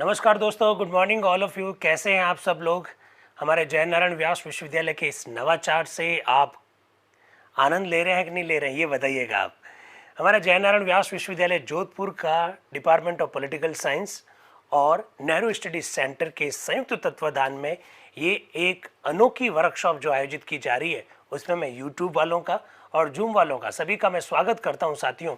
नमस्कार दोस्तों, good morning all of you. कैसे हैं आप सब लोग? हमारे जयनारायण व्यास विश्वविद्यालय के इस नवाचार से आप आनंद ले रहे हैं कि नहीं ले रहे हैं, ये बताइएगा आप। हमारा जयनारायण व्यास विश्वविद्यालय जोधपुर का डिपार्टमेंट ऑफ पॉलिटिकल साइंस और नेहरू स्टडी सेंटर के संयुक्त तत्वाधान में ये एक अनोखी वर्कशॉप जो आयोजित की जा रही है, उसमें मैं यूट्यूब वालों का और जूम वालों का सभी का मैं स्वागत करता हूं साथियों।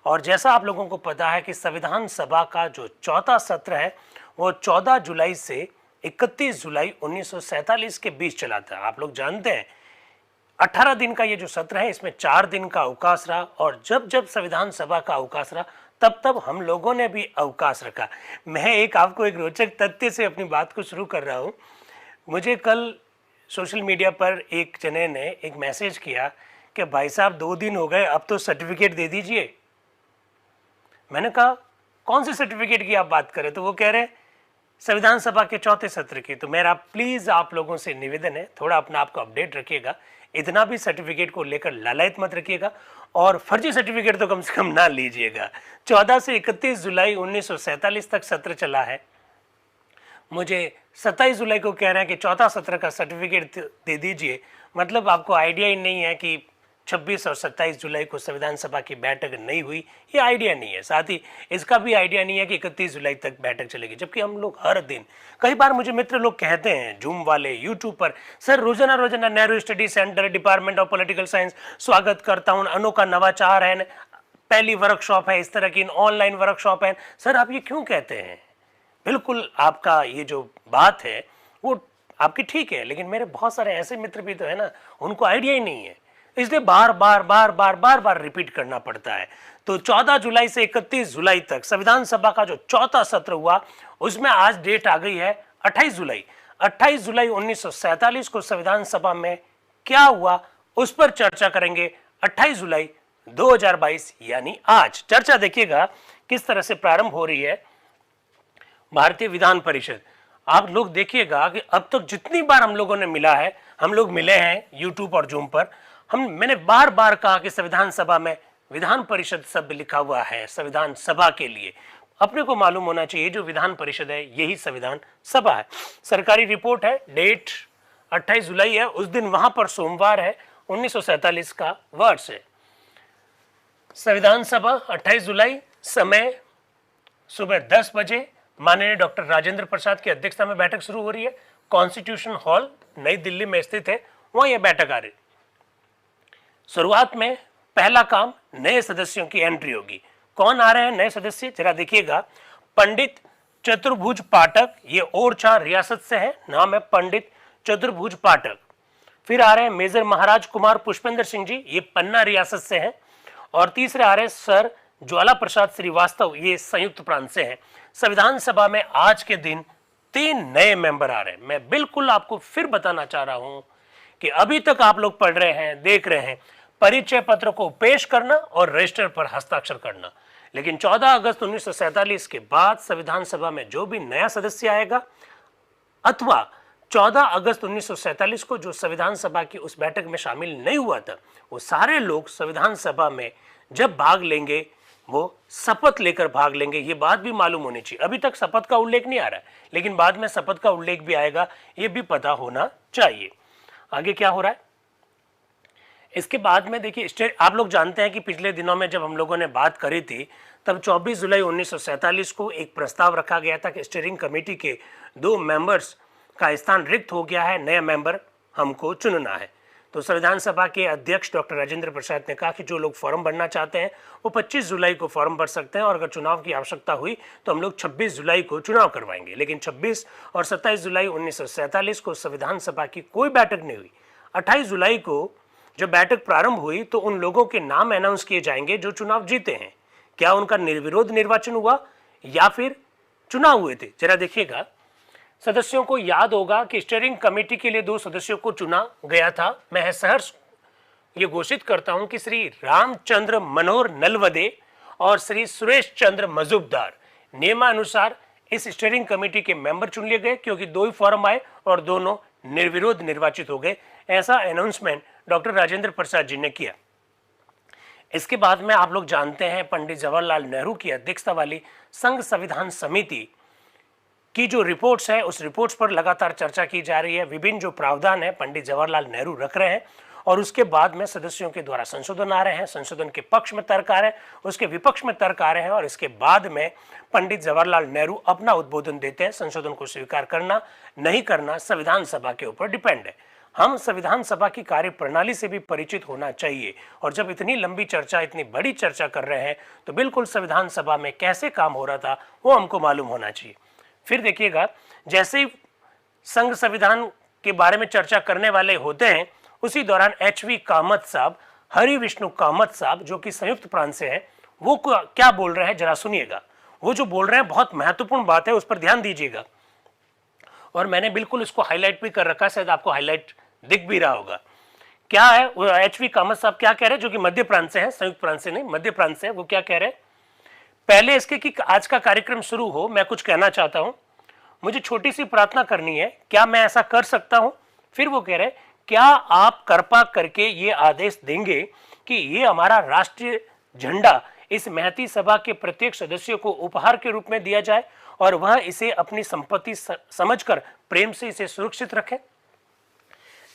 और जैसा आप लोगों को पता है कि संविधान सभा का जो चौथा सत्र है वो 14 जुलाई से 31 जुलाई 1947 के बीच चला था। आप लोग जानते हैं 18 दिन का ये जो सत्र है इसमें 4 दिन का अवकाश रहा, और जब जब संविधान सभा का अवकाश रहा तब तब हम लोगों ने भी अवकाश रखा। मैं आपको एक रोचक तथ्य से अपनी बात को शुरू कर रहा हूँ। मुझे कल सोशल मीडिया पर एक जने ने एक मैसेज किया कि भाई साहब 2 दिन हो गए, अब तो सर्टिफिकेट दे दीजिए। मैंने कहा कौन से सर्टिफिकेट की आप बात करें? तो वो कह रहे संविधान सभा के चौथे सत्र की। तो मेरा प्लीज आप लोगों से निवेदन है, थोड़ा अपना आपको अपडेट रखिएगा, इतना भी सर्टिफिकेट को लेकर लालायत मत रखिएगा, और फर्जी सर्टिफिकेट तो कम से कम ना लीजिएगा। 14 से 31 जुलाई 1947 तक सत्र चला है। मुझे 27 जुलाई को कह रहे हैं कि चौथा सत्र का सर्टिफिकेट दे दीजिए। मतलब आपको आइडिया ही नहीं है कि 26 और 27 जुलाई को संविधान सभा की बैठक नहीं हुई, ये आइडिया नहीं है। साथ ही इसका भी आइडिया नहीं है कि 31 जुलाई तक बैठक चलेगी, जबकि हम लोग हर दिन, कई बार मुझे मित्र लोग कहते हैं जूम वाले, यूट्यूब पर, सर रोजाना रोजाना Nehru study centre, department of political science स्वागत करता हूँ, अनोखा नवाचार है, पहली वर्कशॉप है इस तरह की, ऑनलाइन वर्कशॉप है। सर आप ये क्यों कहते हैं? बिल्कुल आपका ये जो बात है वो आपकी ठीक है, लेकिन मेरे बहुत सारे ऐसे मित्र भी तो है ना, उनको आइडिया ही नहीं है, इसलिए बार बार रिपीट करना पड़ता है। तो 14 जुलाई से 31 जुलाई तक संविधान सभा का जो चौथा सत्र हुआ, उसमें आज डेट आ गई है 28 जुलाई। 28 जुलाई 1947 को संविधान सभा में क्या हुआ उस पर चर्चा करेंगे। 28 जुलाई 2022 यानी आज चर्चा देखिएगा किस तरह से प्रारंभ हो रही है। भारतीय विधान परिषद, आप लोग देखिएगा कि अब तक जितनी बार हम लोगों ने मिला है, हम लोग मिले हैं यूट्यूब और जूम पर, मैंने बार बार कहा कि संविधान सभा में विधान परिषद शब्द लिखा हुआ है संविधान सभा के लिए। अपने को मालूम होना चाहिए जो विधान परिषद है यही संविधान सभा है। सरकारी रिपोर्ट है, डेट 28 जुलाई है, उस दिन वहां पर सोमवार है, 1947 का वर्ष है। संविधान सभा 28 जुलाई, समय सुबह 10 बजे, माननीय डॉक्टर राजेंद्र प्रसाद की अध्यक्षता में बैठक शुरू हो रही है। कॉन्स्टिट्यूशन हॉल नई दिल्ली में स्थित है, वहां यह बैठक आ रही। शुरुआत में पहला काम नए सदस्यों की एंट्री होगी। कौन आ रहे हैं नए सदस्य जरा देखिएगा। पंडित चतुर्भुज पाठक, ये ओरछा रियासत से है, नाम है पंडित चतुर्भुज पाठक। फिर आ रहे हैं मेजर महाराज कुमार पुष्पेंद्र सिंह जी, ये पन्ना रियासत से हैं। और तीसरे आ रहे हैं सर ज्वाला प्रसाद श्रीवास्तव, ये संयुक्त प्रांत से हैं। संविधान सभा में आज के दिन 3 नए मेंबर आ रहे हैं। मैं बिल्कुल आपको फिर बताना चाह रहा हूं कि अभी तक आप लोग पढ़ रहे हैं, देख रहे हैं, परिचय पत्र को पेश करना और रजिस्टर पर हस्ताक्षर करना, लेकिन 14 अगस्त 1947 के बाद संविधान सभा में जो भी नया सदस्य आएगा, अथवा 14 अगस्त 1947 को जो संविधान सभा की उस बैठक में शामिल नहीं हुआ था, वो सारे लोग संविधान सभा में जब भाग लेंगे वो शपथ लेकर भाग लेंगे। ये बात भी मालूम होनी चाहिए। अभी तक शपथ का उल्लेख नहीं आ रहा है, लेकिन बाद में शपथ का उल्लेख भी आएगा, ये भी पता होना चाहिए। आगे क्या हो रहा है इसके बाद में देखिए, आप लोग जानते हैं कि पिछले दिनों में जब हम लोगों ने बात करी थी तब 24 जुलाई 1947 को एक प्रस्ताव रखा गया था कि स्टीयरिंग कमेटी के 2 मेंबर्स का स्थान रिक्त हो गया है, नया मेंबर हमको चुनना है। तो संविधान सभा के अध्यक्ष डॉक्टर राजेंद्र प्रसाद ने कहा कि जो लोग फॉर्म भरना चाहते हैं वो 25 जुलाई को फॉर्म भर सकते हैं, और अगर चुनाव की आवश्यकता हुई तो हम लोग 26 जुलाई को चुनाव करवाएंगे। लेकिन 26 और 27 जुलाई 1947 को संविधान सभा की कोई बैठक नहीं हुई। 28 जुलाई को जब बैठक प्रारंभ हुई तो उन लोगों के नाम अनाउंस किए जाएंगे जो चुनाव जीते हैं। क्या उनका निर्विरोध निर्वाचन हुआ या फिर चुनाव हुए थे, जरा देखिएगा। सदस्यों को याद होगा कि स्टीयरिंग कमेटी के लिए 2 सदस्यों को चुना गया था। मैं सहर्ष ये घोषित करता हूं कि श्री रामचंद्र मनोहर नलवदे और श्री सुरेश चंद्र मजुमदार नियमानुसार इस स्टीयरिंग कमेटी के मेंबर चुन लिए गए, क्योंकि 2 ही फॉर्म आए और दोनों निर्विरोध निर्वाचित हो गए। ऐसा अनाउंसमेंट डॉक्टर राजेंद्र प्रसाद जी ने किया। इसके बाद में आप लोग जानते हैं पंडित जवाहरलाल नेहरू की अध्यक्षता वाली संघ संविधान समिति की जो रिपोर्ट्स हैं उस रिपोर्ट्स पर लगातार चर्चा की जा रही है। विभिन्न जो प्रावधान है पंडित जवाहरलाल नेहरू रख रहे हैं और उसके बाद में सदस्यों के द्वारा संशोधन आ रहे हैं, संशोधन के पक्ष में तर्क आ रहे हैं, उसके विपक्ष में तर्क आ रहे हैं और इसके बाद में पंडित जवाहरलाल नेहरू अपना उद्बोधन देते हैं। संशोधन को स्वीकार करना नहीं करना संविधान सभा के ऊपर डिपेंड है। हम संविधान सभा की कार्य प्रणाली से भी परिचित होना चाहिए और जब इतनी लंबी चर्चा, इतनी बड़ी चर्चा कर रहे हैं तो बिल्कुल संविधान सभा में कैसे काम हो रहा था वो हमको मालूम होना चाहिए। फिर देखिएगा, जैसे ही संघ संविधान के बारे में चर्चा करने वाले होते हैं उसी दौरान HV कामत साहब, हरि विष्णु कामत साहब जो कि संयुक्त प्रांत से हैं, वो क्या बोल रहे हैं जरा सुनिएगा। वो जो बोल रहे हैं बहुत महत्वपूर्ण बात है, उस पर ध्यान दीजिएगा और मैंने बिल्कुल इसको हाईलाइट भी कर रखा है, शायद आपको हाईलाइट दिख भी रहा होगा। क्या है वो HV कामत साहब क्या कह रहे हैं, जो कि मध्य प्रांत से हैं, संयुक्त प्रांत से नहीं, मध्य प्रांत से है। वो क्या कह रहे हैं, पहले इसके कि आज का कार्यक्रम शुरू हो मैं कुछ कहना चाहता हूं, मुझे छोटी सी प्रार्थना करनी है, क्या मैं ऐसा कर सकता हूं। फिर वो कह रहे हैं, क्या आप कृपा करके ये आदेश देंगे कि ये हमारा राष्ट्रीय झंडा इस महती सभा के प्रत्येक सदस्य को उपहार के रूप में दिया जाए और वह इसे अपनी संपत्ति समझकर प्रेम से इसे सुरक्षित रखें।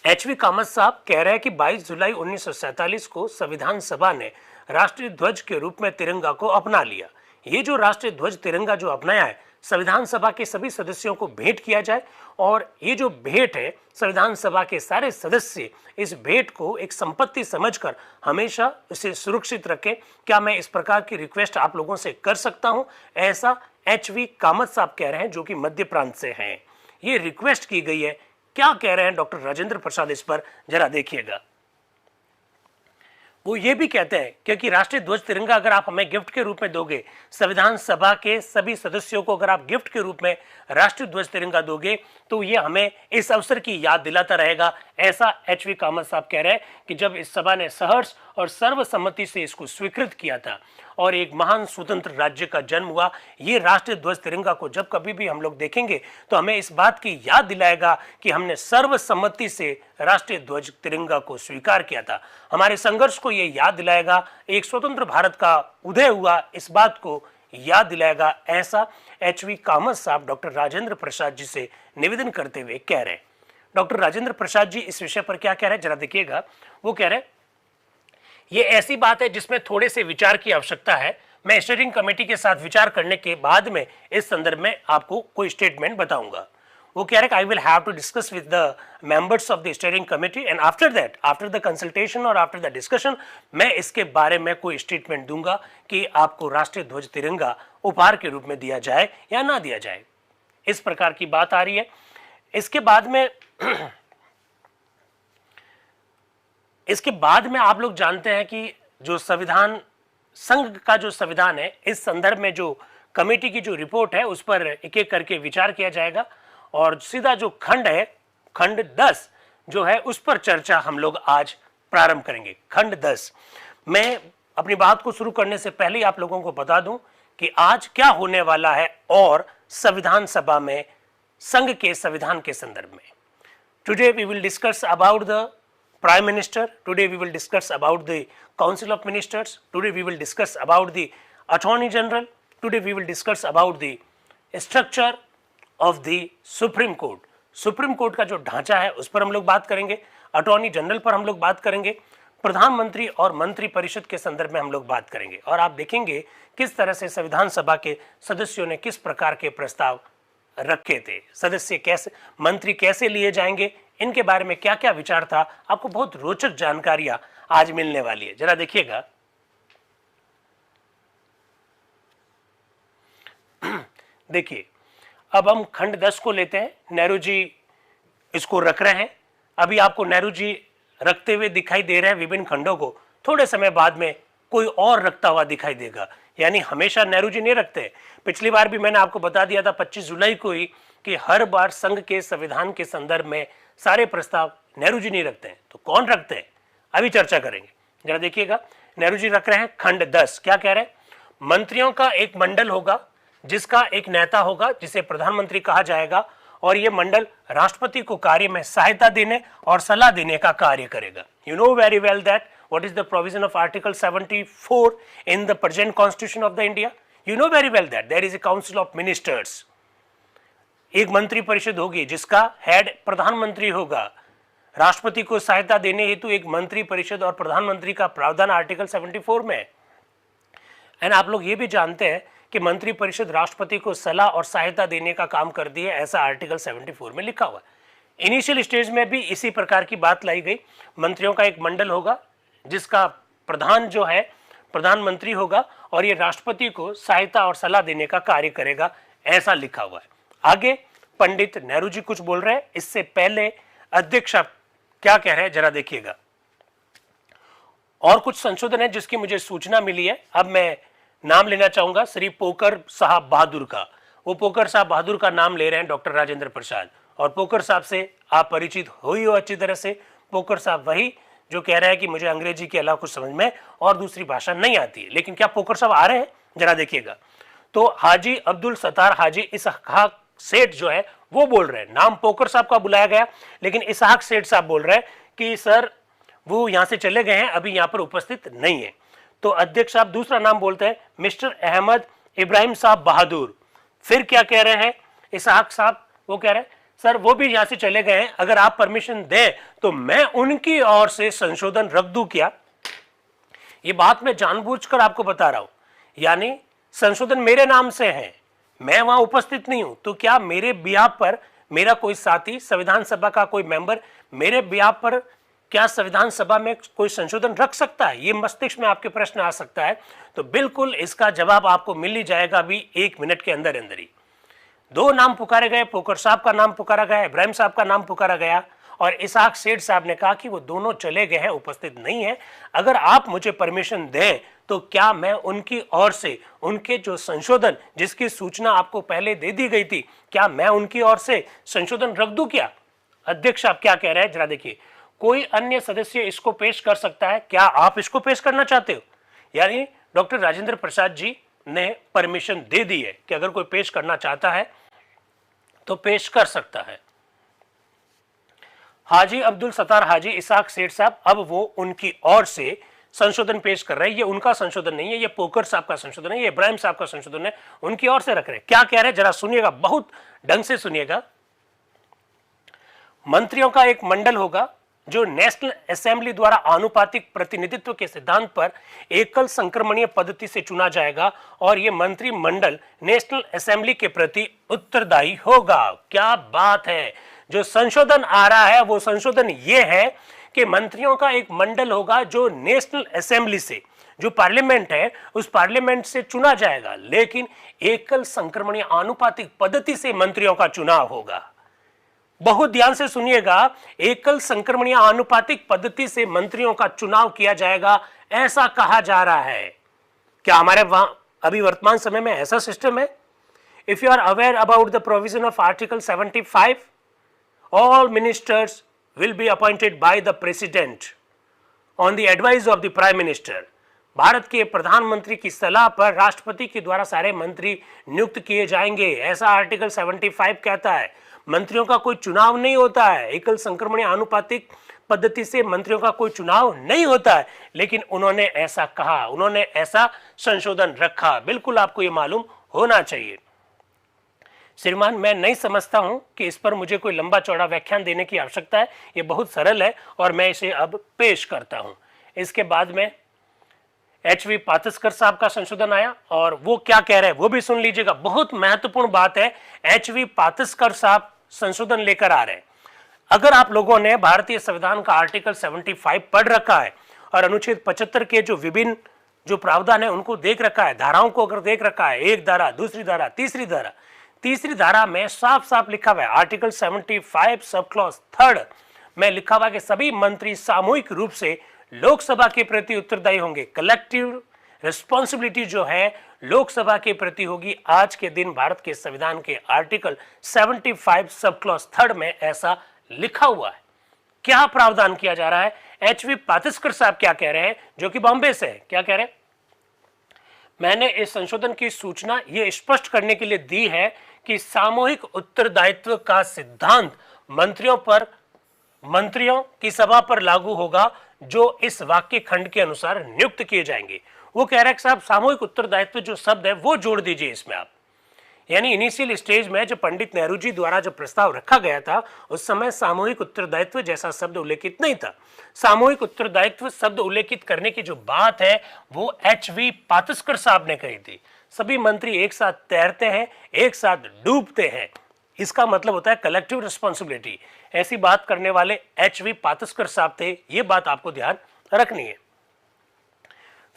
HV कामत साहब कह रहे हैं कि 22 जुलाई 1947 को संविधान सभा ने राष्ट्रीय ध्वज के रूप में तिरंगा को अपना लिया। ये जो राष्ट्रीय ध्वज तिरंगा जो अपनाया है, संविधान सभा के सभी सदस्यों को भेंट किया जाए और ये जो भेंट है संविधान सभा के सारे सदस्य इस भेंट को एक संपत्ति समझकर हमेशा इसे सुरक्षित रखें। क्या मैं इस प्रकार की रिक्वेस्ट आप लोगों से कर सकता हूं, ऐसा HV कामत साहब कह रहे हैं जो कि मध्य प्रांत से हैं। ये रिक्वेस्ट की गई है। क्या कह रहे हैं डॉक्टर राजेंद्र प्रसाद इस पर जरा देखिएगा। वो ये भी कहते हैं क्योंकि राष्ट्रीय ध्वज तिरंगा अगर आप हमें गिफ्ट के रूप में दोगे, संविधान सभा के सभी सदस्यों को अगर आप गिफ्ट के रूप में राष्ट्रीय ध्वज तिरंगा दोगे तो ये हमें इस अवसर की याद दिलाता रहेगा। ऐसा HV कामत साहब कह रहे हैं कि जब इस सभा ने सहर्ष और सर्वसम्मति से इसको स्वीकृत किया था और एक महान स्वतंत्र राज्य का जन्म हुआ। ये राष्ट्रीय ध्वज तिरंगा को जब कभी भी हम लोग देखेंगे तो हमें इस बात की याद दिलाएगा कि हमने सर्वसम्मति से राष्ट्रीय ध्वज तिरंगा को स्वीकार किया था। हमारे संघर्ष को ये याद दिलाएगा, एक स्वतंत्र भारत का उदय हुआ इस बात को याद दिलाएगा। ऐसा HV कामत साहब डॉक्टर राजेंद्र प्रसाद जी से निवेदन करते हुए कह रहे हैं। डॉक्टर राजेंद्र प्रसाद जी इस विषय पर क्या कह रहे हैं जरा देखिएगा। वो कह रहे हैं, ये ऐसी बात है जिसमें थोड़े से विचार की आवश्यकता है। मैं स्टीयरिंग कमेटी के साथ विचार करने के बाद में इस संदर्भ में आपको कोई स्टेटमेंट बताऊंगा। वो कह रहे हैं, I will have to discuss with the members of the steering committee and after that, after the consultation और आफ्टर द डिस्कशन, मैं इसके बारे में कोई स्टेटमेंट दूंगा कि आपको राष्ट्रीय ध्वज तिरंगा उपहार के रूप में दिया जाए या ना दिया जाए। इस प्रकार की बात आ रही है। इसके बाद में आप लोग जानते हैं कि जो संविधान संघ का जो संविधान है, इस संदर्भ में जो कमेटी की जो रिपोर्ट है उस पर एक एक करके विचार किया जाएगा और सीधा जो खंड है, खंड 10 जो है उस पर चर्चा हम लोग आज प्रारंभ करेंगे। खंड 10। मैं अपनी बात को शुरू करने से पहले आप लोगों को बता दूं कि आज क्या होने वाला है और संविधान सभा में संघ के संविधान के संदर्भ में। Today we will discuss about the Prime Minister. Today we will discuss about the Council of Ministers. Today we will discuss about the Attorney General. Today we will discuss about the structure of the Supreme Court. Supreme Court का जो ढांचा है उस पर हम लोग बात करेंगे। Attorney General पर हम लोग बात करेंगे। प्रधानमंत्री और मंत्री परिषद के संदर्भ में हम लोग बात करेंगे और आप देखेंगे किस तरह से संविधान सभा के सदस्यों ने किस प्रकार के प्रस्ताव रखे थे, सदस्य कैसे, मंत्री कैसे लिए जाएंगे, इनके बारे में क्या क्या विचार था। आपको बहुत रोचक जानकारियां आज मिलने वाली है। जरा देखिएगा। देखिए, अब हम खंड 10 को लेते हैं। नेहरू जी इसको रख रहे हैं। अभी आपको नेहरू जी रखते हुए दिखाई दे रहे हैं विभिन्न खंडों को। थोड़े समय बाद में कोई और रखता हुआ दिखाई देगा, यानी हमेशा नेहरू जी नहीं रखते। पिछली बार भी मैंने आपको बता दिया था 25 जुलाई को ही कि हर बार संघ के संविधान के संदर्भ में सारे प्रस्ताव नेहरू जी नहीं रखते हैं। तो कौन रखते हैं, अभी चर्चा करेंगे। जरा देखिएगा, नेहरू जी रख रहे हैं खंड 10। क्या कह रहे हैं, मंत्रियों का एक मंडल होगा जिसका एक नेता होगा जिसे प्रधानमंत्री कहा जाएगा और यह मंडल राष्ट्रपति को कार्य में सहायता देने और सलाह देने का कार्य करेगा। You know very well that what is the provision of article 74 in the present constitution of the India. You know very well that there is a council of ministers. एक मंत्री परिषद होगी जिसका हेड प्रधानमंत्री होगा। राष्ट्रपति को सहायता देने हेतु एक मंत्री परिषद और प्रधानमंत्री का प्रावधान आर्टिकल 74 में है। एंड आप लोग ये भी जानते हैं कि मंत्री परिषद राष्ट्रपति को सलाह और सहायता देने का काम करती है, ऐसा आर्टिकल 74 में लिखा हुआ है। इनिशियल स्टेज में भी इसी प्रकार की बात लाई गई। मंत्रियों का एक मंडल होगा जिसका प्रधान जो है प्रधानमंत्री होगा और ये राष्ट्रपति को सहायता और सलाह देने का कार्य करेगा, ऐसा लिखा हुआ है। आगे पंडित नेहरू जी कुछ बोल रहे हैं, इससे पहले अध्यक्ष क्या कह रहे हैं जरा देखिएगा। और कुछ संशोधन है जिसकी मुझे सूचना मिली है। अब मैं नाम लेना चाहूंगा श्री पोकर साहब बहादुर का। वो पोकर साहब बहादुर का नाम ले रहे हैं डॉक्टर राजेंद्र प्रसाद, और पोकर साहब से आप परिचित हो ही हो अच्छी तरह से। पोकर साहब वही जो कह रहे हैं कि मुझे अंग्रेजी के अलावा कुछ समझ में और दूसरी भाषा नहीं आती है, लेकिन क्या पोकर साहब आ रहे हैं जरा देखिएगा। तो हाजी अब्दुल सत्तार हाजी इसहाक सेठ जो है वो बोल रहे हैं, नाम पोकर साहब का बुलाया गया लेकिन इसहाक सेठ साहब बोल रहे हैं कि सर वो यहां से चले गए हैं, अभी यहां पर उपस्थित नहीं है। तो अध्यक्ष साहब दूसरा नाम बोलते हैं मिस्टर अहमद इब्राहिम साहब बहादुर। फिर क्या कह रहे हैं इसहाक साहब, वो कह रहे हैं सर वो भी यहां से चले गए हैं, अगर आप परमिशन दें तो मैं उनकी ओर से संशोधन रख दूं क्या। ये बात मैं जानबूझकर आपको बता रहा हूं, यानी संशोधन मेरे नाम से है, मैं वहां उपस्थित नहीं हूं, तो क्या मेरे बिहाफ पर मेरा कोई साथी संविधान सभा का कोई मेंबर मेरे बिहाफ पर क्या संविधान सभा में कोई संशोधन रख सकता है? ये मस्तिष्क में आपके प्रश्न आ सकता है। तो बिल्कुल इसका जवाब आपको मिल ही जाएगा अभी 1 मिनट के अंदर अंदर ही। 2 नाम पुकारे गए, पोकर साहब का नाम पुकारा गया, इब्राहिम साहब का नाम पुकारा गया, और इसहाक सेठ साहब ने कहा कि वो दोनों चले गए हैं, उपस्थित नहीं है। अगर आप मुझे परमिशन दें तो क्या मैं उनकी ओर से उनके जो संशोधन जिसकी सूचना आपको पहले दे दी गई थी, क्या मैं उनकी ओर से संशोधन रख दूं क्या? अध्यक्ष आप क्या कह रहे हैं जरा देखिए। कोई अन्य सदस्य इसको पेश कर सकता है, क्या आप इसको पेश करना चाहते हो? यानी डॉक्टर राजेंद्र प्रसाद जी ने परमिशन दे दी है कि अगर कोई पेश करना चाहता है तो पेश कर सकता है। हाजी अब्दुल सत्तार हाजी इसहाक सेठ साहब अब वो उनकी ओर से संशोधन पेश कर रहे हैं। ये उनका संशोधन नहीं है, ये पोकर साहब का संशोधन है, ये इब्राहिम साहब का संशोधन है, उनकी ओर से रख रहे हैं। क्या कह रहे हैं जरा सुनिएगा, बहुत ढंग से सुनिएगा। मंत्रियों का एक मंडल होगा जो नेशनल असेंबली द्वारा आनुपातिक प्रतिनिधित्व के सिद्धांत पर एकल संक्रमणीय पद्धति से चुना जाएगा और यह मंत्रिमंडल नेशनल असेंबली के प्रति उत्तरदायी होगा। क्या बात है। जो संशोधन आ रहा है वो संशोधन ये है कि मंत्रियों का एक मंडल होगा जो नेशनल असेंबली से, जो पार्लियामेंट है उस पार्लियामेंट से चुना जाएगा, लेकिन एकल संक्रमणीय आनुपातिक पद्धति से मंत्रियों का चुनाव होगा। बहुत ध्यान से सुनिएगा, एकल संक्रमणीय आनुपातिक पद्धति से मंत्रियों का चुनाव किया जाएगा, ऐसा कहा जा रहा है। क्या हमारे वहां अभी वर्तमान समय में ऐसा सिस्टम है? If you are aware about the provision of article 75, all ministers will be appointed by the president on the advice of the prime minister. Bharat के प्रधानमंत्री की सलाह पर राष्ट्रपति के द्वारा सारे मंत्री नियुक्त किए जाएंगे, ऐसा आर्टिकल 75 कहता है। मंत्रियों का कोई चुनाव नहीं होता है, एकल संक्रमणीय आनुपातिक पद्धति से मंत्रियों का कोई चुनाव नहीं होता है, लेकिन उन्होंने ऐसा कहा, उन्होंने ऐसा संशोधन रखा। बिल्कुल आपको ये मालूम होना चाहिए। श्रीमान, मैं नहीं समझता हूं कि इस पर मुझे कोई लंबा चौड़ा व्याख्यान देने की आवश्यकता है, ये बहुत सरल है और मैं इसे अब पेश करता हूं। इसके बाद में एच.वी. पातस्कर साहब का संशोधन आया और वो क्या कह रहे हैं वो भी सुन लीजिएगा, बहुत महत्वपूर्ण बात है। एच.वी. पातस्कर साहब संशोधन लेकर आ रहे हैं। अगर आप लोगों ने भारतीय संविधान का आर्टिकल 75 पढ़ रखा है और अनुच्छेद 75 के जो विभिन्न जो प्रावधान है उनको देख रखा है, धाराओं को अगर देख रखा है, एक धारा, दूसरी धारा, तीसरी धारा में साफ साफ लिखा हुआ है, आर्टिकल 75 सब क्लॉज 3 में लिखा हुआ है कि सभी मंत्री सामूहिक रूप से लोकसभा के प्रति उत्तरदायी होंगे। कलेक्टिव रिस्पॉन्सिबिलिटी जो है लोकसभा के प्रति होगी। आज के दिन भारत के संविधान के आर्टिकल 75 सब क्लॉज 3 में ऐसा लिखा हुआ है। क्या प्रावधान किया जा रहा है? एच.वी. पातस्कर साहब क्या कह रहे हैं, जो कि बॉम्बे से है, क्या कह रहे हैं? मैंने इस संशोधन की सूचना ये स्पष्ट करने के लिए दी है कि सामूहिक उत्तरदायित्व का सिद्धांत मंत्रियों की सभा पर लागू होगा जो इस वाक्य खंड के अनुसार नियुक्त किए जाएंगे। वो कह रहे हैं कि साहब सामूहिक उत्तरदायित्व जो शब्द है वो जोड़ दीजिए इसमें आप, यानी इनिशियल स्टेज में जो पंडित नेहरू जी द्वारा जो प्रस्ताव रखा गया था उस समय सामूहिक उत्तरदायित्व जैसा शब्द उल्लेखित नहीं था। सामूहिक उत्तरदायित्व शब्द उल्लेखित करने की जो बात है वो एच.वी. पातुस्कर साहब ने कही थी। सभी मंत्री एक साथ तैरते हैं, एक साथ डूबते हैं, इसका मतलब होता है कलेक्टिव रिस्पॉन्सिबिलिटी। ऐसी बात करने वाले एच.वी. पातुस्कर साहब थे, ये बात आपको ध्यान रखनी है।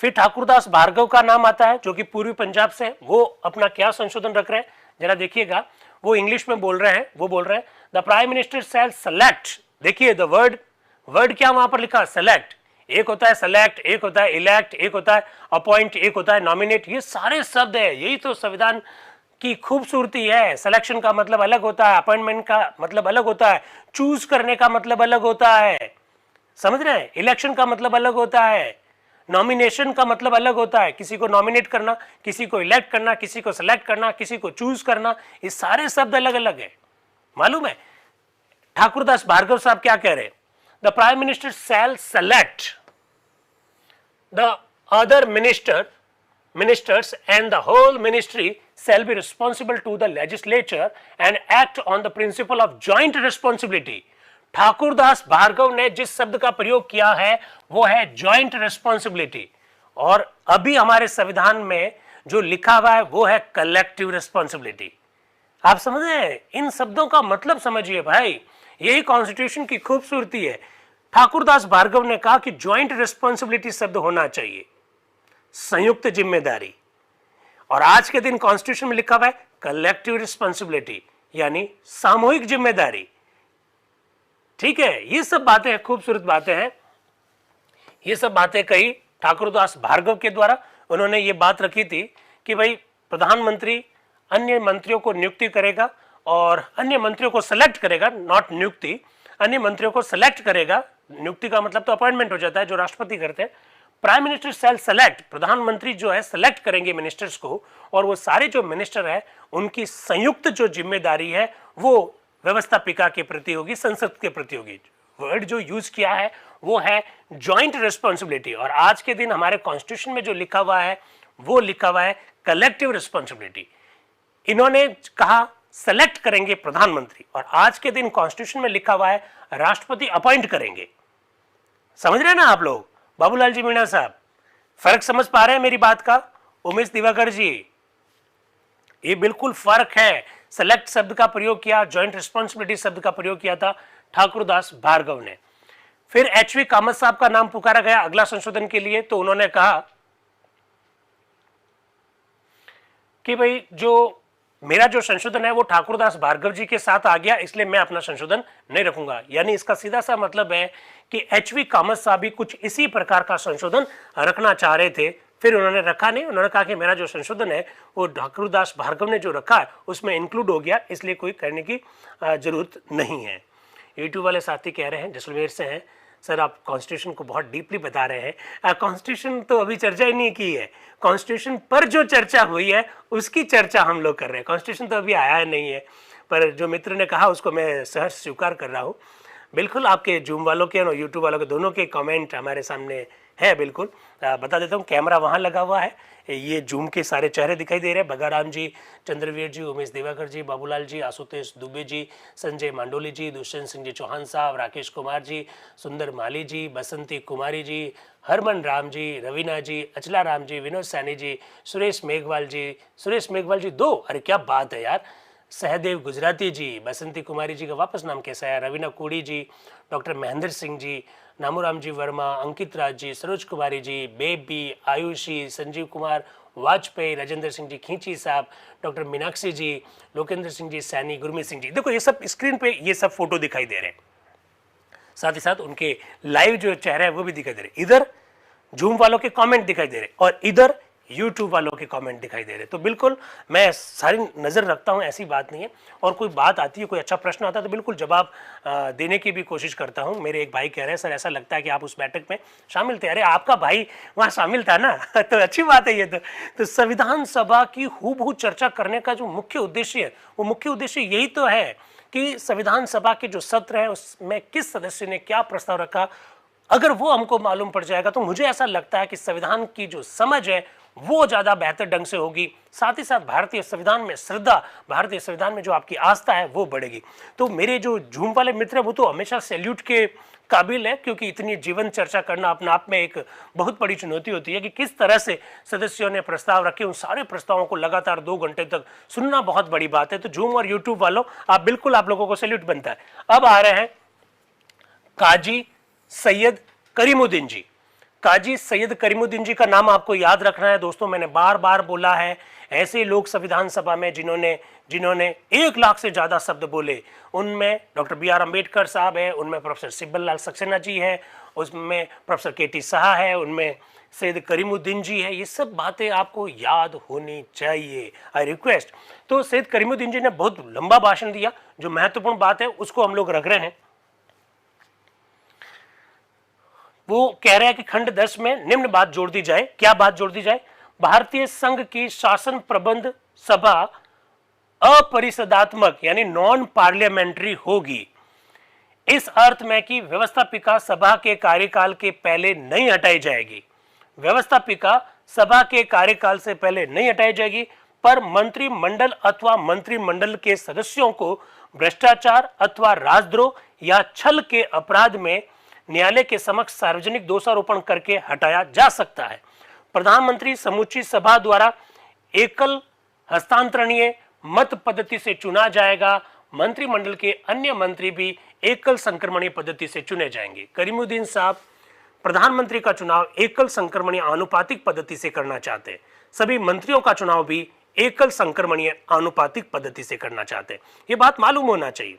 फिर ठाकुरदास भार्गव का नाम आता है जो कि पूर्वी पंजाब से है। वो अपना क्या संशोधन रख रहे हैं जरा देखिएगा। वो इंग्लिश में बोल रहे हैं, वो बोल रहे हैं the prime minister shell select. देखिए द वर्ड क्या वहां पर लिखा, सेलेक्ट। एक होता है सेलेक्ट, एक होता है इलेक्ट, एक होता है अपॉइंट, एक होता है नॉमिनेट। ये सारे शब्द है, यही तो संविधान की खूबसूरती है। सिलेक्शन का मतलब अलग होता है, अपॉइंटमेंट का मतलब अलग होता है, चूज करने का मतलब अलग होता है, समझ रहे हैं। इलेक्शन का मतलब अलग होता है, नॉमिनेशन का मतलब अलग होता है, किसी को नॉमिनेट करना, किसी को इलेक्ट करना, किसी को सिलेक्ट करना, किसी को चूज करना, ये सारे शब्द अलग अलग है, मालूम है। ठाकुरदास भार्गव साहब क्या कह रहे हैं, the prime minister shell select the other ministers and the whole ministry shall be responsible to the legislature and act on the principle of joint responsibility। Thakurdas Bhargava ने जिस शब्द का प्रयोग किया है वो है जॉइंट रिस्पॉन्सिबिलिटी, और अभी हमारे संविधान में जो लिखा हुआ है वो है कलेक्टिव रिस्पॉन्सिबिलिटी। आप समझ रहे हैं, इन शब्दों का मतलब समझिए भाई, यही कॉन्स्टिट्यूशन की खूबसूरती है। ठाकुरदास भार्गव ने कहा कि जॉइंट रिस्पॉन्सिबिलिटी शब्द होना चाहिए, संयुक्त जिम्मेदारी, और आज के दिन कॉन्स्टिट्यूशन में लिखा हुआ है कलेक्टिव रिस्पॉन्सिबिलिटी यानी सामूहिक जिम्मेदारी। ठीक है, ये सब बातें खूबसूरत बातें हैं, ये सब बातें कही ठाकुरदास भार्गव के द्वारा। उन्होंने ये बात रखी थी कि भाई प्रधानमंत्री अन्य मंत्रियों को नियुक्ति करेगा और अन्य मंत्रियों को सेलेक्ट करेगा, नॉट नियुक्ति, अन्य मंत्रियों को सेलेक्ट करेगा। नियुक्ति का मतलब तो अपॉइंटमेंट हो जाता है जो राष्ट्रपति करते हैं। प्राइम मिनिस्टर शैल सेलेक्ट, प्रधानमंत्री जो है सेलेक्ट करेंगे मिनिस्टर्स को, और वो सारे जो मिनिस्टर है उनकी संयुक्त जो जिम्मेदारी है वो व्यवस्थापिका के प्रति होगी, संसद के प्रति होगी। वर्ड जो यूज किया है वो है जॉइंट रिस्पॉन्सिबिलिटी, और आज के दिन हमारे कॉन्स्टिट्यूशन में जो लिखा हुआ है वो लिखा हुआ है कलेक्टिव रिस्पॉन्सिबिलिटी। इन्होंने कहा सेलेक्ट करेंगे प्रधानमंत्री, और आज के दिन कॉन्स्टिट्यूशन में लिखा हुआ है राष्ट्रपति अपॉइंट करेंगे। समझ रहे हैं ना आप लोग। बाबूलाल जी मीणा साहब, फर्क समझ पा रहे हैं मेरी बात का। उमेश दिवाकर जी, ये बिल्कुल फर्क है। सेलेक्ट शब्द का प्रयोग किया, जॉइंट रिस्पॉन्सिबिलिटी शब्द का प्रयोग किया था ठाकुरदास भार्गव ने। फिर एच.वी. कामत साहब का नाम पुकारा गया अगला संशोधन के लिए, तो उन्होंने कहा कि भाई जो मेरा जो संशोधन है वो ठाकुरदास भार्गव जी के साथ आ गया, इसलिए मैं अपना संशोधन नहीं रखूंगा। यानी इसका सीधा सा मतलब है कि एच.वी. कामत साहब भी कुछ इसी प्रकार का संशोधन रखना चाह रहे थे, फिर उन्होंने रखा नहीं। उन्होंने कहा कि मेरा जो संशोधन है वो ठाकुरदास भार्गव ने जो रखा है उसमें इंक्लूड हो गया, इसलिए कोई करने की जरूरत नहीं है। यूट्यूब वाले साथी कह रहे हैं, जैसलमेर से हैं, सर आप कॉन्स्टिट्यूशन को बहुत डीपली बता रहे हैं। कॉन्स्टिट्यूशन तो अभी चर्चा ही नहीं की है, कॉन्स्टिट्यूशन पर जो चर्चा हुई है उसकी चर्चा हम लोग कर रहे हैं। कॉन्स्टिट्यूशन तो अभी आया नहीं है, पर जो मित्र ने कहा उसको मैं सहर्ष स्वीकार कर रहा हूँ। बिल्कुल आपके जूम वालों के और यूट्यूब वालों के दोनों के कमेंट हमारे सामने है। बिल्कुल बता देता हूँ, कैमरा वहाँ लगा हुआ है, ये जूम के सारे चेहरे दिखाई दे रहे हैं। बगाराम जी, चंद्रवीर जी, उमेश दिवाकर जी, बाबूलाल जी, आशुतोष दुबे जी, संजय मांडोली जी, दुष्यंत सिंह जी चौहान साहब, राकेश कुमार जी, सुंदर माली जी, बसंती कुमारी जी, हरमन राम जी, रवीना जी, अचला राम जी, विनोद सैनी जी, सुरेश मेघवाल जी 2, अरे क्या बात है यार, सहदेव गुजराती जी, बसंती कुमारी जी का वापस नाम कैसा है, रवीना कोड़ी जी, डॉक्टर महेंद्र सिंह जी, नामूराम जी वर्मा, अंकित राज जी, सरोज कुमारी जी, बेबी, आयुषी, संजीव कुमार वाजपेयी, राजेंद्र सिंह जी खींची साहब, डॉक्टर मीनाक्षी जी, लोकेंद्र सिंह जी सैनी, गुरमीत सिंह जी। देखो ये सब स्क्रीन पे ये सब फोटो दिखाई दे रहे हैं, साथ ही साथ उनके लाइव जो चेहरा है वो भी दिखाई दे रहे। इधर जूम वालों के कमेंट दिखाई दे रहे और इधर यूट्यूब वालों के कमेंट दिखाई दे रहे। तो बिल्कुल मैं सारी नज़र रखता हूँ, ऐसी बात नहीं है। और कोई बात आती है, कोई अच्छा प्रश्न आता है तो बिल्कुल जवाब देने की भी कोशिश करता हूँ। मेरे एक भाई कह रहे हैं सर ऐसा लगता है कि आप उस बैठक में शामिल थे। अरे आपका भाई वहाँ शामिल था ना तो अच्छी बात है ये तो संविधान सभा की हूबहू चर्चा करने का जो मुख्य उद्देश्य है वो मुख्य उद्देश्य यही तो है कि संविधान सभा के जो सत्र है उसमें किस सदस्य ने क्या प्रस्ताव रखा, अगर वो हमको मालूम पड़ जाएगा तो मुझे ऐसा लगता है कि संविधान की जो समझ है वो ज़्यादा बेहतर ढंग से होगी। साथ ही साथ भारतीय संविधान में श्रद्धा, भारतीय संविधान में जो आपकी आस्था है वो बढ़ेगी। तो मेरे जो झूम वाले मित्र हैं वो तो हमेशा सैल्यूट के काबिल है, क्योंकि इतनी जीवन चर्चा करना अपने आप में एक बहुत बड़ी चुनौती होती है कि किस तरह से सदस्यों ने प्रस्ताव रखे, उन सारे प्रस्तावों को लगातार 2 घंटे तक सुनना बहुत बड़ी बात है। तो झूम और यूट्यूब वालों, आप बिल्कुल, आप लोगों को सैल्यूट बनता है। अब आ रहे हैं काजी सैयद करीमुद्दीन जी। काजी सैयद करीमुद्दीन जी का नाम आपको याद रखना है दोस्तों। मैंने बार बार बोला है, ऐसे लोग संविधान सभा में जिन्होंने 1 लाख से ज्यादा शब्द बोले, उनमें डॉक्टर BR अम्बेडकर साहब है, उनमें प्रोफेसर सिब्बल लाल सक्सेना जी है, उसमें प्रोफेसर KT शाह है, उनमें सैयद करीमुद्दीन जी है। ये सब बातें आपको याद होनी चाहिए, आई रिक्वेस्ट। तो सैयद करीमुद्दीन जी ने बहुत लंबा भाषण दिया, जो महत्वपूर्ण बात है उसको हम लोग रख रहे हैं। वो कह रहे हैं कि खंड 10 में निम्न बात जोड़ दी जाए। क्या बात जोड़ दी जाए? भारतीय संघ की शासन प्रबंध सभा अपरिषदात्मक यानी नॉन पार्लियामेंट्री होगी, इस अर्थ में कि व्यवस्थापिका सभा के कार्यकाल के पहले नहीं हटाई जाएगी। व्यवस्थापिका सभा के कार्यकाल से पहले नहीं हटाई जाएगी, पर मंत्रिमंडल अथवा मंत्रिमंडल के सदस्यों को भ्रष्टाचार अथवा राजद्रोह या छल के अपराध में न्यायालय के समक्ष सार्वजनिक दोषारोपण करके हटाया जा सकता है। प्रधानमंत्री समूची सभा द्वारा एकल हस्तांतरणीय मत पद्धति से चुना जाएगा। मंत्रिमंडल के अन्य मंत्री भी एकल संक्रमणीय पद्धति से चुने जाएंगे। करीमुद्दीन साहब प्रधानमंत्री का चुनाव एकल संक्रमणीय आनुपातिक पद्धति से करना चाहते हैं। सभी मंत्रियों का चुनाव भी एकल संक्रमणीय आनुपातिक पद्धति से करना चाहते हैं। ये बात मालूम होना चाहिए।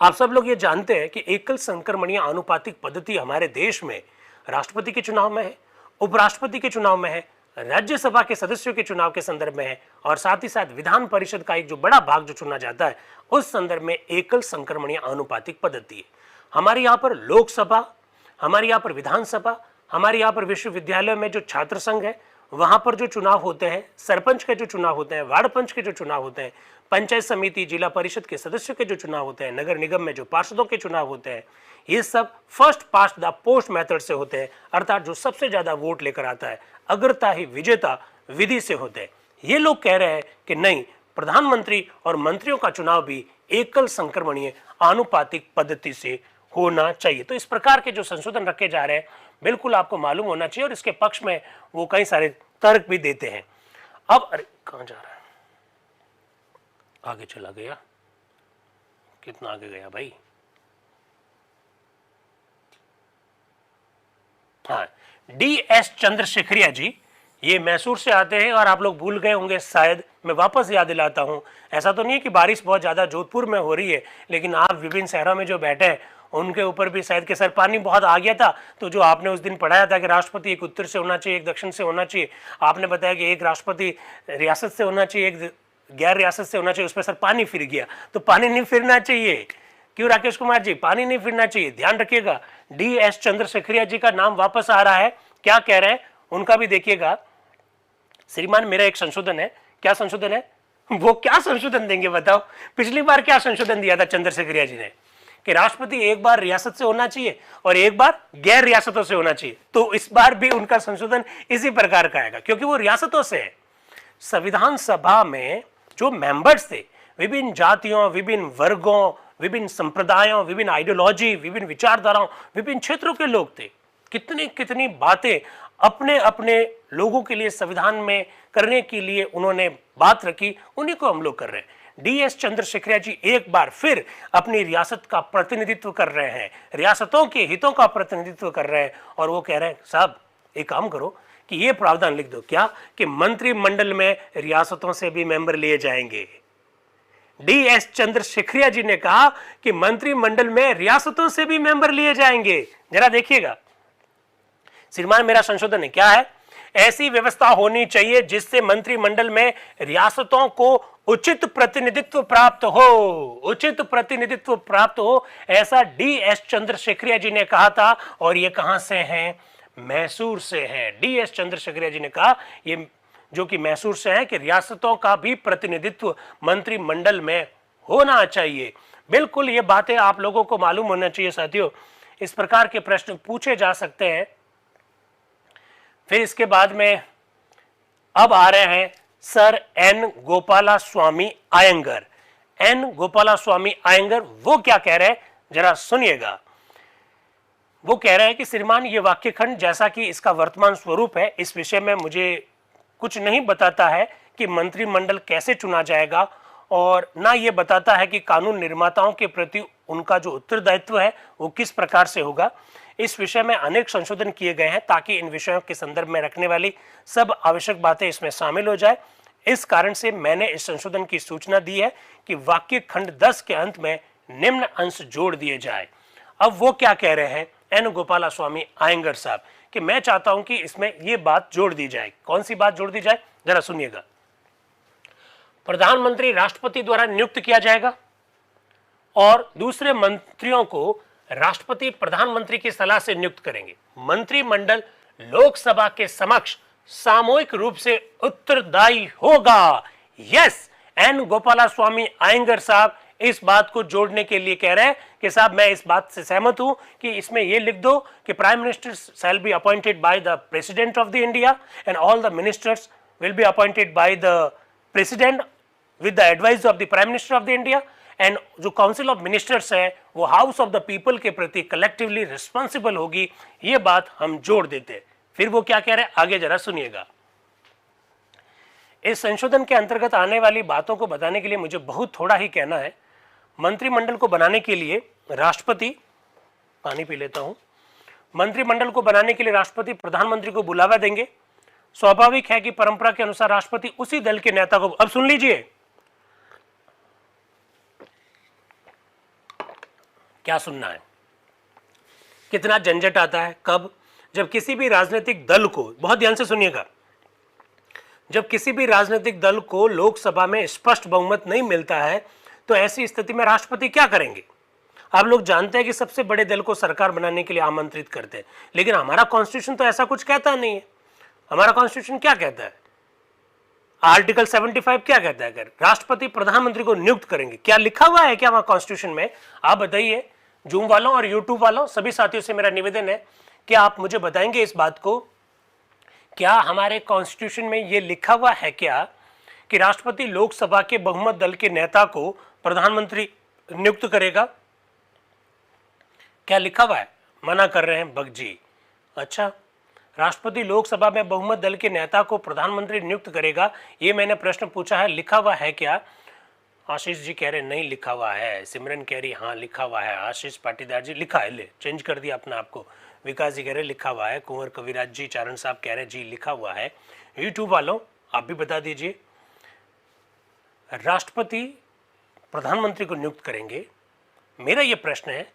आप सब लोग ये जानते हैं कि एकल संक्रमणीय आनुपातिक पद्धति हमारे देश में राष्ट्रपति के चुनाव में है, उपराष्ट्रपति के चुनाव में है, राज्यसभा के सदस्यों के चुनाव के संदर्भ में है, और साथ ही साथ विधान परिषद का एक जो बड़ा भाग जो चुना जाता है उस संदर्भ में एकल संक्रमणीय आनुपातिक पद्धति है। हमारे यहाँ पर लोकसभा, हमारे यहाँ पर विधानसभा, हमारे यहाँ पर विश्वविद्यालय में जो छात्र संघ है वहां पर जो चुनाव होते हैं, सरपंच के जो चुनाव होते हैं, वार्ड पंच के जो चुनाव होते हैं, पंचायत समिति जिला परिषद के सदस्यों के जो चुनाव होते हैं, नगर निगम में जो पार्षदों के चुनाव होते हैं, ये सब first past the post method से होते हैं, अर्थात जो सबसे ज्यादा वोट लेकर आता है अग्रता ही विजेता विधि से होते हैं। ये लोग कह रहे हैं कि नहीं, प्रधानमंत्री और मंत्रियों का चुनाव भी एकल संक्रमणीय आनुपातिक पद्धति से होना चाहिए। तो इस प्रकार के जो संशोधन रखे जा रहे हैं बिल्कुल आपको मालूम होना चाहिए, और इसके पक्ष में वो कई सारे तर्क भी देते हैं। अब अरे कहां जा रहा है, आगे चला गया, कितना आगे गया भाई। हाँ, DS चंद्रशेखरिया जी, ये मैसूर से आते हैं और आप लोग भूल गए होंगे शायद, मैं वापस याद दिलाता हूं। ऐसा तो नहीं है कि बारिश बहुत ज्यादा जोधपुर में हो रही है, लेकिन आप विभिन्न शहरों में जो बैठे हैं उनके ऊपर भी शायद के सर पानी बहुत आ गया था। तो जो आपने उस दिन पढ़ाया था कि राष्ट्रपति एक उत्तर से होना चाहिए, एक दक्षिण से होना चाहिए, आपने बताया कि एक राष्ट्रपति रियासत से होना चाहिए, एक गैर रियासत से होना चाहिए, उस पर सर पानी फिर गया। तो पानी नहीं फिरना चाहिए, क्यों राकेश कुमार जी, पानी नहीं फिरना चाहिए, ध्यान रखिएगा। DS चंद्रशेखरिया जी का नाम वापस आ रहा है, क्या कह रहे हैं उनका भी देखिएगा। श्रीमान, मेरा एक संशोधन है। क्या संशोधन है? वो क्या संशोधन देंगे बताओ? पिछली बार क्या संशोधन दिया था चंद्रशेखरिया जी ने कि राष्ट्रपति एक बार रियासत से होना चाहिए और एक बार गैर रियासतों से होना चाहिए। तो इस बार भी उनका संशोधन इसी प्रकार का आएगा, क्योंकि वो रियासतों से है। संविधान सभा में जो मेंबर्स थे, विभिन्न जातियों, विभिन्न वर्गों, विभिन्न संप्रदायों, विभिन्न आइडियोलॉजी, विभिन्न विचारधाराओं, विभिन्न क्षेत्रों के लोग थे। कितनी कितनी बातें अपने अपने लोगों के लिए संविधान में करने के लिए उन्होंने बात रखी, उन्हीं को हम लोग कर रहे हैं। DS चंद्रशेखरिया जी एक बार फिर अपनी रियासत का प्रतिनिधित्व कर रहे हैं, रियासतों के हितों का प्रतिनिधित्व कर रहे हैं, और वो कह रहे हैं साहब एक काम करो कि ये प्रावधान लिख दो, क्या कि मंत्रिमंडल में रियासतों से भी मेंबर लिए जाएंगे। DS चंद्रशेखरिया जी ने कहा कि मंत्रिमंडल में रियासतों से भी मेंबर लिए जाएंगे। जरा देखिएगा श्रीमान, मेरा संशोधन है, क्या है? ऐसी व्यवस्था होनी चाहिए जिससे मंत्रिमंडल में रियासतों को उचित प्रतिनिधित्व प्राप्त हो, उचित प्रतिनिधित्व प्राप्त हो, ऐसा DS चंद्रशेखरिया जी ने कहा था। और ये कहां से हैं? मैसूर से हैं। DS चंद्रशेखरिया जी ने कहा, ये जो कि मैसूर से है, कि रियासतों का भी प्रतिनिधित्व मंत्रिमंडल में होना चाहिए। बिल्कुल ये बातें आप लोगों को मालूम होना चाहिए साथियों। इस प्रकार के प्रश्न पूछे जा सकते हैं। फिर इसके बाद में अब आ रहे हैं सर एन गोपाला स्वामी अयंगर। एन गोपाला स्वामी अयंगर वो क्या कह रहे हैं जरा सुनिएगा। वो कह रहे हैं कि श्रीमान ये वाक्य खंड जैसा कि इसका वर्तमान स्वरूप है इस विषय में मुझे कुछ नहीं बताता है कि मंत्रिमंडल कैसे चुना जाएगा और ना ये बताता है कि कानून निर्माताओं के प्रति उनका जो उत्तरदायित्व है वो किस प्रकार से होगा। इस विषय में अनेक संशोधन किए गए हैं ताकि इन विषयों के संदर्भ में रखने वाली सब आवश्यक बातें इसमें शामिल हो जाए। इस कारण से मैंने इस संशोधन की सूचना दी है कि वाक्य खंड 10 के अंत में निम्न अंश जोड़ दिए जाए। अब वो क्या कह रहे हैं एन गोपाला स्वामी अयंगर साहब कि मैं चाहता हूं कि इसमें ये बात जोड़ दी जाए। कौन सी बात जोड़ दी जाए जरा सुनिएगा। प्रधानमंत्री राष्ट्रपति द्वारा नियुक्त किया जाएगा और दूसरे मंत्रियों को राष्ट्रपति प्रधानमंत्री की सलाह से नियुक्त करेंगे। मंत्रिमंडल लोकसभा के समक्ष सामूहिक रूप से उत्तरदायी होगा। यस, एन गोपाला स्वामी अयंगर साहब इस बात को जोड़ने के लिए कह रहे हैं कि साहब मैं इस बात से सहमत हूं कि इसमें यह लिख दो कि prime minister shall be appointed by the president of the India and all the ministers will be appointed by the president with the advice of the prime minister of the India and जो council of ministers है वो house of the people के प्रति collectively responsible होगी। ये बात हम जोड़ देते। फिर वो क्या कह रहे हैं आगे जरा सुनिएगा। इस संशोधन के अंतर्गत आने वाली बातों को बताने के लिए मुझे बहुत थोड़ा ही कहना है। मंत्रिमंडल को बनाने के लिए राष्ट्रपति, पानी पी लेता हूं, मंत्रिमंडल को बनाने के लिए राष्ट्रपति प्रधानमंत्री को बुलावा देंगे। स्वाभाविक है कि परंपरा के अनुसार राष्ट्रपति उसी दल के नेता को, अब सुन लीजिए क्या सुनना है, कितना झंझट आता है। कब? जब किसी भी राजनीतिक दल को, बहुत ध्यान से सुनिएगा, जब किसी भी राजनीतिक दल को लोकसभा में स्पष्ट बहुमत नहीं मिलता है तो ऐसी स्थिति में राष्ट्रपति क्या करेंगे। आप लोग जानते हैं कि सबसे बड़े दल को सरकार बनाने के लिए आमंत्रित करते हैं, लेकिन हमारा कॉन्स्टिट्यूशन तो ऐसा कुछ कहता नहीं है। हमारा कॉन्स्टिट्यूशन क्या कहता है? आर्टिकल 75 क्या कहता है? अगर राष्ट्रपति प्रधानमंत्री को नियुक्त करेंगे, क्या लिखा हुआ है क्या वहां कॉन्स्टिट्यूशन में? आप बताइए। जूम वालों और यूट्यूब वालों सभी साथियों से मेरा निवेदन है कि आप मुझे बताएंगे इस बात को, क्या हमारे कॉन्स्टिट्यूशन में यह लिखा हुआ है क्या कि राष्ट्रपति लोकसभा के बहुमत दल के नेता को प्रधानमंत्री नियुक्त करेगा? क्या लिखा हुआ है? मना कर रहे हैं बगजी। अच्छा, राष्ट्रपति लोकसभा में बहुमत दल के नेता को प्रधानमंत्री नियुक्त करेगा, ये मैंने प्रश्न पूछा है, लिखा हुआ है क्या? आशीष जी कह रहे नहीं लिखा हुआ है। सिमरन कह रही हाँ लिखा हुआ है। आशीष पाटीदार जी लिखा है, ले चेंज कर दिया अपना आपको। विकास जी कह रहे लिखा हुआ है। कुंवर कविराज जी, चारण साहब कह रहे जी लिखा हुआ है। यूट्यूब वालों आप भी बता दीजिए। राष्ट्रपति प्रधानमंत्री को नियुक्त करेंगे। मेरा यह प्रश्न है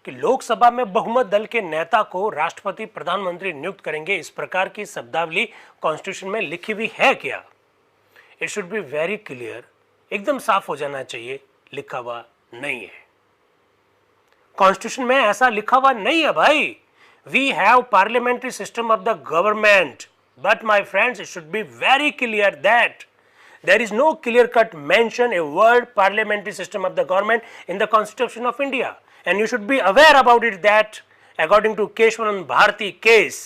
कि लोकसभा में बहुमत दल के नेता को राष्ट्रपति प्रधानमंत्री नियुक्त करेंगे, इस प्रकार की शब्दावली कॉन्स्टिट्यूशन में लिखी हुई है क्या? It should be very clear, एकदम साफ हो जाना चाहिए। लिखा हुआ नहीं है कॉन्स्टिट्यूशन में, ऐसा लिखा हुआ नहीं है भाई। We have parliamentary system of the government, but my friends it should be very clear that there is no clear cut mention a word parliamentary system of the government in the constitution of India, and you should be aware about it that according to Keshwanan Bharati case,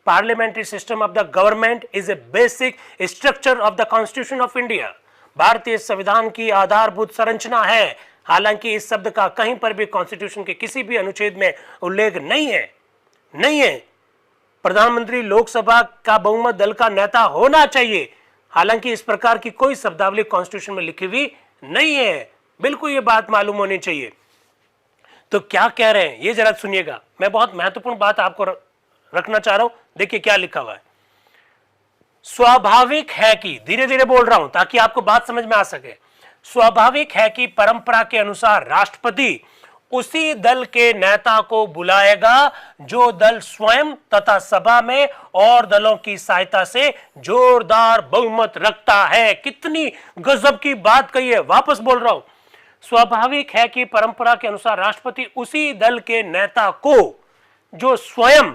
parliamentary system of the government is a basic structure of the constitution of India. भारतीय संविधान की आधारभूत संरचना है। हालांकि इस शब्द का कहीं पर भी कॉन्स्टिट्यूशन के किसी भी अनुच्छेद में उल्लेख नहीं है। प्रधानमंत्री लोकसभा का बहुमत दल का नेता होना चाहिए, हालांकि इस प्रकार की कोई शब्दावली कॉन्स्टिट्यूशन में लिखी हुई नहीं है। बिल्कुल ये बात मालूम होनी चाहिए। तो क्या कह रहे हैं ये जरा सुनिएगा। मैं बहुत महत्वपूर्ण बात आपको रखना चाह रहा हूं। देखिए क्या लिखा हुआ है। स्वाभाविक है कि, धीरे धीरे बोल रहा हूं ताकि आपको बात समझ में आ सके। स्वाभाविक है कि परंपरा के अनुसार राष्ट्रपति उसी दल के नेता को बुलाएगा जो दल स्वयं तथा सभा में और दलों की सहायता से जोरदार बहुमत रखता है। कितनी गजब की बात कही है, वापस बोल रहा हूं। स्वाभाविक है कि परंपरा के अनुसार राष्ट्रपति उसी दल के नेता को जो स्वयं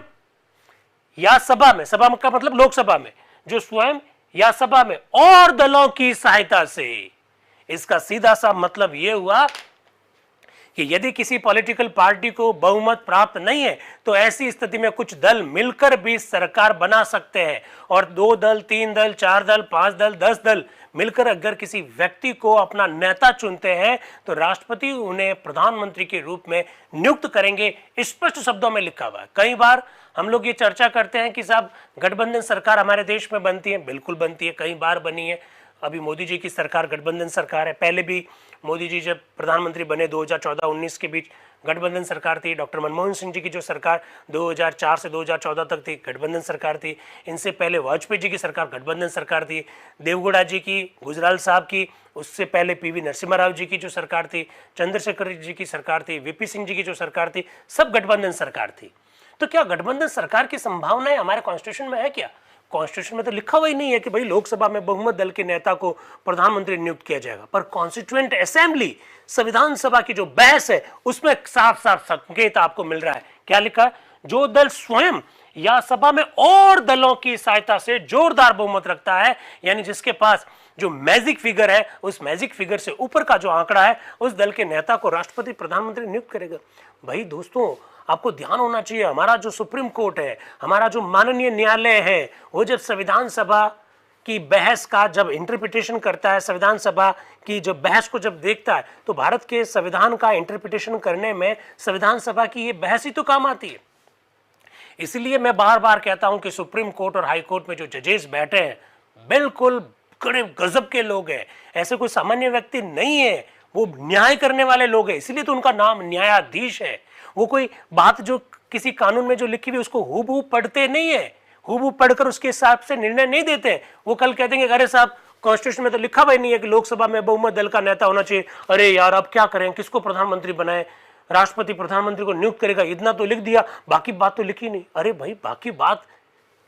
या सभा में, सभा का मतलब लोकसभा में, जो स्वयं या सभा में और दलों की सहायता से, इसका सीधा सा मतलब यह हुआ कि यदि किसी पॉलिटिकल पार्टी को बहुमत प्राप्त नहीं है तो ऐसी स्थिति में कुछ दल मिलकर भी सरकार बना सकते हैं, और 2 दल, 3 दल, 4 दल, 5 दल, 10 दल मिलकर अगर किसी व्यक्ति को अपना नेता चुनते हैं तो राष्ट्रपति उन्हें प्रधानमंत्री के रूप में नियुक्त करेंगे। स्पष्ट शब्दों में लिखा हुआ है। कई बार हम लोग ये चर्चा करते हैं कि साहब गठबंधन सरकार हमारे देश में बनती है, बिल्कुल बनती है, कई बार बनी है। अभी मोदी जी की सरकार गठबंधन सरकार है, पहले भी मोदी जी जब प्रधानमंत्री बने 2014-19 के बीच गठबंधन सरकार थी। डॉक्टर मनमोहन सिंह जी की जो सरकार 2004 से 2014 तक थी, गठबंधन सरकार थी। इनसे पहले वाजपेयी जी की सरकार गठबंधन सरकार थी। देवगौड़ा जी की, गुजराल साहब की, उससे पहले पीवी नरसिम्हा राव जी की जो सरकार थी, चंद्रशेखर जी की सरकार थी, वीपी सिंह जी की जो सरकार थी, सब गठबंधन सरकार थी। तो क्या गठबंधन सरकार की संभावनाएं हमारे कॉन्स्टिट्यूशन में है क्या? कॉन्स्टिट्यूशन में तो लिखा हुआ ही नहीं है कि भाई लोकसभा में बहुमत दल के नेता को प्रधानमंत्री नियुक्त किया जाएगा। पर कॉन्स्टिट्यूएंट असेंबली, संविधान सभा की जो बहस है उसमें साफ साफ संकेत आपको मिल रहा है। क्या लिखा है? जो दल स्वयं या सभा में और दलों की सहायता से जोरदार बहुमत रखता है, यानी जिसके पास जो मैजिक फिगर है, उस मैजिक फिगर से ऊपर का जो आंकड़ा है, उस दल के नेता को राष्ट्रपति प्रधानमंत्री नियुक्त करेगा। भाई दोस्तों, आपको ध्यान होना चाहिए, हमारा जो सुप्रीम कोर्ट है, हमारा जो माननीय न्यायालय है, वो जब संविधान सभा की बहस का जब इंटरप्रिटेशन करता है, संविधान सभा की जब बहस को जब देखता है, तो भारत के संविधान का इंटरप्रिटेशन करने में संविधान सभा की ये बहस ही तो काम आती है। इसलिए मैं बार बार कहता हूं कि सुप्रीम कोर्ट और हाई कोर्ट में जो जजेस बैठे हैं, बिल्कुल बड़े गजब के लोग हैं। ऐसे कोई सामान्य व्यक्ति नहीं है, वो न्याय करने वाले लोग हैं, इसलिए तो उनका नाम न्यायाधीश है। वो कोई बात जो किसी कानून में जो लिखी हुई उसको हूबहू पढ़ते नहीं है, हूबहू पढ़कर उसके हिसाब से निर्णय नहीं देते। वो कल कह देंगे अरे साहब कॉन्स्टिट्यूशन में तो लिखा हुआ नहीं है कि लोकसभा में बहुमत दल का नेता होना चाहिए, अरे यार अब क्या करें, किसको प्रधानमंत्री बनाए, राष्ट्रपति प्रधानमंत्री को नियुक्त करेगा, इतना तो लिख दिया, बाकी बात तो लिखी नहीं। अरे भाई बाकी बात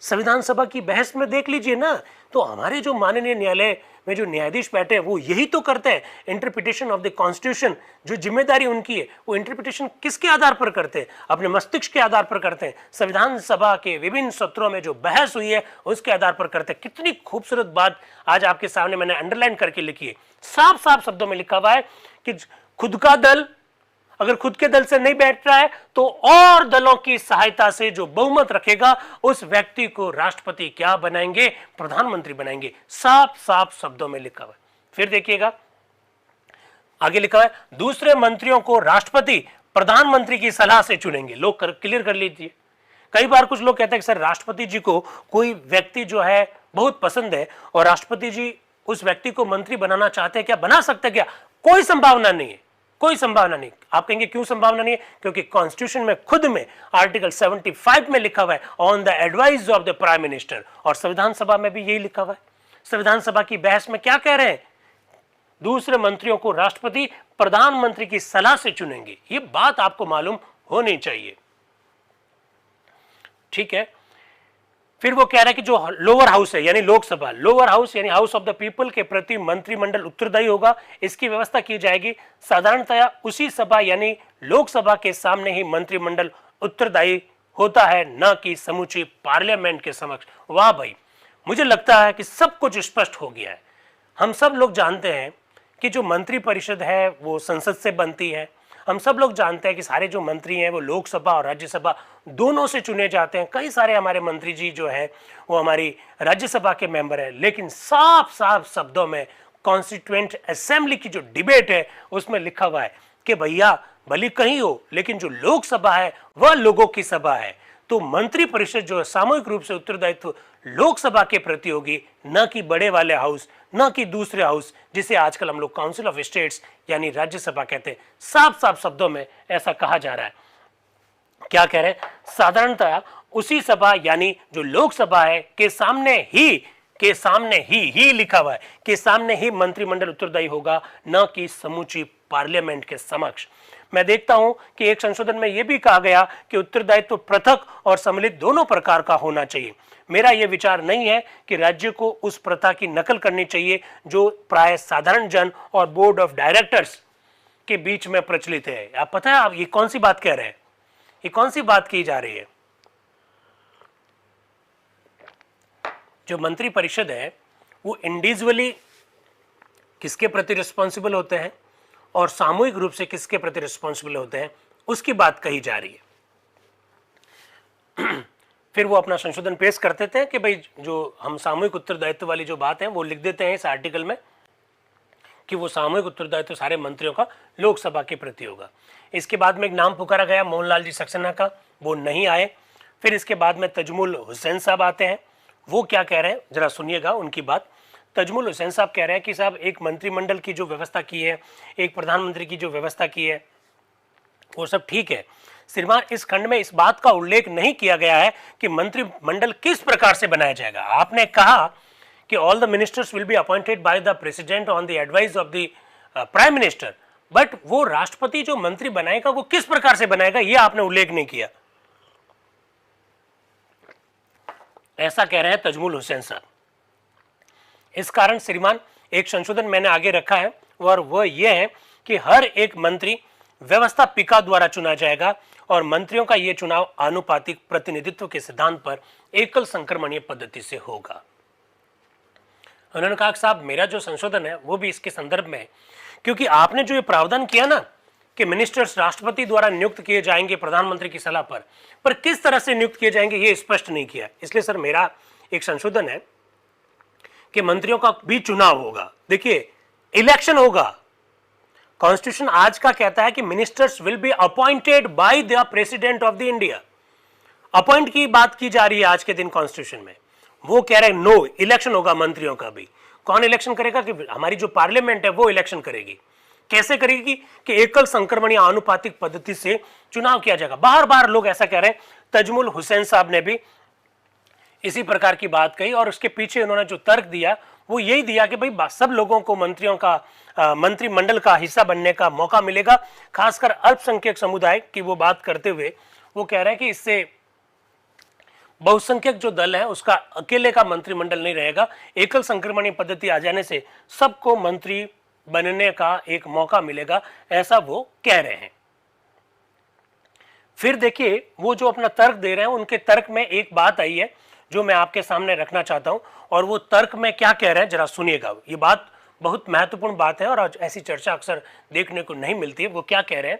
संविधान सभा की बहस में देख लीजिए ना। तो हमारे जो माननीय न्यायालय में जो न्यायाधीश बैठे हैं वो यही तो करते हैं, इंटरप्रिटेशन ऑफ द कॉन्स्टिट्यूशन। जो जिम्मेदारी उनकी है वो इंटरप्रिटेशन किसके आधार पर करते हैं? अपने मस्तिष्क के आधार पर करते हैं। संविधान सभा के विभिन्न सत्रों में जो बहस हुई है उसके आधार पर करते हैं। कितनी खूबसूरत बात आज आपके सामने मैंने अंडरलाइन करके लिखी है। साफ साफ शब्दों में लिखा हुआ है कि खुद का दल अगर खुद के दल से नहीं बैठ रहा है तो और दलों की सहायता से जो बहुमत रखेगा उस व्यक्ति को राष्ट्रपति क्या बनाएंगे? प्रधानमंत्री बनाएंगे। साफ साफ शब्दों में लिखा हुआ है। फिर देखिएगा आगे लिखा है, दूसरे मंत्रियों को राष्ट्रपति प्रधानमंत्री की सलाह से चुनेंगे। लोग क्लियर कर लीजिए। कई बार कुछ लोग कहते हैं कि सर राष्ट्रपति जी को कोई व्यक्ति जो है बहुत पसंद है और राष्ट्रपति जी उस व्यक्ति को मंत्री बनाना चाहते हैं, क्या बना सकते हैं क्या? कोई संभावना नहीं है, कोई संभावना नहीं। आप कहेंगे क्यों संभावना नहीं है? क्योंकि कॉन्स्टिट्यूशन में खुद में आर्टिकल 75 में लिखा हुआ है on the advice of the prime minister, और संविधान सभा में भी यही लिखा हुआ है। संविधान सभा की बहस में क्या कह रहे हैं? दूसरे मंत्रियों को राष्ट्रपति प्रधानमंत्री की सलाह से चुनेंगे। ये बात आपको मालूम होनी चाहिए, ठीक है। फिर वो कह रहा है कि जो लोअर हाउस है यानी लोकसभा, लोअर हाउस यानी हाउस ऑफ द पीपल के प्रति मंत्रिमंडल उत्तरदायी होगा। इसकी व्यवस्था की जाएगी साधारणतया उसी सभा यानी लोकसभा के सामने ही मंत्रिमंडल उत्तरदायी होता है, न कि समूची पार्लियामेंट के समक्ष। वाह भाई, मुझे लगता है कि सब कुछ स्पष्ट हो गया है। हम सब लोग जानते हैं कि जो मंत्री परिषद है वो संसद से बनती है। हम सब लोग जानते हैं कि सारे जो मंत्री हैं वो लोकसभा और राज्यसभा दोनों से चुने जाते हैं। कई सारे हमारे मंत्री जी जो हैं वो हमारी राज्यसभा के मेंबर हैं। लेकिन साफ साफ शब्दों में कॉन्स्टिट्यूएंट असेंबली की जो डिबेट है उसमें लिखा हुआ है कि भैया भले कहीं हो लेकिन जो लोकसभा है वह लोगों की सभा है। तो मंत्री परिषद जो है सामूहिक रूप से उत्तरदायित्व लोकसभा के प्रति होगी, न कि बड़े वाले हाउस, न कि दूसरे हाउस जिसे आजकल हम लोग काउंसिल ऑफ स्टेट्स यानी राज्यसभा कहते हैं। साफ साफ शब्दों में ऐसा कहा जा रहा है। क्या कह रहे हैं? साधारणतः उसी सभा यानी जो लोकसभा है के सामने ही लिखा हुआ है कि सामने ही मंत्रिमंडल उत्तरदायी होगा, न कि समूची पार्लियामेंट के समक्ष। मैं देखता हूं कि एक संशोधन में यह भी कहा गया कि उत्तरदायित्व पृथक और सम्मिलित दोनों प्रकार का होना चाहिए। मेरा यह विचार नहीं है कि राज्य को उस प्रथा की नकल करनी चाहिए जो प्राय साधारण जन और बोर्ड ऑफ डायरेक्टर्स के बीच में प्रचलित है। आप पता है आप ये कौन सी बात कह रहे हैं? ये कौन सी बात की जा रही है? जो मंत्री परिषद है वो इंडिविजुअली किसके प्रति रिस्पॉन्सिबल होते हैं और सामूहिक रूप से किसके प्रति रिस्पॉन्सिबल होते हैं, उसकी बात कही जा रही है। फिर वो अपना संशोधन पेश कर देते हैं कि भाई जो हम सामूहिक उत्तरदायित्व वाली जो बात है वो लिख देते हैं इस आर्टिकल में कि वो सामूहिक उत्तरदायित्व सारे मंत्रियों का लोकसभा के प्रति होगा। इसके बाद में एक नाम पुकारा गया मोहनलाल जी सक्सेना का, वो नहीं आए। फिर इसके बाद में तजमुल हुसैन साहब आते हैं, वो क्या कह रहे हैं जरा सुनिएगा उनकी बात। तजमुल हुसैन साहब कह रहे हैं कि साहब एक मंत्रिमंडल की जो व्यवस्था की है, एक प्रधानमंत्री की जो व्यवस्था की है, वो सब ठीक है। श्रीमान इस खंड में इस बात का उल्लेख नहीं किया गया है कि मंत्रिमंडल किस प्रकार से बनाया जाएगा। आपने कहा कि all the ministers will be appointed by the president on the advice of the prime minister, but वो राष्ट्रपति जो मंत्री बनाएगा वो किस प्रकार से बनाएगा ये आपने उल्लेख नहीं किया, ऐसा कह रहे हैं तजमुल हुसैन साहब। इस कारण श्रीमान एक संशोधन मैंने आगे रखा है और वह यह है कि हर एक मंत्री व्यवस्थापिका द्वारा चुना जाएगा और मंत्रियों का यह चुनाव आनुपातिक प्रतिनिधित्व के सिद्धांत पर एकल संक्रमणीय पद्धति से होगा। उन्होंने कहा कि साहब मेरा जो संशोधन है वो भी इसके संदर्भ में है, क्योंकि आपने जो ये प्रावधान किया ना कि मिनिस्टर्स राष्ट्रपति द्वारा नियुक्त किए जाएंगे प्रधानमंत्री की सलाह पर किस तरह से नियुक्त किए जाएंगे ये स्पष्ट नहीं किया। इसलिए सर मेरा एक संशोधन है कि मंत्रियों का भी चुनाव होगा। देखिए इलेक्शन होगा, कॉन्स्टिट्यूशन आज का कहता है कि ministers will be appointed by the president of the India. Appoint की बात की जा रही है आज के दिन कॉन्स्टिट्यूशन में, वो कह रहे हैं नो इलेक्शन होगा मंत्रियों का भी। कौन इलेक्शन करेगा? कि हमारी जो पार्लियामेंट है वो इलेक्शन करेगी। कैसे करेगी? कि एकल संक्रमणीय आनुपातिक पद्धति से चुनाव किया जाएगा। बार बार लोग ऐसा कह रहे हैं। तजमुल हुसैन साहब ने भी इसी प्रकार की बात कही और उसके पीछे उन्होंने जो तर्क दिया वो यही दिया कि भाई सब लोगों को मंत्रियों का मंत्रिमंडल का हिस्सा बनने का मौका मिलेगा, खासकर अल्पसंख्यक समुदाय की वो बात करते हुए वो कह रहे हैं कि इससे बहुसंख्यक जो दल है उसका अकेले का मंत्रिमंडल नहीं रहेगा, एकल संक्रमणीय पद्धति आ जाने से सबको मंत्री बनने का एक मौका मिलेगा, ऐसा वो कह रहे हैं। फिर देखिए वो जो अपना तर्क दे रहे हैं उनके तर्क में एक बात आई है जो मैं आपके सामने रखना चाहता हूं और वो तर्क में क्या कह रहे हैं जरा सुनिएगा। ये बात बहुत महत्वपूर्ण बात है और आज ऐसी चर्चा अक्सर देखने को नहीं मिलती है। वो क्या कह रहे हैं?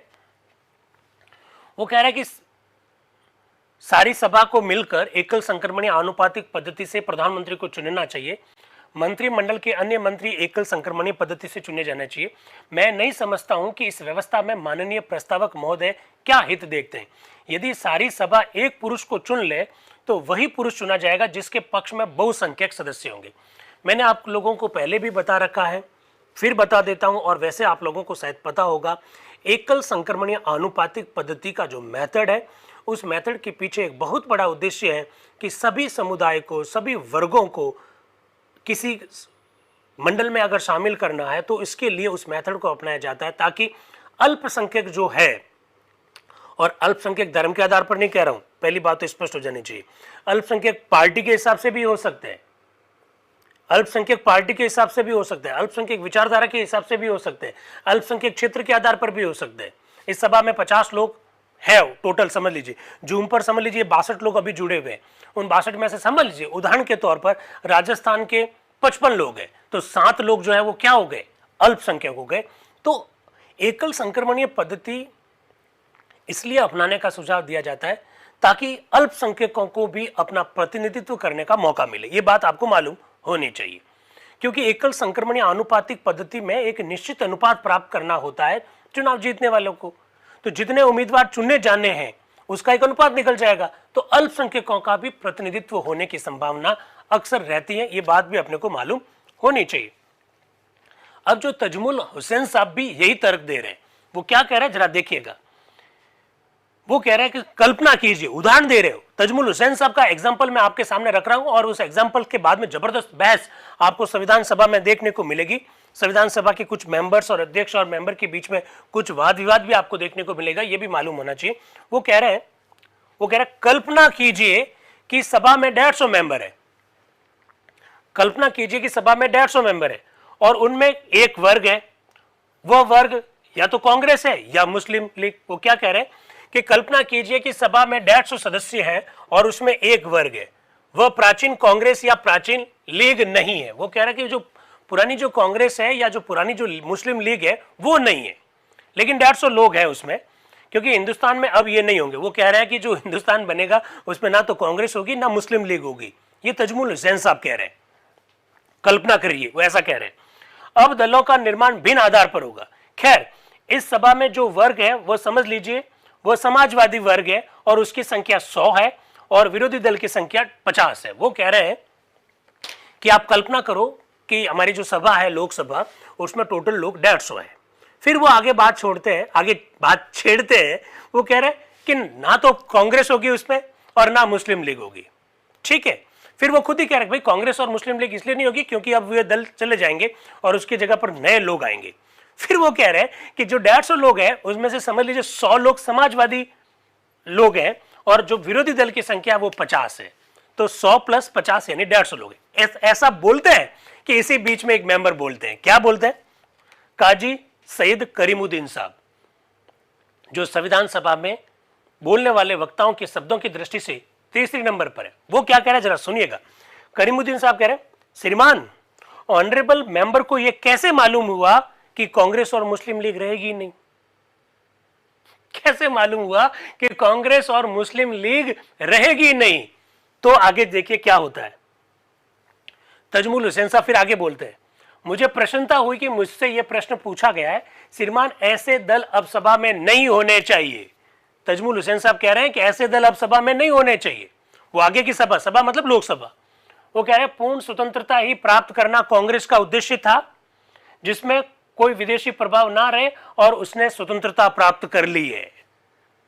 वो कह रहे हैं कि सारी सभा को मिलकर एकल संक्रमणीय आनुपातिक पद्धति से प्रधानमंत्री को चुनना चाहिए, मंत्रिमंडल के अन्य मंत्री एकल संक्रमणीय पद्धति से चुने जाने चाहिए। मैं नहीं समझता हूं कि इस व्यवस्था में माननीय प्रस्तावक महोदय क्या हित देखते हैं। यदि सारी सभा एक पुरुष को चुन ले तो वही पुरुष चुना जाएगा जिसके पक्ष में बहुसंख्यक सदस्य होंगे। मैंने आप लोगों को पहले भी बता रखा है, फिर बता देता हूं और वैसे आप लोगों को शायद पता होगा, एकल संक्रमणीय आनुपातिक पद्धति का जो मेथड है उस मेथड के पीछे एक बहुत बड़ा उद्देश्य है कि सभी समुदाय को, सभी वर्गों को किसी मंडल में अगर शामिल करना है तो इसके लिए उस मेथड को अपनाया जाता है ताकि अल्पसंख्यक जो है, और अल्पसंख्यक धर्म के आधार पर नहीं कह रहा हूं, पहली बात तो स्पष्ट हो जानी चाहिए, अल्पसंख्यक पार्टी के हिसाब से भी हो सकते हैं, अल्पसंख्यक पार्टी के हिसाब से भी हो सकते हैं, अल्पसंख्यक विचारधारा के हिसाब से भी हो सकते हैं, अल्पसंख्यक क्षेत्र के आधार पर भी हो सकते हैं। इस सभा में 50 लोग है टोटल, समझ लीजिए जूम पर समझ लीजिए 62 लोग अभी जुड़े हुए हैं, उन 62 में से समझ लीजिए उदाहरण के तौर पर राजस्थान के 55 लोग हैं तो 7 लोग जो है वो क्या हो गए? अल्पसंख्यक हो गए। तो एकल संक्रमणीय पद्धति इसलिए अपनाने का सुझाव दिया जाता है ताकि अल्पसंख्यकों को भी अपना प्रतिनिधित्व करने का मौका मिले। ये बात आपको मालूम होनी चाहिए, क्योंकि एकल संक्रमणीय आनुपातिक पद्धति में एक निश्चित अनुपात प्राप्त करना होता है चुनाव जीतने वालों को। तो जितने उम्मीदवार चुने जाने हैं उसका एक अनुपात निकल जाएगा, तो अल्पसंख्यकों का भी प्रतिनिधित्व होने की संभावना अक्सर रहती है। ये बात भी अपने को मालूम होनी चाहिए। अब जो तजमुल हुसैन साहब भी यही तर्क दे रहे हैं, वो क्या कह रहे हैं जरा देखिएगा। वो कह रहे हैं कि कल्पना कीजिए, उदाहरण दे रहे हो। तजमुल हुसैन साहब का एग्जाम्पल मैं आपके सामने रख रहा हूं और उस एग्जाम्पल के बाद में जबरदस्त बहस आपको संविधान सभा में देखने को मिलेगी। संविधान सभा के कुछ मेंबर्स और अध्यक्ष और मेंबर के बीच में कुछ वाद विवाद भी आपको देखने को मिलेगा, ये भी मालूम होना चाहिए। वो कह रहे हैं कल्पना कीजिए कि सभा में 150 मेंबर है, कल्पना कीजिए कि सभा में 150 मेंबर है और उनमें एक वर्ग है, वह वर्ग या तो कांग्रेस है या मुस्लिम लीग। वो क्या कह रहे हैं कि कल्पना कीजिए कि सभा में 150 सदस्य हैं और उसमें एक वर्ग है, वह प्राचीन कांग्रेस या प्राचीन लीग नहीं है। वो कह रहा है कि जो पुरानी जो कांग्रेस है या जो पुरानी जो मुस्लिम लीग है वो नहीं है, लेकिन 150 लोग हैं उसमें, क्योंकि हिंदुस्तान में अब ये नहीं होंगे। वो कह रहे हैं कि जो हिंदुस्तान बनेगा उसमें ना तो कांग्रेस होगी ना मुस्लिम लीग होगी। ये तजमुल हुसैन साहब कह रहे हैं, कल्पना करिए, वो ऐसा कह रहे हैं। अब दलों का निर्माण भिन्न आधार पर होगा। खैर, इस सभा में जो वर्ग है वो समझ लीजिए वो समाजवादी वर्ग है और उसकी संख्या 100 है और विरोधी दल की संख्या 50 है। वो कह रहे हैं कि आप कल्पना करो कि हमारी जो सभा है लोकसभा, उसमें टोटल लोग 150 है। फिर वो आगे बात छेड़ते हैं, वो कह रहे हैं कि ना तो कांग्रेस होगी उसमें और ना मुस्लिम लीग होगी। ठीक है, फिर वो खुद ही कह रहे हैं भाई कांग्रेस और मुस्लिम लीग इसलिए नहीं होगी क्योंकि अब वे दल चले जाएंगे और उसकी जगह पर नए लोग आएंगे। फिर वो कह रहे हैं कि जो 150 लोग हैं उसमें से समझ लीजिए 100 लोग समाजवादी लोग हैं और जो विरोधी दल की संख्या वो 50 है। तो 100 + 50 यानी 150 लोग हैं। ऐसा बोलते हैं कि इसी बीच में एक मेंबर बोलते हैं, क्या बोलते हैं? काजी सईद करीमुद्दीन साहब, जो संविधान सभा में बोलने वाले वक्ताओं के शब्दों की दृष्टि से तीसरे नंबर पर है। वो क्या कह रहे हैं जरा सुनिएगा। करीमुद्दीन साहब कह रहे हैं, श्रीमान ऑनरेबल मेंबर को यह कैसे मालूम हुआ कि कांग्रेस और मुस्लिम लीग रहेगी नहीं? कैसे मालूम हुआ कि कांग्रेस और मुस्लिम लीग रहेगी नहीं? तो आगे देखिए क्या होता है। तजमुल हुसैन साहब फिर आगे बोलते हैं, मुझे प्रसन्नता हुई कि मुझसे यह प्रश्न पूछा गया है। श्रीमान ऐसे दल अब सभा में नहीं होने चाहिए। तजमुल हुसैन साहब कह रहे हैं कि ऐसे दल अब सभा में नहीं होने चाहिए। वो आगे की सभा मतलब लोकसभा। वो कह रहे हैं पूर्ण स्वतंत्रता ही प्राप्त करना कांग्रेस का उद्देश्य था, जिसमें कोई विदेशी प्रभाव ना रहे, और उसने स्वतंत्रता प्राप्त कर ली है।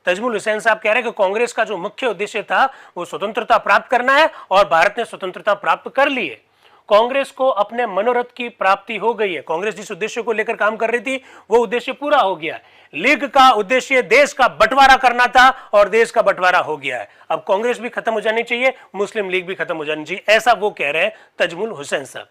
तजमुल हुसैन साहब कह रहे हैं कि कांग्रेस का जो मुख्य उद्देश्य था वो स्वतंत्रता प्राप्त करना है और भारत ने स्वतंत्रता प्राप्त कर ली है। कांग्रेस को अपने मनोरथ की प्राप्ति हो गई है। कांग्रेस जिस उद्देश्य को लेकर काम कर रही थी वो उद्देश्य पूरा हो गया है। लीग का उद्देश्य देश का बंटवारा करना था और देश का बंटवारा हो गया है। अब कांग्रेस भी खत्म हो जानी चाहिए, मुस्लिम लीग भी खत्म हो जानी चाहिए, ऐसा वो कह रहे हैं तजमुल हुसैन साहब।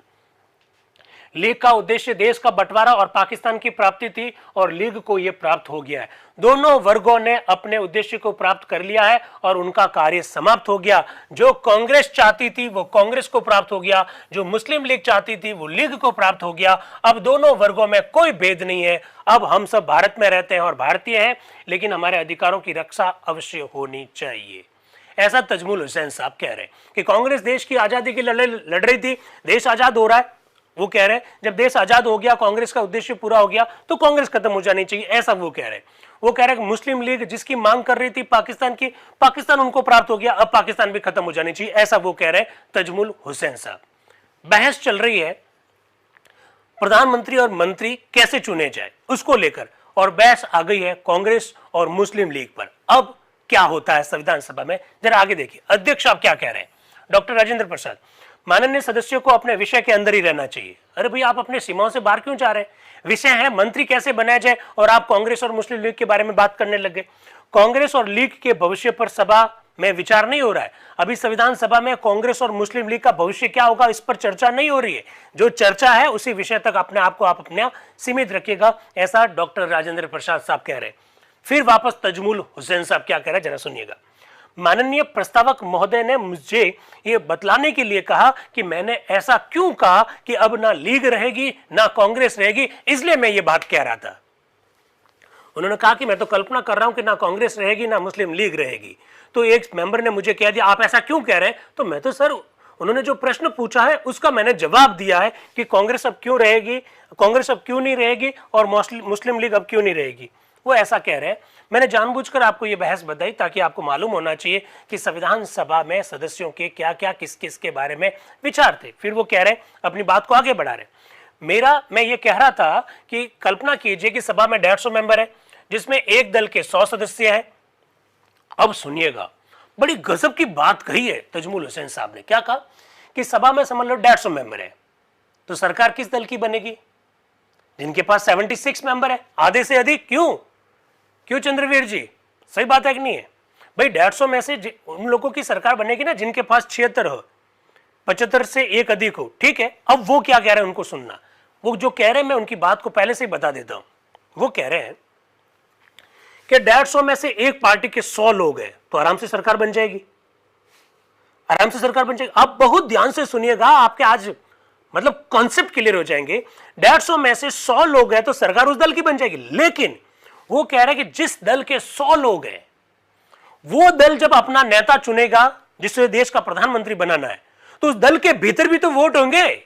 लीग का उद्देश्य देश का बंटवारा और पाकिस्तान की प्राप्ति थी और लीग को यह प्राप्त हो गया है। दोनों वर्गों ने अपने उद्देश्य को प्राप्त कर लिया है और उनका कार्य समाप्त हो गया। जो कांग्रेस चाहती थी वो कांग्रेस को प्राप्त हो गया, जो मुस्लिम लीग चाहती थी वो लीग को प्राप्त हो गया। अब दोनों वर्गों में कोई भेद नहीं है। अब हम सब भारत में रहते हैं और भारतीय हैं, लेकिन हमारे अधिकारों की रक्षा अवश्य होनी चाहिए। ऐसा तजमुल हुसैन साहब कह रहे हैं कि कांग्रेस देश की आजादी की लड़ रही थी, देश आजाद हो रहा है। वो कह रहे हैं जब देश आजाद हो गया, कांग्रेस का उद्देश्य पूरा हो गया, तो कांग्रेस खत्म हो जानी चाहिए, ऐसा वो कह रहे हैं। वो कह रहे हैं कि मुस्लिम लीग जिसकी मांग कर रही थी पाकिस्तान की, पाकिस्तान उनको प्राप्त हो गया, अब पाकिस्तान भी खत्म हो जानी चाहिए, ऐसा वो कह रहे हैं तजमुल हुसैन साहब। बहस चल रही है प्रधानमंत्री और मंत्री कैसे चुने जाए उसको लेकर, और बहस आ गई है कांग्रेस और मुस्लिम लीग पर। अब क्या होता है संविधान सभा में, जरा आगे देखिए। अध्यक्ष आप क्या कह रहे हैं? डॉक्टर राजेंद्र प्रसाद, माननीय सदस्यों को अपने विषय के अंदर ही रहना चाहिए। अरे भाई, आप अपने सीमाओं से बाहर क्यों जा रहे हैं? विषय है मंत्री कैसे बनाया जाए और आप कांग्रेस और मुस्लिम लीग के बारे में बात करने लग गए। कांग्रेस और लीग के भविष्य पर सभा में विचार नहीं हो रहा है। अभी संविधान सभा में कांग्रेस और मुस्लिम लीग का भविष्य क्या होगा इस पर चर्चा नहीं हो रही है। जो चर्चा है उसी विषय तक अपने आप को आप अपने सीमित रखिएगा, ऐसा डॉक्टर राजेंद्र प्रसाद साहब कह रहे हैं। फिर वापस तजमुल हुसैन साहब क्या कह रहे हैं जरा सुनिएगा। माननीय प्रस्तावक महोदय ने मुझे ये बतलाने के लिए कहा कि मैंने ऐसा क्यों कहा कि अब ना लीग रहेगी ना कांग्रेस रहेगी, इसलिए मैं ये बात कह रहा था। उन्होंने कहा कि मैं तो कल्पना कर रहा हूं कि ना कांग्रेस रहेगी ना मुस्लिम लीग रहेगी। तो एक मेंबर ने मुझे कह दिया आप ऐसा क्यों कह रहे हैं, तो मैं तो सर उन्होंने जो प्रश्न पूछा है उसका मैंने जवाब दिया है कि कांग्रेस अब क्यों रहेगी, कांग्रेस अब क्यों नहीं रहेगी और मुस्लिम लीग अब क्यों नहीं रहेगी। वो ऐसा कह रहे हैं। मैंने जानबूझकर आपको ये बहस बताई ताकि आपको मालूम होना चाहिए कि संविधान सभा में सदस्यों के क्या क्या किस किस के बारे में विचार थे। फिर वो कह रहे हैं अपनी बात को आगे बढ़ा रहे। मैं ये कह रहा था कि कल्पना कीजिए कि सभा में 150 मेंबर है जिसमें एक दल के 100 सदस्य हैं। अब सुनिएगा, बड़ी गजब की बात कही है तजमुल हुसैन साहब ने। क्या कहा कि सभा में समझ लो 150 मेंबर है, तो सरकार किस दल की बनेगी? जिनके पास 76 मेंबर है, आधे से अधिक। क्यों चंद्रवीर जी, सही बात है कि नहीं है भाई? 150 में से उन लोगों की सरकार बनेगी ना जिनके पास 76 हो, 75 से एक अधिक हो, ठीक है। अब वो क्या कह रहे हैं उनको सुनना। वो जो कह रहे हैं मैं उनकी बात को पहले से ही बता देता हूं। वो कह रहे हैं कि 150 में से एक पार्टी के 100 लोग हैं तो आराम से सरकार बन जाएगी, आराम से सरकार बन जाएगी। आप बहुत ध्यान से सुनिएगा, आपके आज मतलब कॉन्सेप्ट क्लियर हो जाएंगे। 150 में से 100 लोग हैं तो सरकार उस दल की बन जाएगी, लेकिन वो कह रहा है कि जिस दल के 100 लोग हैं, वो दल जब अपना नेता चुनेगा जिसे देश का प्रधानमंत्री बनाना है, तो उस दल के भीतर भी तो वोट होंगे।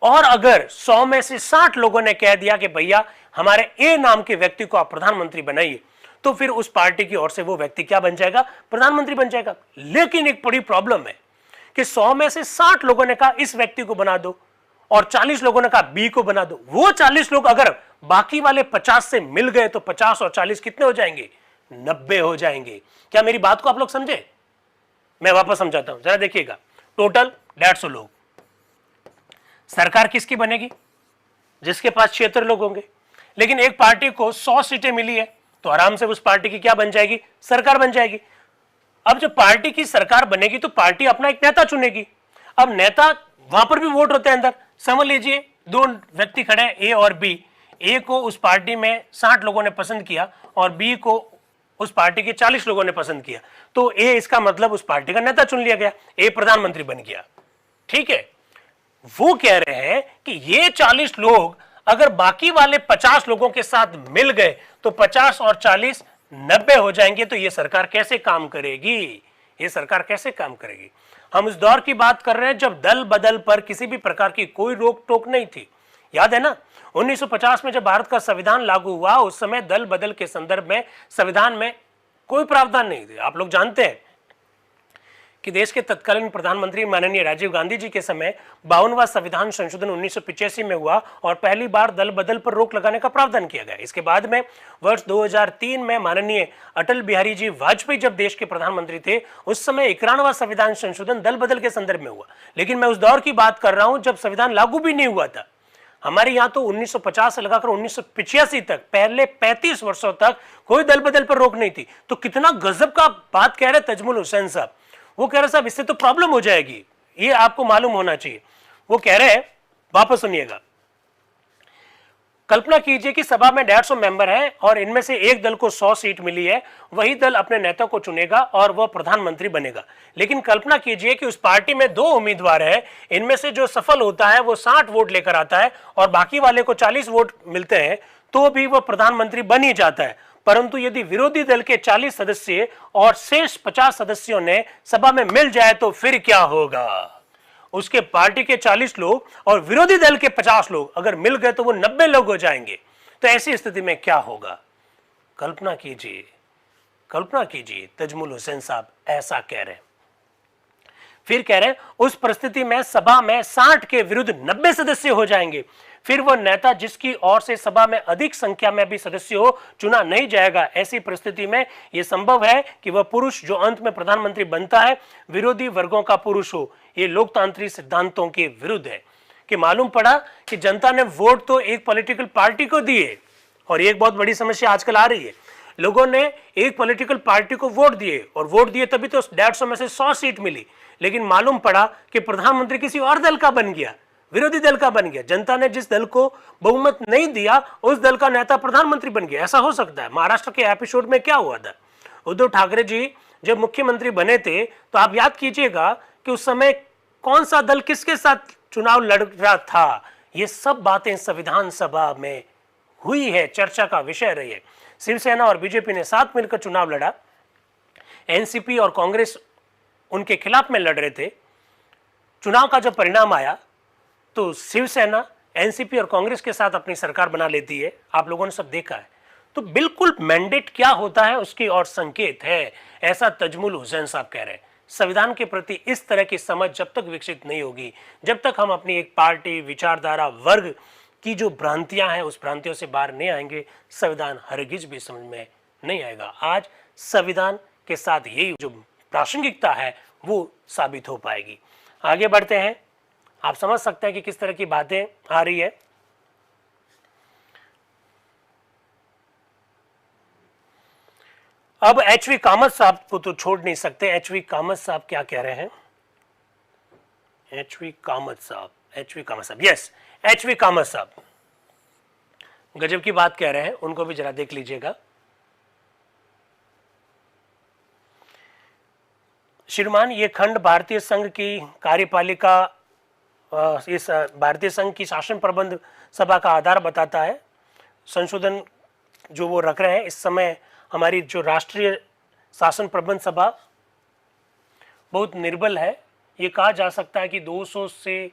और अगर 100 में से 60 लोगों ने कह दिया कि भैया हमारे ए नाम के व्यक्ति को आप प्रधानमंत्री बनाइए, तो फिर उस पार्टी की ओर से वो व्यक्ति क्या बन जाएगा? प्रधानमंत्री बन जाएगा। लेकिन एक बड़ी प्रॉब्लम है कि 100 में से 60 लोगों ने कहा इस व्यक्ति को बना दो और 40 लोगों ने कहा बी को बना दो। वो 40 लोग अगर बाकी वाले 50 से मिल गए तो 50 और 40 कितने हो जाएंगे? 90 हो जाएंगे। क्या मेरी बात को आप लोग समझे? मैं वापस समझाता हूं, जरा देखिएगा। टोटल 150 लोग, सरकार किसकी बनेगी? जिसके पास 76 लोग होंगे। लेकिन एक पार्टी को 100 सीटें मिली है तो आराम से उस पार्टी की क्या बन जाएगी? सरकार बन जाएगी। अब जब पार्टी की सरकार बनेगी तो पार्टी अपना एक नेता चुनेगी। अब नेता, वहां पर भी वोट होते हैं अंदर। समझ लीजिए दो व्यक्ति खड़े हैं, ए और बी। ए को उस पार्टी में 60 लोगों ने पसंद किया और बी को उस पार्टी के 40 लोगों ने पसंद किया, तो ए, इसका मतलब उस पार्टी का नेता चुन लिया गया, ए प्रधानमंत्री बन गया। ठीक है। वो कह रहे हैं कि ये 40 लोग अगर बाकी वाले 50 लोगों के साथ मिल गए तो 50 और 40 90 हो जाएंगे। तो ये सरकार कैसे काम करेगी? ये सरकार कैसे काम करेगी? हम उस दौर की बात कर रहे हैं जब दल बदल पर किसी भी प्रकार की कोई रोक टोक नहीं थी। याद है ना, 1950 में जब भारत का संविधान लागू हुआ, उस समय दल बदल के संदर्भ में संविधान में कोई प्रावधान नहीं थे। आप लोग जानते हैं कि देश के तत्कालीन प्रधानमंत्री माननीय राजीव गांधी जी के समय 52वां संविधान संशोधन 1985 में हुआ और पहली बार दल बदल पर रोक लगाने का प्रावधान किया गया। इसके बाद में वर्ष 2003 में माननीय अटल बिहारी जी वाजपेयी जब देश के प्रधानमंत्री थे, उस समय 91वां संविधान संशोधन दल बदल के संदर्भ में हुआ। लेकिन मैं उस दौर की बात कर रहा हूं जब संविधान लागू भी नहीं हुआ था। हमारे यहाँ तो 1950 से लगाकर 1985 तक, पहले 35 वर्षों तक कोई दल बदल पर रोक नहीं थी। तो कितना गजब का बात कह रहे तजमुल हुसैन साहब। वो कह रहे साहब इससे तो प्रॉब्लम हो जाएगी, ये आपको मालूम होना चाहिए। वो कह रहे हैं, वापस सुनिएगा, कल्पना कीजिए कि सभा में 150 मेंबर हैं और इनमें से एक दल को 100 सीट मिली है। वही दल अपने नेता को चुनेगा और वह प्रधानमंत्री बनेगा। लेकिन कल्पना कीजिए कि उस पार्टी में 2 उम्मीदवार हैं, इनमें से जो सफल होता है वो 60 वोट लेकर आता है और बाकी वाले को 40 वोट मिलते हैं, तो भी वह प्रधानमंत्री बन ही जाता है। परंतु यदि विरोधी दल के 40 सदस्य और शेष 50 सदस्यों ने सभा में मिल जाए तो फिर क्या होगा? उसके पार्टी के 40 लोग और विरोधी दल के 50 लोग अगर मिल गए तो वो 90 लोग हो जाएंगे। तो ऐसी स्थिति में क्या होगा? कल्पना कीजिए, कल्पना कीजिए, तजमुल हुसैन साहब ऐसा कह रहे हैं। फिर कह रहे हैं उस परिस्थिति में सभा में 60 के विरुद्ध 90 सदस्य हो जाएंगे। फिर वह नेता जिसकी ओर से सभा में अधिक संख्या में भी सदस्य हो चुना नहीं जाएगा। ऐसी परिस्थिति में यह संभव है कि वह पुरुष जो अंत में प्रधानमंत्री बनता है विरोधी वर्गों का पुरुष हो। यह लोकतांत्रिक सिद्धांतों के विरुद्ध है। कि मालूम पड़ा कि जनता ने वोट तो एक पॉलिटिकल पार्टी को दिए, और एक बहुत बड़ी समस्या आजकल आ रही है, लोगों ने एक पॉलिटिकल पार्टी को वोट दिए और वोट दिए तभी तो 150 में से 100 सीट मिली। लेकिन मालूम पड़ा कि प्रधानमंत्री किसी और दल का बन गया, विरोधी दल का बन गया। जनता ने जिस दल को बहुमत नहीं दिया उस दल का नेता प्रधानमंत्री बन गया। ऐसा हो सकता है। महाराष्ट्र के एपिसोड में क्या हुआ था, उद्धव ठाकरे जी जब मुख्यमंत्री बने थे तो आप याद कीजिएगा कि उस समय कौन सा दल किसके साथ चुनाव लड़ रहा था। ये सब बातें संविधान सभा में हुई है, चर्चा का विषय रही है। शिवसेना और बीजेपी ने साथ मिलकर चुनाव लड़ा, एनसीपी और कांग्रेस उनके खिलाफ में लड़ रहे थे। चुनाव का जब परिणाम आया तो शिवसेना एनसीपी और कांग्रेस के साथ अपनी सरकार बना लेती है। आप लोगों ने सब देखा है। तो बिल्कुल मैंडेट क्या होता है उसकी और संकेत है, ऐसा तजमुल हुसैन साहब कह रहे हैं। संविधान के प्रति इस तरह की समझ जब तक विकसित नहीं होगी, जब तक हम अपनी एक पार्टी, विचारधारा, वर्ग की जो भ्रांतियां हैं उस भ्रांतियों से बाहर नहीं आएंगे, संविधान हरगिज भी समझ में नहीं आएगा। आज संविधान के साथ यही जो प्रासंगिकता है वो साबित हो पाएगी। आगे बढ़ते हैं। आप समझ सकते हैं कि किस तरह की बातें आ रही है। अब एचवी कामत साहब को तो छोड़ नहीं सकते। एचवी कामत साहब क्या कह रहे हैं? एचवी कामत साहब, यस, एचवी कामत साहब गजब की बात कह रहे हैं, उनको भी जरा देख लीजिएगा। श्रीमान, ये खंड भारतीय संघ की कार्यपालिका, इस भारतीय संघ की शासन प्रबंध सभा का आधार बताता है। संशोधन जो वो रख रहे हैं। इस समय हमारी जो राष्ट्रीय शासन प्रबंध सभा बहुत निर्बल है। ये कहा जा सकता है कि 200 से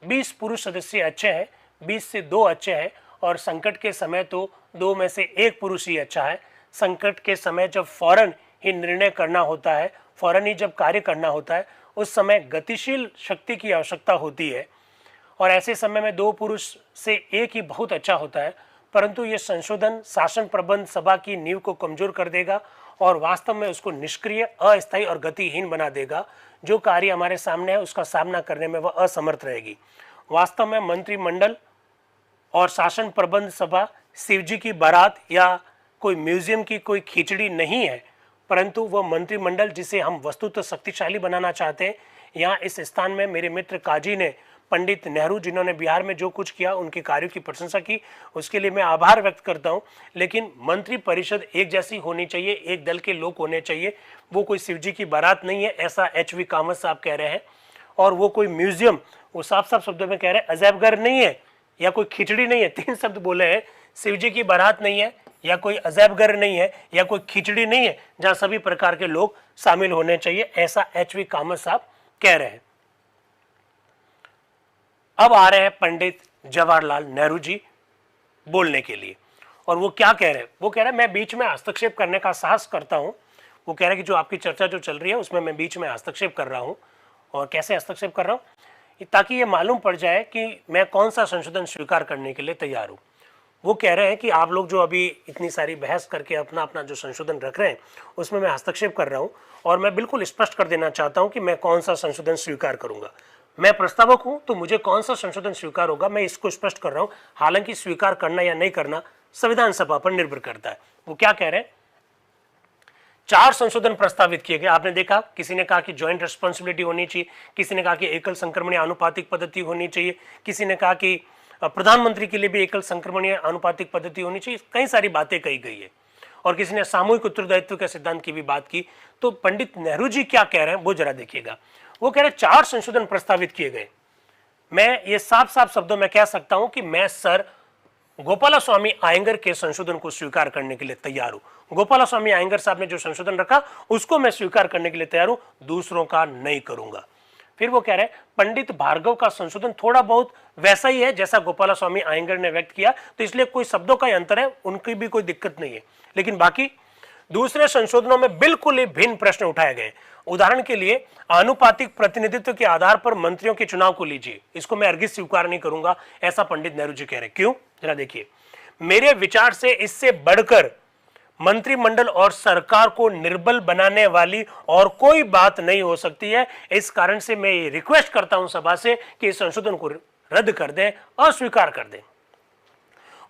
20 पुरुष सदस्य अच्छे हैं, 20 से 2 अच्छे हैं, और संकट के समय तो 2 में से 1 पुरुष ही अच्छा है। संकट के समय जब फौरन ही निर्णय करना होता है, फौरन ही जब कार्य करना होता है, उस समय गतिशील शक्ति की आवश्यकता होती है, और ऐसे समय में 2 पुरुष से 1 ही बहुत अच्छा होता है। परंतु ये संशोधन शासन प्रबंध सभा की नींव को कमजोर कर देगा और वास्तव में उसको निष्क्रिय, अस्थायी और गतिहीन बना देगा। जो कार्य हमारे सामने है उसका सामना करने में वह असमर्थ रहेगी। वास्तव में मंत्रिमंडल और शासन प्रबंध सभा शिवजी की बारात या कोई म्यूजियम की कोई खिचड़ी नहीं है, परंतु वह मंत्रिमंडल जिसे हम वस्तुतः शक्तिशाली बनाना चाहते हैं। यहाँ इस स्थान में मेरे मित्र काजी ने, पंडित नेहरू जिन्होंने बिहार में जो कुछ किया, उनके कार्यों की प्रशंसा की, उसके लिए मैं आभार व्यक्त करता हूँ। लेकिन मंत्री परिषद एक जैसी होनी चाहिए, एक दल के लोग होने चाहिए। वो कोई शिवजी की बारात नहीं है, ऐसा एच.वी. कामत साहब कह रहे हैं। और वो कोई म्यूजियम, वो साफ साफ शब्दों में कह रहे हैं, अजैबघर नहीं है या कोई खिचड़ी नहीं है। 3 शब्द बोले हैं, शिवजी की बारात नहीं है, या कोई अजैबघर नहीं है, या कोई खिचड़ी नहीं है जहां सभी प्रकार के लोग शामिल होने चाहिए, ऐसा एच.वी. कामत साहब कह रहे हैं। अब आ रहे हैं पंडित जवाहरलाल नेहरू जी बोलने के लिए, और वो क्या कह रहे हैं? वो कह रहे हैं मैं बीच में हस्तक्षेप करने का साहस करता हूं। वो कह रहे हैं कि जो आपकी चर्चा जो चल रही है उसमें मैं बीच में हस्तक्षेप कर रहा हूं। और कैसे हस्तक्षेप कर रहा हूं? ताकि ये मालूम पड़ जाए कि मैं कौन सा संशोधन स्वीकार करने के लिए तैयार हूं। वो कह रहे हैं कि आप लोग जो अभी इतनी सारी बहस करके अपना अपना जो संशोधन रख रहे हैं उसमें मैं हस्तक्षेप कर रहा हूं, और मैं बिल्कुल स्पष्ट कर देना चाहता हूं कि मैं कौन सा संशोधन स्वीकार करूंगा। मैं प्रस्तावक हूं, तो मुझे कौन सा संशोधन स्वीकार होगा मैं इसको स्पष्ट कर रहा हूं। हालांकि स्वीकार करना या नहीं करना संविधान सभा पर निर्भर करता है। वो क्या कह रहे हैं? 4 संशोधन प्रस्तावित किए गए। आपने देखा, किसी ने कहा कि ज्वाइंट रिस्पॉन्सिबिलिटी होनी चाहिए, किसी ने कहा कि एकल संक्रमणीय आनुपातिक पद्धति होनी चाहिए, किसी ने कहा कि प्रधानमंत्री के लिए भी एकल संक्रमणीय आनुपातिक पद्धति होनी चाहिए। कई सारी बातें कही गई है, और किसी ने सामूहिक उत्तरदायित्व के सिद्धांत की भी बात की। तो पंडित नेहरू जी क्या कह रहे हैं वो जरा देखिएगा। वो कह रहे हैं 4 संशोधन प्रस्तावित किए गए। मैं ये साफ साफ शब्दों में कह सकता हूं कि मैं सर गोपालास्वामी आयंगर के संशोधन को स्वीकार करने के लिए तैयार हूं। गोपालास्वामी आयंगर साहब ने जो संशोधन रखा उसको मैं स्वीकार करने के लिए तैयार हूं, दूसरों का नहीं करूंगा। फिर वो कह रहे हैं पंडित भार्गव का संशोधन थोड़ा बहुत वैसा ही है जैसा गोपालास्वामी आयंगर ने व्यक्त किया, तो इसलिए कोई शब्दों का अंतर है, उनकी भी कोई दिक्कत नहीं है। लेकिन बाकी दूसरे संशोधनों में बिल्कुल ही भिन्न प्रश्न उठाए गए। उदाहरण के लिए आनुपातिक प्रतिनिधित्व के आधार पर मंत्रियों के चुनाव को लीजिए, इसको मैं हरगिज स्वीकार नहीं करूंगा, ऐसा पंडित नेहरू जी कह रहे हैं। क्यों? जरा देखिए, मेरे विचार से इससे बढ़कर मंत्रिमंडल और सरकार को निर्बल बनाने वाली और कोई बात नहीं हो सकती है। इस कारण से मैं ये रिक्वेस्ट करता हूं सभा से कि इस संशोधन को रद्द कर दें, अस्वीकार कर दें।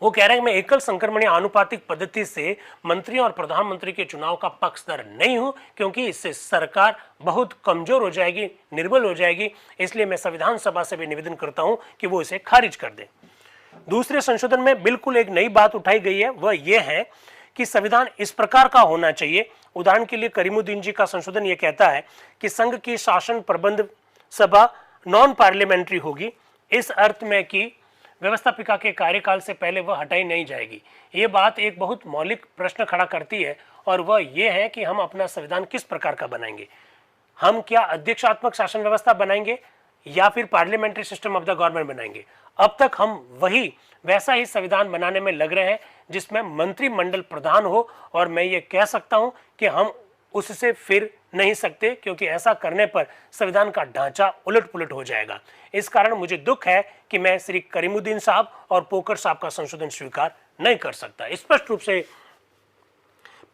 वो कह रहे हैं मैं एकल संक्रमणीय आनुपातिक पद्धति से मंत्री और प्रधानमंत्री के चुनाव का पक्षधर नहीं हूं, क्योंकि इससे सरकार बहुत कमजोर हो जाएगी, निर्बल हो जाएगी। इसलिए मैं संविधान सभा से भी निवेदन करता हूं कि वो इसे खारिज कर दें। दूसरे संशोधन में बिल्कुल एक नई बात उठाई गई है, वह यह है कि संविधान इस प्रकार का होना चाहिए। उदाहरण के लिए करीमुद्दीन जी का संशोधन यह कहता है कि संघ की शासन प्रबंध सभा नॉन पार्लियामेंट्री होगी, इस अर्थ में कि व्यवस्थापिका के कार्यकाल से पहले वह हटाई नहीं जाएगी। ये बात एक बहुत मौलिक प्रश्न खड़ा करती है, और वह यह है कि हम अपना संविधान किस प्रकार का बनाएंगे। हम क्या अध्यक्षात्मक शासन व्यवस्था बनाएंगे या फिर parliamentary system of the government बनाएंगे? अब तक हम वैसा ही संविधान बनाने में लग रहे हैं जिसमें मंत्रिमंडल प्रधान हो, और मैं ये कह सकता हूं कि हम उससे फिर नहीं सकते, क्योंकि ऐसा करने पर संविधान का ढांचा उलट पुलट हो जाएगा। इस कारण मुझे दुख है कि मैं श्री करीमुद्दीन साहब और पोकर साहब का संशोधन स्वीकार नहीं कर सकता। स्पष्ट रूप से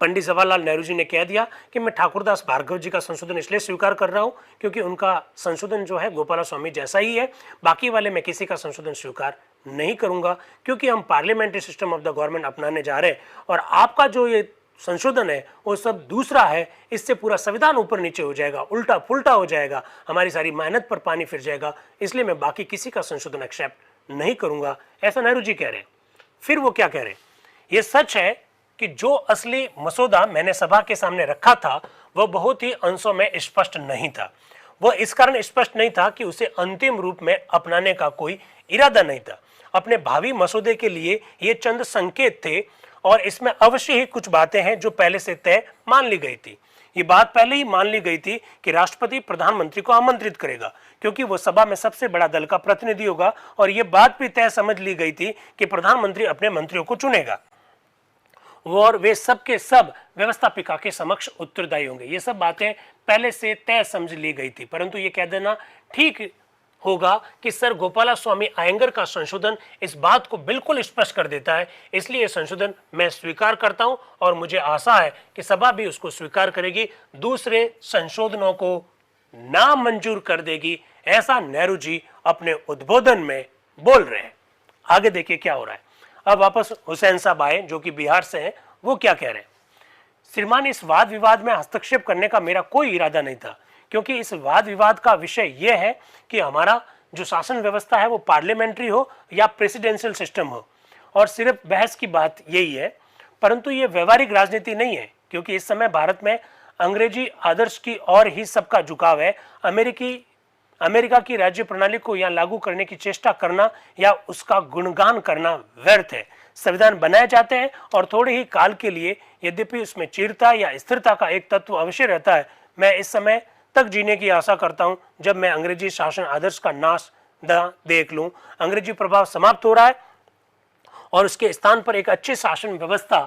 पंडित जवाहरलाल नेहरू जी ने कह दिया कि मैं ठाकुरदास भार्गव जी का संशोधन इसलिए स्वीकार कर रहा हूं क्योंकि उनका संशोधन जो है गोपालास्वामी जैसा ही है। बाकी वाले मैं किसी का संशोधन स्वीकार नहीं करूंगा, क्योंकि हम parliamentary system of the government अपनाने जा रहे हैं, और आपका जो ये संशोधन है वो सब दूसरा है। इससे पूरा संविधान ऊपर नीचे हो जाएगा, उल्टा पुल्टा हो जाएगा, हमारी सारी मेहनत पर पानी फिर जाएगा। इसलिए मैं बाकी किसी का संशोधन एक्सेप्ट नहीं करूंगा, ऐसा नेहरू जी कह रहे हैं। फिर वो क्या कह रहे हैं? ये सच है कि जो असली मसौदा मैंने सभा के सामने रखा था वह बहुत ही अंशों में स्पष्ट नहीं था। वह इस कारण स्पष्ट नहीं था कि उसे अंतिम रूप में अपनाने का कोई इरादा नहीं था। अपने भावी मसौदे के लिए ये चंद संकेत थे और इसमें अवश्य ही कुछ बातें हैं जो पहले से तय मान ली गई थी। ये बात पहले ही मान ली गई थी कि राष्ट्रपति प्रधानमंत्री को आमंत्रित करेगा क्योंकि वो सभा में सबसे बड़ा दल का प्रतिनिधि होगा, और ये बात भी तय समझ ली गई थी कि प्रधानमंत्री अपने मंत्रियों को चुनेगा और वे सब के सब व्यवस्थापिका के समक्ष उत्तरदायी होंगे। ये सब बातें पहले से तय समझ ली गई थी, परंतु ये कह देना ठीक होगा कि सर गोपालास्वामी अयंगर का संशोधन इस बात को बिल्कुल स्पष्ट कर देता है, इसलिए यह संशोधन मैं स्वीकार करता हूं और मुझे आशा है कि सभा भी उसको स्वीकार करेगी, दूसरे संशोधनों को ना मंजूर कर देगी, ऐसा नेहरू जी अपने उद्बोधन में बोल रहे हैं। आगे देखिए क्या हो रहा है। अब वापस हुसैन साहब आए जो कि बिहार से हैं, वो क्या कह रहे हैं। श्रीमान, इस वाद विवाद में हस्तक्षेप करने का मेरा कोई इरादा नहीं था, क्योंकि इस वाद विवाद का विषय यह है कि हमारा जो शासन व्यवस्था है वो पार्लियामेंट्री हो या प्रेसिडेंशियल सिस्टम हो, और सिर्फ बहस की बात यही है, परंतु ये व्यवहारिक राजनीति नहीं है, क्योंकि इस समय भारत में अंग्रेजी आदर्श की ओर ही सबका झुकाव है। अमेरिका की राज्य प्रणाली को यहाँ लागू करने की चेष्टा करना या उसका गुणगान करना व्यर्थ है। संविधान बनाए जाते हैं और थोड़े ही काल के लिए, यद्यपि उसमें चिरता या स्थिरता का एक तत्व अवश्य रहता है। मैं इस समय तक जीने की आशा करता हूं जब मैं अंग्रेजी शासन आदर्श का नाश देख लूं। अंग्रेजी प्रभाव समाप्त हो रहा है और उसके स्थान पर एक अच्छी शासन व्यवस्था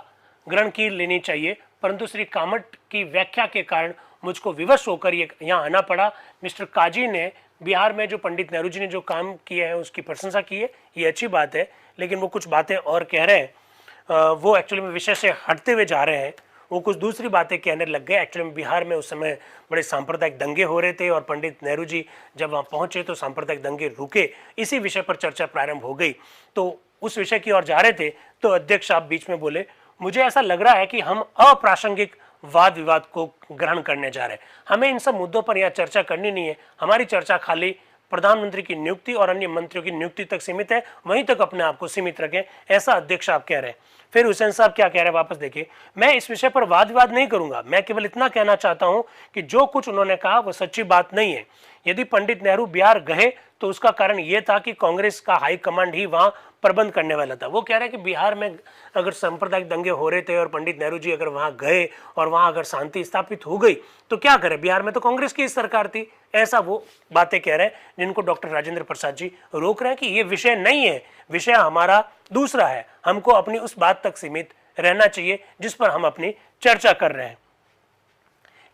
ग्रहण की लेनी चाहिए, परंतु श्री कामट की व्याख्या के कारण मुझको विवश होकर यहाँ आना पड़ा। मिस्टर काजी ने बिहार में जो पंडित नेहरू जी ने जो काम किया है उसकी प्रशंसा की है, ये अच्छी बात है, लेकिन वो कुछ बातें और कह रहे हैं, वो एक्चुअली में विषय से हटते हुए जा रहे हैं, वो कुछ दूसरी बातें कहने लग गए। एक्चुअली में बिहार में उस समय बड़े सांप्रदायिक दंगे हो रहे थे और पंडित नेहरू जी जब वहाँ पहुँचे तो सांप्रदायिक दंगे रुके, इसी विषय पर चर्चा प्रारंभ हो गई। तो उस विषय की ओर जा रहे थे तो अध्यक्ष साहब बीच में बोले, मुझे ऐसा लग रहा है कि हम अप्रासंगिक वाद विवाद को ग्रहण करने जा रहे हैं, हमें इन सब मुद्दों पर यहाँ चर्चा करनी नहीं है। हमारी चर्चा खाली प्रधानमंत्री की नियुक्ति और अन्य मंत्रियों की नियुक्ति तक सीमित है, वहीं तक अपने आप को सीमित रखें, ऐसा अध्यक्ष साहब कह रहे हैं। फिर हुसैन साहब क्या कह रहे हैं, वापस देखिए, मैं इस विषय पर वाद विवाद नहीं करूंगा, मैं केवल इतना कहना चाहता हूं कि जो कुछ उन्होंने कहा वो सच्ची बात नहीं है। यदि पंडित नेहरू बिहार गए तो उसका कारण यह था कि कांग्रेस का हाईकमांड ही वहां प्रबंध करने वाला था। वो कह रहे हैं कि बिहार में अगर सांप्रदायिक दंगे हो रहे थे और पंडित नेहरू जी अगर वहां गए और वहां अगर शांति स्थापित हो गई तो क्या करें, बिहार में तो कांग्रेस की सरकार थी, ऐसा वो बातें कह रहे हैं, जिनको डॉक्टर राजेंद्र प्रसाद जी रोक रहे हैं कि ये विषय नहीं है, विषय हमारा दूसरा है, हमको अपनी उस बात तक सीमित रहना चाहिए जिस पर हम अपनी चर्चा कर रहे हैं।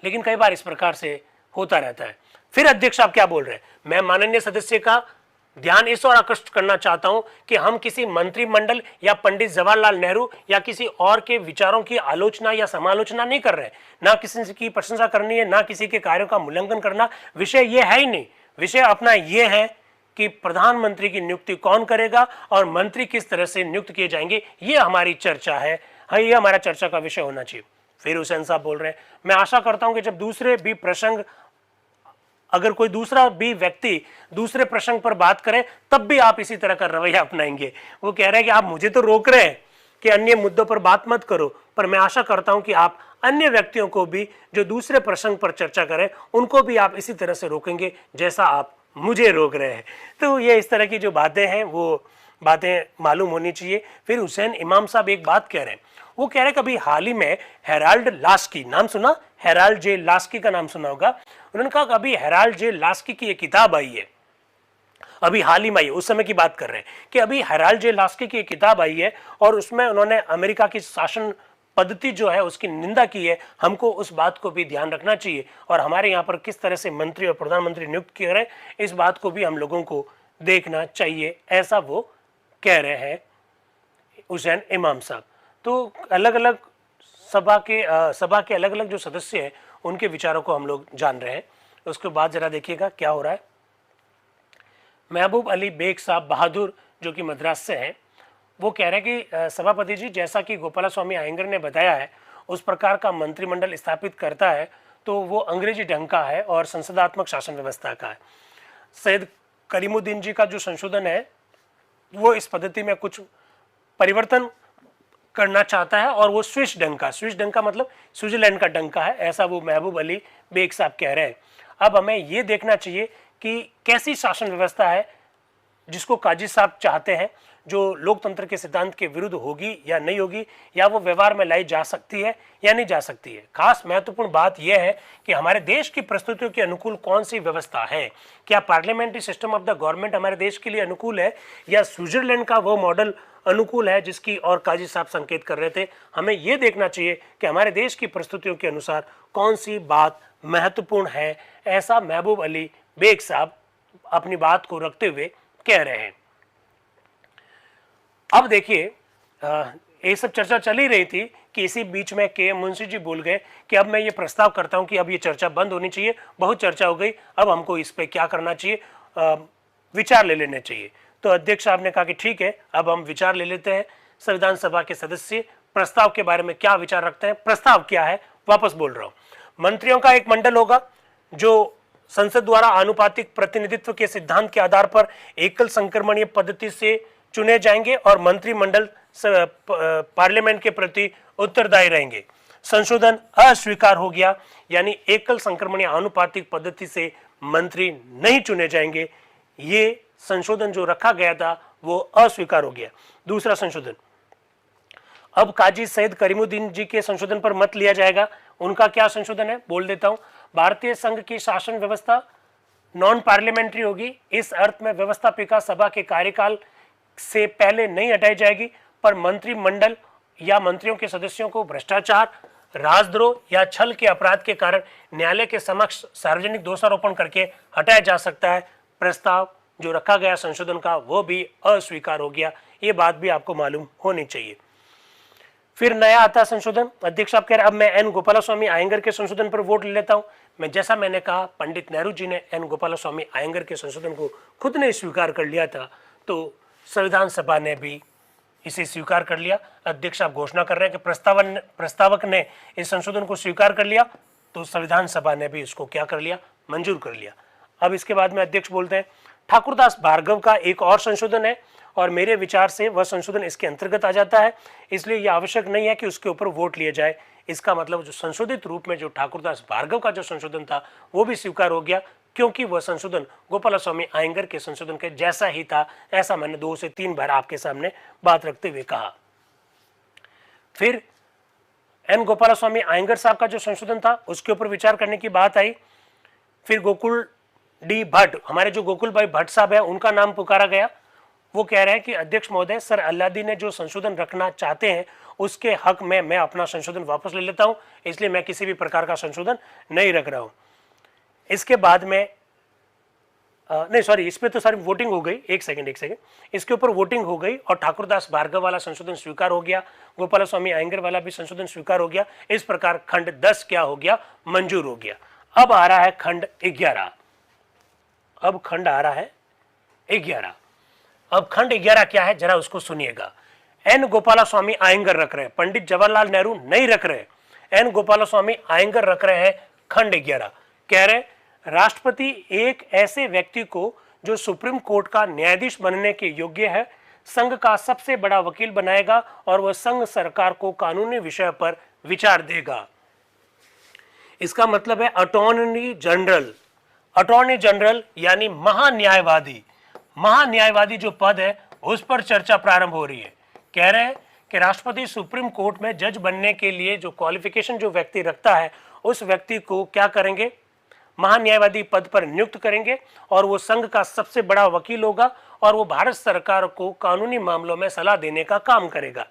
लेकिन कई बार इस प्रकार से होता रहता है। फिर अध्यक्ष साहब क्या बोल रहे हैं, मैं माननीय सदस्य का ध्यान इस ओर आकृष्ट करना चाहता हूं कि हम किसी मंत्रिमंडल या पंडित जवाहरलाल नेहरू या किसी और के विचारों की आलोचना या समालोचना नहीं कर रहे हैं, ना किसी की प्रशंसा करनी है, ना किसी के कार्यों का मूल्यांकन करना, विषय ये है ही नहीं। विषय अपना ये है कि प्रधानमंत्री की नियुक्ति कौन करेगा और मंत्री किस तरह से नियुक्त किए जाएंगे, ये हमारी चर्चा है, ये हमारा चर्चा का विषय होना चाहिए। फिर हुसैन साहब बोल रहे हैं, मैं आशा करता हूं कि जब दूसरे भी प्रसंग, अगर कोई दूसरा भी व्यक्ति दूसरे प्रसंग पर बात करे तब भी आप इसी तरह का रवैया अपनाएंगे। वो कह रहे हैं कि आप मुझे तो रोक रहे हैं कि अन्य मुद्दों पर बात मत करो, पर मैं आशा करता हूं कि आप अन्य व्यक्तियों को भी जो दूसरे प्रसंग पर चर्चा करें उनको भी आप इसी तरह से रोकेंगे जैसा आप मुझे रोक रहे हैं। तो ये इस तरह की जो बातें हैं वो बातें मालूम होनी चाहिए। फिर हुसैन इमाम साहब एक बात कह रहे हैं, वो कह रहे हैं कभी हाल ही में हेराल्ड लास्की, नाम सुना, हेराल्ड जे लास्की का नाम सुना होगा, उन्होंने कहा कि अभी हेराल्ड जे लास्की की एक किताब आई है, अभी हाल ही में आई, उस समय की बात कर रहे हैं कि अभी हेराल्ड जे लास्की की एक किताब आई है और उसमें उन्होंने अमेरिका की शासन पद्धति जो है उसकी निंदा की है। हमको उस बात को भी ध्यान रखना चाहिए और हमारे यहाँ पर किस तरह से मंत्री और प्रधानमंत्री नियुक्त किए रहे, इस बात को भी हम लोगों को देखना चाहिए, ऐसा वो कह रहे हैं हुसैन इमाम साहब। तो अलग अलग सभा के अलग अलग जो सदस्य हैं उनके विचारों को हम लोग जान रहे हैं। उसके बाद जरा देखिएगा क्या हो रहा है। महबूब अली बेग साहब बहादुर जो कि मद्रास से हैं, वो कह रहे हैं कि सभापति जी, जैसा कि गोपालास्वामी अयंगर ने बताया है उस प्रकार का मंत्रिमंडल स्थापित करता है तो वो अंग्रेजी ढंग का है और संसदात्मक शासन व्यवस्था का है। सैयद करीमुद्दीन जी का जो संशोधन है वो इस पद्धति में कुछ परिवर्तन करना चाहता है और वो स्विस ढंग का मतलब स्विट्जरलैंड का ढंग का है, ऐसा वो महबूब अली बेग साहब कह रहे हैं। अब हमें ये देखना चाहिए कि कैसी शासन व्यवस्था है जिसको काजी साहब चाहते हैं, जो लोकतंत्र के सिद्धांत के विरुद्ध होगी या नहीं होगी, या वो व्यवहार में लाई जा सकती है या नहीं जा सकती है। खास महत्वपूर्ण बात यह है कि हमारे देश की परिस्थितियों के अनुकूल कौन सी व्यवस्था है। क्या parliamentary system of the government हमारे देश के लिए अनुकूल है, या स्विट्जरलैंड का वो मॉडल अनुकूल है जिसकी और काजी साहब संकेत कर रहे थे। हमें यह देखना चाहिए कि हमारे देश की परिस्थितियों के अनुसार कौन सी बात महत्वपूर्ण है, ऐसा महबूब अली बेग साहब अपनी बात को रखते हुए कह रहे हैं। अब देखिए, ये सब चर्चा चल ही रही थी कि इसी बीच में के मुंशी जी बोल गए कि अब मैं ये प्रस्ताव करता हूं कि अब ये चर्चा बंद होनी चाहिए, बहुत चर्चा हो गई, अब हमको इस पे क्या करना चाहिए, विचार ले लेने चाहिए। तो अध्यक्ष साहब ने कहा कि ठीक है, अब हम विचार ले लेते हैं। संविधान सभा के सदस्य प्रस्ताव के बारे में क्या विचार रखते हैं। प्रस्ताव क्या है, वापस बोल रहा हूं। मंत्रियों का एक मंडल होगा जो संसद द्वारा आनुपातिक प्रतिनिधित्व के सिद्धांत के आधार पर एकल संक्रमणीय पद्धति से चुने जाएंगे और मंत्रिमंडल पार्लियामेंट के प्रति उत्तरदायी रहेंगे। संशोधन अस्वीकार हो गया, यानी एकल संक्रमणीय आनुपातिक पद्धति से मंत्री नहीं चुने जाएंगे। ये संशोधन जो रखा गया था वो अस्वीकार हो गया। दूसरा संशोधन, अब काजी सैयद करीमुद्दीन जी के संशोधन पर मत लिया जाएगा। उनका क्या संशोधन है, बोल देता हूं। भारतीय संघ की शासन व्यवस्था नॉन पार्लियामेंट्री होगी। इस अर्थ में व्यवस्थापिका सभा के कार्यकाल से पहले नहीं हटाई जाएगी, पर मंत्रिमंडल या मंत्रियों के सदस्यों को भ्रष्टाचार, राजद्रोह या छल के अपराध के कारण न्यायालय के समक्ष सार्वजनिक दोषारोपण करके हटाया जा सकता है। प्रस्ताव जो रखा गया संशोधन का वो भी अस्वीकार हो गया। ये बात भी आपको मालूम होनी चाहिए। फिर नया आता संशोधन। अध्यक्ष साहब कह रहे अब मैं एन गोपालास्वामी आयंगर के संशोधन पर वोट ले लेता हूं। जैसा मैंने कहा, पंडित नेहरू जी ने एन गोपालास्वामी आयंगर के संशोधन को खुद ने स्वीकार कर लिया था, तो संविधान सभा ने भी इसे स्वीकार कर लिया। अध्यक्ष साहब घोषणा कर रहे हैं कि प्रस्तावक ने इस संशोधन को स्वीकार कर लिया, तो संविधान सभा ने भी इसको क्या कर लिया, मंजूर कर लिया। अब इसके बाद में अध्यक्ष बोलते हैं ठाकुरदास भार्गव का एक और संशोधन है और मेरे विचार से वह संशोधन इसके अंतर्गत आ जाता है, इसलिए यह आवश्यक नहीं है कि उसके ऊपर वोट लिए जाए। इसका मतलब जो संशोधित रूप में जो ठाकुरदास भार्गव का जो संशोधन था वो भी स्वीकार हो गया, क्योंकि वह संशोधन गोपालास्वामी आयंगर के संशोधन के जैसा ही था। ऐसा मैंने 2 से 3 बार आपके सामने बात रखते हुए कहा। फिर एन गोपालास्वामी आयंगर साहब का जो संशोधन था उसके ऊपर विचार करने की बात आई। फिर गोकुल डी भट्ट, हमारे जो गोकुल भाई भट्ट साहब है, उनका नाम पुकारा गया। वो कह रहे हैं कि अध्यक्ष महोदय, सर अल्लादी ने जो संशोधन रखना चाहते हैं उसके हक में मैं अपना संशोधन वापस ले लेता हूं, इसलिए मैं किसी भी प्रकार का संशोधन नहीं रख रहा हूं। इसके बाद में नहीं सॉरी, इस पे तो सारी वोटिंग हो गई। एक सेकंड, इसके ऊपर वोटिंग हो गई और ठाकुरदास भार्गव वाला संशोधन स्वीकार हो गया, गोपालास्वामी आयंगर वाला भी संशोधन स्वीकार हो गया। इस प्रकार खंड 10 क्या हो गया, मंजूर हो गया। अब आ रहा है खंड 11। अब खंड आ रहा है 11। अब खंड 11 क्या है, जरा उसको सुनिएगा। एन गोपालास्वामी आयंगर रख रहे हैं, पंडित जवाहरलाल नेहरू नहीं रख रहे। एन गोपालास्वामी आयंगर रख रहे हैं खंड 11। कह रहे राष्ट्रपति एक ऐसे व्यक्ति को जो सुप्रीम कोर्ट का न्यायाधीश बनने के योग्य है संघ का सबसे बड़ा वकील बनाएगा और वह संघ सरकार को कानूनी विषय पर विचार देगा। इसका मतलब है अटॉर्नी जनरल। अटॉर्नी जनरल यानी महान्यायवादी। महान्यायवादी जो पद है उस पर चर्चा प्रारंभ हो रही है। कह रहे हैं कि राष्ट्रपति सुप्रीम कोर्ट में जज बनने के लिए जो क्वालिफिकेशन जो व्यक्ति रखता है उस व्यक्ति को क्या करेंगे, महान्यायवादी पद पर नियुक्त करेंगे और वो संघ का सबसे बड़ा वकील होगा और वो भारत सरकार को कानूनी मामलों में सलाह देने का काम करेगा।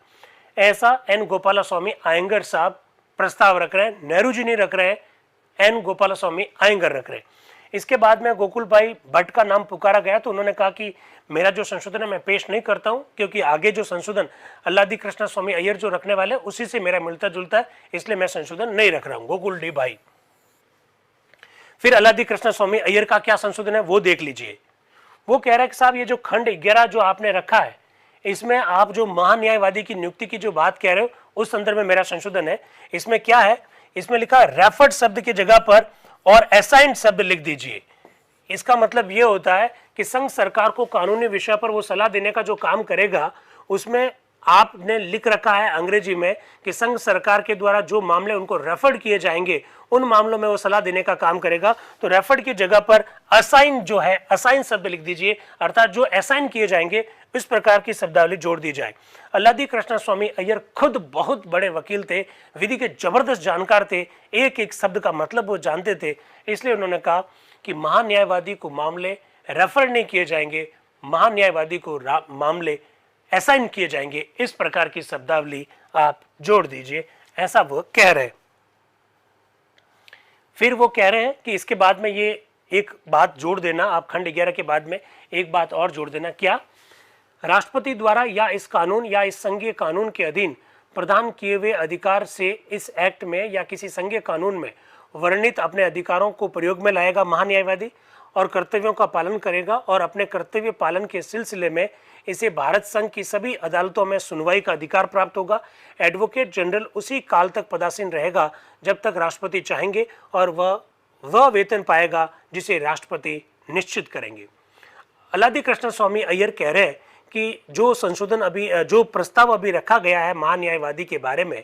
ऐसा एन गोपालास्वामी आयंगर साहब प्रस्ताव रख रहे हैं। नेहरू जी नहीं रख रहे हैं, एन गोपालास्वामी आयंगर रख रहे हैं। इसके बाद में गोकुल भाई भट्ट का नाम पुकारा गया तो उन्होंने कहा कि मेरा जो संशोधन है मैं पेश नहीं करता हूं, क्योंकि आगे जो संशोधन अल्लादी कृष्ण स्वामी अय्यर जो रखने वाले उसी से मेरा मिलता जुलता है, इसलिए मैं संशोधन नहीं रख रहा हूं। गोकुल डी भाई। फिर अल्लादी कृष्ण स्वामी अय्यर का क्या संशोधन है वो देख लीजिए। वो कह रहा है कि साहब ये जो खंड 11 जो आपने रखा है इसमें आप जो महान्यायवादी की नियुक्ति की जो बात कह रहे हो उस संदर्भ में मेरा संशोधन है। इसमें क्या है, इसमें लिखा रेफर्ड शब्द की जगह पर और असाइंड शब्द लिख दीजिए। इसका मतलब यह होता है कि संघ सरकार को कानूनी विषय पर वो सलाह देने का जो काम करेगा उसमें आपने लिख रखा है अंग्रेजी में कि संघ सरकार के द्वारा जो मामले उनको रेफर्ड किए जाएंगे उन मामलों में वो सलाह देने का काम करेगा। तो रेफर्ड की जगह पर असाइन जो है, असाइन शब्द लिख दीजिए, अर्थात जो असाइन किए जाएंगे इस प्रकार की शब्दावली जोड़ दी जाए। अल्लादी कृष्ण स्वामी अय्यर खुद बहुत बड़े वकील थे, विधि के जबरदस्त जानकार थे, एक एक शब्द का मतलब वो जानते थे, इसलिए उन्होंने कहा कि महान्यायवादी को मामले रेफर नहीं किए जाएंगे, महान्यायवादी को मामले असाइन किए जाएंगे। इस प्रकार की शब्दावली आप जोड़ दीजिए, ऐसा वो कह रहे हैं। फिर वो कह रहे हैं कि इसके बाद में ये एक बात जोड़ देना, आप खंड 11 के बाद में एक बात और जोड़ देना, क्या राष्ट्रपति द्वारा या इस कानून या इस संघीय कानून के अधीन प्रदान किए हुए अधिकार से इस एक्ट में या किसी संघीय कानून में वर्णित अपने अधिकारों को प्रयोग में लाएगा महान्यायवादी और कर्तव्यों का पालन करेगा और अपने कर्तव्य पालन के सिलसिले में इसे भारत संघ की सभी अदालतों में सुनवाई का अधिकार प्राप्त होगा। एडवोकेट जनरल उसी काल तक पदासीन रहेगा जब तक राष्ट्रपति चाहेंगे और वह वेतन पाएगा जिसे राष्ट्रपति निश्चित करेंगे। अल्लादी कृष्ण स्वामी अय्यर कह रहे हैं कि जो संशोधन अभी, जो प्रस्ताव अभी रखा गया है महान्यायवादी के बारे में,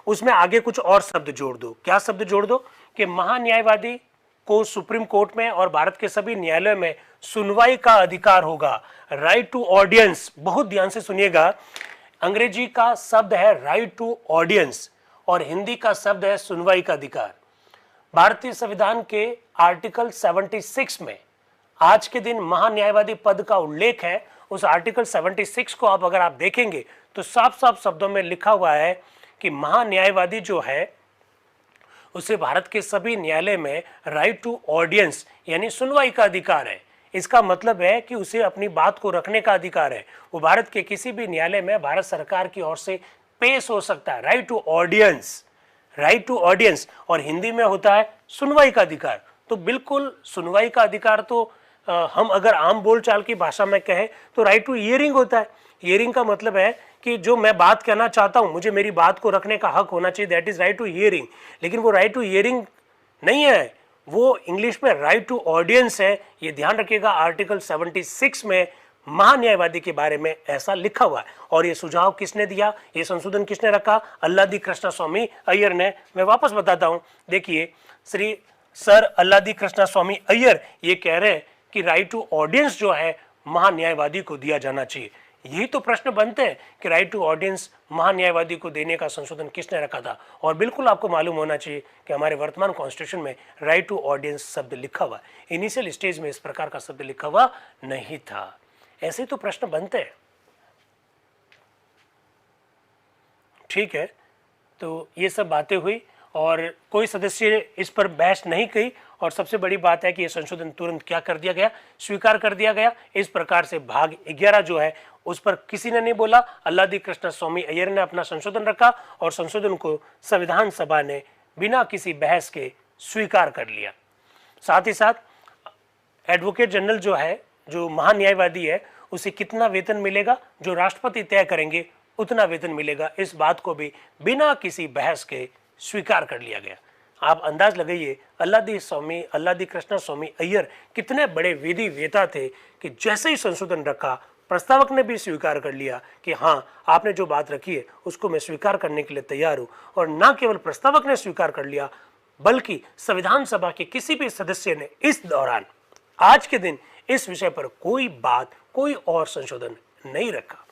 उसमें आगे कुछ और शब्द जोड़ दो। क्या शब्द जोड़ दो? कि महान्यायवादी को सुप्रीम कोर्ट में और भारत के सभी न्यायालयों में सुनवाई का अधिकार होगा। राइट टू ऑडियंस, बहुत ध्यान से सुनिएगा, अंग्रेजी का शब्द है राइट टू ऑडियंस और हिंदी का शब्द है सुनवाई का अधिकार। भारतीय संविधान के आर्टिकल 76 में आज के दिन महान्यायवादी पद का उल्लेख है। उस आर्टिकल 76 को अगर आप देखेंगे तो साफ साफ शब्दों में लिखा हुआ है कि महान्यायवादी जो है उसे भारत के सभी न्यायालय में राइट टू ऑडियंस यानी सुनवाई का अधिकार है। इसका मतलब है कि उसे अपनी बात को रखने का अधिकार है। वो भारत के किसी भी न्यायालय में भारत सरकार की ओर से पेश हो सकता है। Right to audience, right to audience, और हिंदी में होता है सुनवाई का अधिकार। तो बिल्कुल सुनवाई का अधिकार तो हम अगर आम बोलचाल की भाषा में कहें तो राइट टू हियरिंग होता है। हियरिंग का मतलब है कि जो मैं बात कहना चाहता हूं, मुझे मेरी बात को रखने का हक होना चाहिए, that is right to hearing. लेकिन वो राइट टू हियरिंग नहीं है, वो इंग्लिश में राइट टू ऑडियंस है। ये ध्यान रखिएगा, आर्टिकल 76 में महान्यायवादी के बारे में ऐसा लिखा हुआ है। और ये सुझाव किसने दिया, ये संशोधन किसने रखा? अल्लादी कृष्ण स्वामी अय्यर ने। मैं वापस बताता हूं, देखिए श्री सर अल्लादी कृष्ण स्वामी अय्यर ये कह रहे हैं कि राइट टू ऑडियंस जो है महान्यायवादी को दिया जाना चाहिए। यही तो प्रश्न बनते हैं कि राइट टू ऑडियंस महान्यायवादी को देने का संशोधन किसने रखा था। और बिल्कुल आपको मालूम होना चाहिए कि हमारे वर्तमान कॉन्स्टिट्यूशन में राइट टू ऑडियंस शब्द लिखा हुआ, इनिशियल स्टेज में इस प्रकार का शब्द लिखा हुआ नहीं था। ऐसे तो प्रश्न बनते हैं। ठीक है, तो ये सब बातें हुई और कोई सदस्य इस पर बहस नहीं की। और सबसे बड़ी बात है कि यह संशोधन तुरंत क्या कर दिया गया, स्वीकार कर दिया गया। इस प्रकार से भाग 11 जो है उस पर किसी ने नहीं बोला। अल्लादी कृष्ण स्वामी अय्यर ने अपना संशोधन रखा और संशोधन को संविधान सभा ने बिना किसी बहस के स्वीकार कर लिया। साथ ही साथ एडवोकेट जनरल जो है, जो महान्यायवादी है, उसे कितना वेतन मिलेगा, जो राष्ट्रपति तय करेंगे उतना वेतन मिलेगा। इस बात को भी बिना किसी बहस के स्वीकार कर लिया गया। आप अंदाज लगाइए अल्लादी कृष्ण स्वामी अय्यर कितने बड़े विधि वेता थे कि जैसे ही संशोधन रखा, प्रस्तावक ने भी स्वीकार कर लिया कि हाँ, आपने जो बात रखी है उसको मैं स्वीकार करने के लिए तैयार हूं। और न केवल प्रस्तावक ने स्वीकार कर लिया, बल्कि संविधान सभा के किसी भी सदस्य ने इस दौरान, आज के दिन, इस विषय पर कोई बात, कोई और संशोधन नहीं रखा।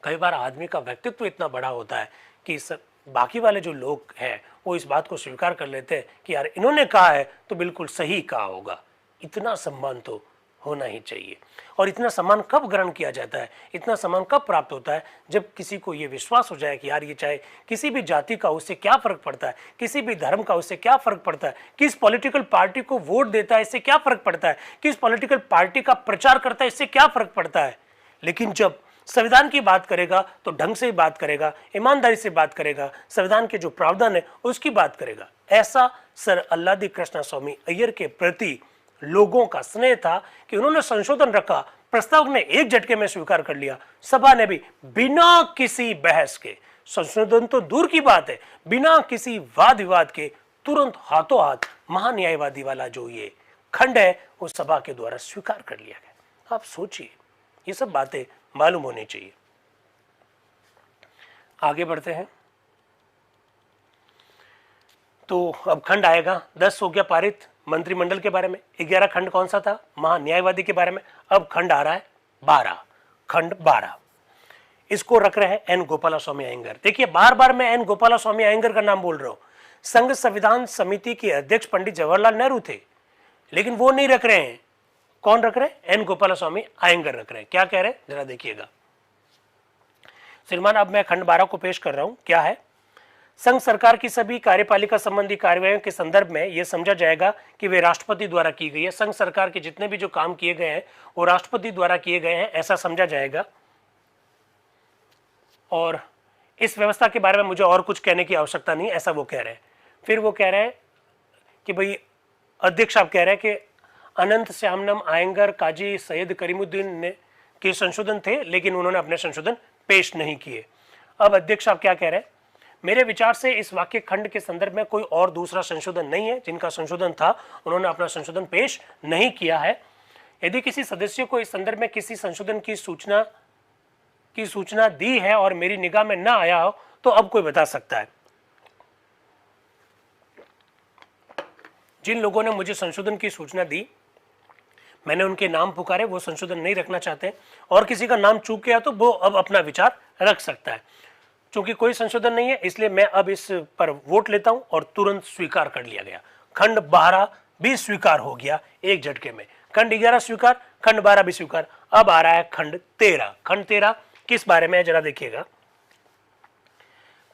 कई बार आदमी का व्यक्तित्व इतना बड़ा होता है कि बाकी वाले जो लोग हैं वो इस बात को स्वीकार कर लेते हैं कि यार इन्होंने कहा है तो बिल्कुल सही कहा होगा। इतना सम्मान तो होना ही चाहिए। और इतना सम्मान कब ग्रहण किया जाता है, इतना सम्मान कब प्राप्त होता है? जब किसी को ये विश्वास हो जाए कि यार ये चाहे किसी भी जाति का, उससे क्या फर्क पड़ता है, किसी भी धर्म का, उससे क्या फर्क पड़ता है, किस पॉलिटिकल पार्टी को वोट देता है इससे क्या फर्क पड़ता है, किस पॉलिटिकल पार्टी का प्रचार करता है इससे क्या फर्क पड़ता है। लेकिन जब संविधान की बात करेगा तो ढंग से ही बात करेगा, ईमानदारी से बात करेगा, संविधान के जो प्रावधान है उसकी बात करेगा। ऐसा सर अल्लादी कृष्ण स्वामी अय्यर के प्रति लोगों का स्नेह था कि उन्होंने संशोधन रखा, प्रस्ताव ने एक झटके में स्वीकार कर लिया। सभा ने भी बिना किसी बहस के, संशोधन तो दूर की बात है, बिना किसी वाद विवाद के तुरंत हाथों हाथ महान्यायवादी वाला जो ये खंड है वो सभा के द्वारा स्वीकार कर लिया गया। आप सोचिए, ये सब बातें मालूम होनी चाहिए। आगे बढ़ते हैं। तो अब खंड आएगा, 10 हो गया पारित मंत्रिमंडल के बारे में, 11 खंड कौन सा था, महान्यायवादी के बारे में। अब खंड आ रहा है 12, खंड 12, इसको रख रहे हैं एन गोपालास्वामी अयंगर। देखिए बार बार मैं एन गोपालास्वामी अयंगर का नाम बोल रहा हूं। संघ संविधान समिति के अध्यक्ष पंडित जवाहरलाल नेहरू थे, लेकिन वो नहीं रख रहे हैं। कौन रख रहे हैं? एन गोपालास्वामी अयंगर रख रहे हैं। क्या कह रहे हैं जरा देखिएगा श्रीमान। अब मैं खंड 12 को पेश कर रहा हूं। क्या है? संघ सरकार की सभी कार्यपालिका संबंधी कार्यवाहियों के संदर्भ में यह समझा जाएगा कि वे राष्ट्रपति द्वारा की गई है। संघ सरकार के जितने भी जो काम किए गए हैं वो राष्ट्रपति द्वारा किए गए हैं, ऐसा समझा जाएगा। और इस व्यवस्था के बारे में मुझे और कुछ कहने की आवश्यकता नहीं, ऐसा वो कह रहे हैं। फिर वो कह रहे हैं कि भाई अध्यक्ष आप कह रहे हैं कि अनंत श्यामनम अयंगर काजी सैयद करीमुद्दीन ने के संशोधन थे, लेकिन उन्होंने अपने संशोधन पेश नहीं किए। अब अध्यक्ष आप क्या कह रहे हैं? मेरे विचार से इस वाक्य खंड के संदर्भ में कोई और दूसरा संशोधन नहीं है। जिनका संशोधन था उन्होंने अपना संशोधन पेश नहीं किया है। यदि किसी सदस्य को इस संदर्भ में किसी संशोधन की सूचना दी है और मेरी निगाह में ना आया हो तो अब कोई बता सकता है। जिन लोगों ने मुझे संशोधन की सूचना दी, मैंने उनके नाम पुकारे, वो संशोधन नहीं रखना चाहते और किसी का नाम चूक गया तो वो अब अपना विचार रख सकता है। चूंकि कोई संशोधन नहीं है इसलिए मैं अब इस पर वोट लेता हूं और तुरंत स्वीकार कर लिया गया। खंड 12 भी स्वीकार हो गया एक झटके में। खंड 11 स्वीकार, खंड 12 भी स्वीकार। अब आ रहा है खंड 13। खंड 13 किस बारे में है जरा देखिएगा।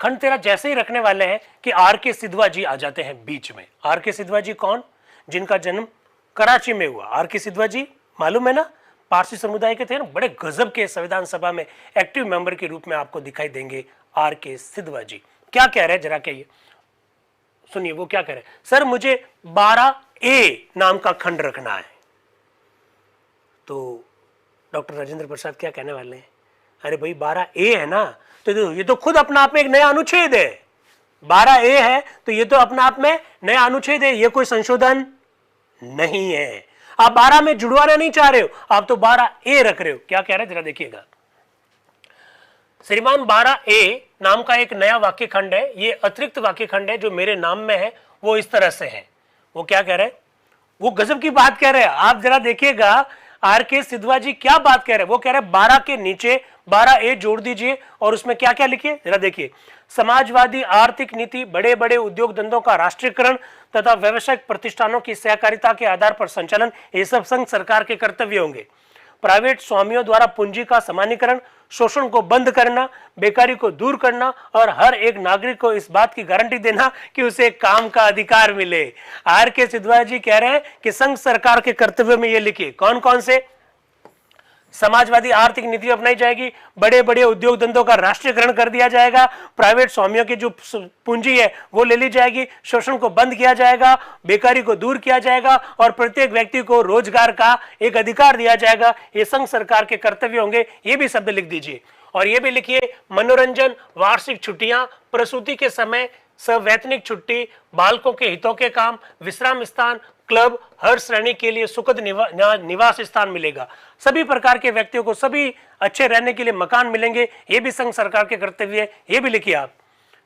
खंड 13 जैसे ही रखने वाले हैं कि आर के सिधवा जी आ जाते हैं बीच में। आर के सिधवा जी कौन? जिनका जन्म कराची में हुआ। आर के सिधवा जी मालूम है ना, पारसी समुदाय के थे ना, बड़े गजब के संविधान सभा में एक्टिव मेंबर के रूप में आपको दिखाई देंगे आर के सिधवा जी। क्या कह रहे हैं जरा कहिए, सुनिए वो क्या कह रहे हैं। सर मुझे 12A नाम का खंड रखना है। तो डॉक्टर राजेंद्र प्रसाद क्या कहने वाले हैं? अरे भाई 12A है ना, तो ये तो खुद अपना आप में एक नया अनुच्छेद है। 12A है तो ये तो अपना आप में नया अनुच्छेद है, ये कोई संशोधन नहीं है। आप 12 में जुड़वाना नहीं चाह रहे हो, आप तो 12A रख रहे हो। क्या कह रहे हैं जरा देखिएगा। श्रीमान 12A नाम का एक नया वाक्य खंड है, ये अतिरिक्त वाक्य खंड है जो मेरे नाम में है। वो इस तरह से है। वो क्या कह रहे हैं? वो गजब की बात कह रहे हैं। आप जरा देखिएगा आर के सिधवा जी क्या बात कह रहे हैं। वो कह रहे हैं 12 के नीचे 12A जोड़ दीजिए और उसमें क्या क्या लिखिए जरा देखिए। समाजवादी आर्थिक नीति, बड़े बड़े उद्योग धंधों का राष्ट्रीयकरण तथा व्यावसायिक प्रतिष्ठानों की सहकारिता के आधार पर संचालन, ये सब संघ सरकार के कर्तव्य होंगे। प्राइवेट स्वामियों द्वारा पूंजी का समानीकरण, शोषण को बंद करना, बेकारी को दूर करना और हर एक नागरिक को इस बात की गारंटी देना कि उसे काम का अधिकार मिले। आर के सिधवा जी कह रहे हैं कि संघ सरकार के कर्तव्य में ये लिखिए। कौन कौन से? समाजवादी आर्थिक नीति अपनाई जाएगी, बड़े बड़े उद्योग धंधों का राष्ट्रीयकरण कर दिया जाएगा, प्राइवेट स्वामियों की जो पूंजी है वो ले ली जाएगी, शोषण को बंद किया जाएगा, बेकारी को दूर किया जाएगा और प्रत्येक व्यक्ति को रोजगार का एक अधिकार दिया जाएगा। ये संघ सरकार के कर्तव्य होंगे। ये भी शब्द लिख दीजिए। और ये भी लिखिए मनोरंजन, वार्षिक छुट्टियां, प्रसूति के समय सवैतनिक छुट्टी, बालकों के हितों के काम, विश्राम स्थान, क्लब, हर श्रेणी के लिए सुखद निवास स्थान मिलेगा। सभी प्रकार के व्यक्तियों को सभी अच्छे रहने के लिए मकान मिलेंगे। ये भी संघ सरकार के कर्तव्य है। ये भी लिखिए आप।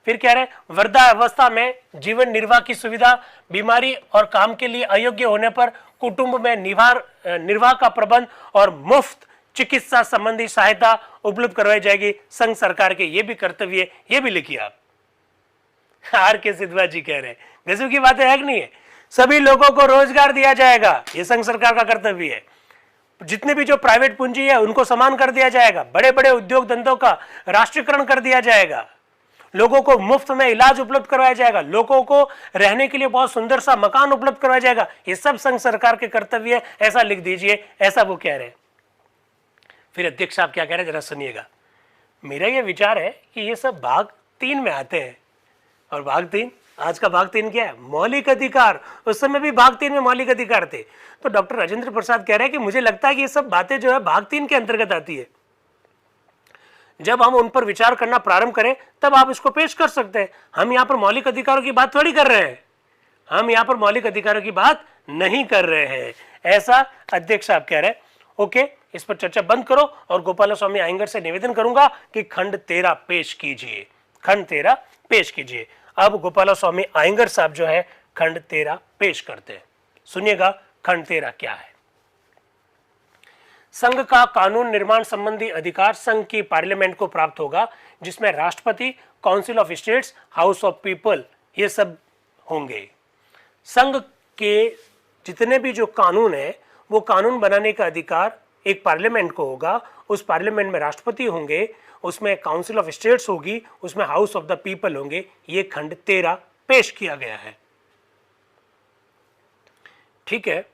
फिर कह रहे हैं वृद्धावस्था में जीवन निर्वाह की सुविधा, बीमारी और काम के लिए अयोग्य होने पर कुटुंब में निर्वाह का प्रबंध और मुफ्त चिकित्सा संबंधी सहायता उपलब्ध करवाई जाएगी। संघ सरकार के ये भी कर्तव्य है। ये भी लिखिए आप। आर के सिधवा जी कह रहे हैं, गजब की बात है कि नहीं है? सभी लोगों को रोजगार दिया जाएगा, ये संघ सरकार का कर्तव्य है। जितने भी जो प्राइवेट पूंजी है उनको समान कर दिया जाएगा, बड़े बड़े उद्योग धंधों का राष्ट्रीयकरण कर दिया जाएगा, लोगों को मुफ्त में इलाज उपलब्ध करवाया जाएगा, लोगों को रहने के लिए बहुत सुंदर सा मकान उपलब्ध करवाया जाएगा। ये सब संघ सरकार के कर्तव्य है, ऐसा लिख दीजिए। ऐसा वो कह रहे हैं। फिर अध्यक्ष साहब क्या कह रहे हैं जरा सुनिएगा। मेरा ये विचार है कि ये सब भाग 3 में आते हैं। और भाग 3, आज का भाग 3 क्या है? मौलिक अधिकार। उस समय भी भाग 3 में मौलिक अधिकार थे। तो डॉक्टर राजेंद्र प्रसाद कह रहे हैं कि मुझे लगता है कि ये सब बातें जो है भाग 3 के अंतर्गत आती है। जब हम उन पर विचार करना प्रारंभ करें तब आप इसको पेश कर सकते हैं। हम यहाँ पर मौलिक अधिकारों की बात थोड़ी कर रहे हैं, हम यहाँ पर मौलिक अधिकारों की बात नहीं कर रहे हैं, ऐसा अध्यक्ष साहब कह रहे हैं। ओके, इस पर चर्चा बंद करो और गोपाल स्वामी आयंगर से निवेदन करूंगा कि खंड 13 पेश कीजिए, खंड 13 पेश कीजिए। अब गोपाल स्वामी आयंगर साहब जो है खंड 13 पेश करते हैं। सुनिएगा खंड 13 क्या है। संघ का कानून निर्माण संबंधी अधिकार संघ की पार्लियामेंट को प्राप्त होगा, जिसमें राष्ट्रपति, council of states, house of people ये सब होंगे। संघ के जितने भी जो कानून है वो कानून बनाने का अधिकार एक पार्लियामेंट को होगा। उस पार्लियामेंट में राष्ट्रपति होंगे, उसमें काउंसिल ऑफ स्टेट्स होगी, उसमें हाउस ऑफ द पीपल होंगे। ये खंड 13 पेश किया गया है। ठीक है,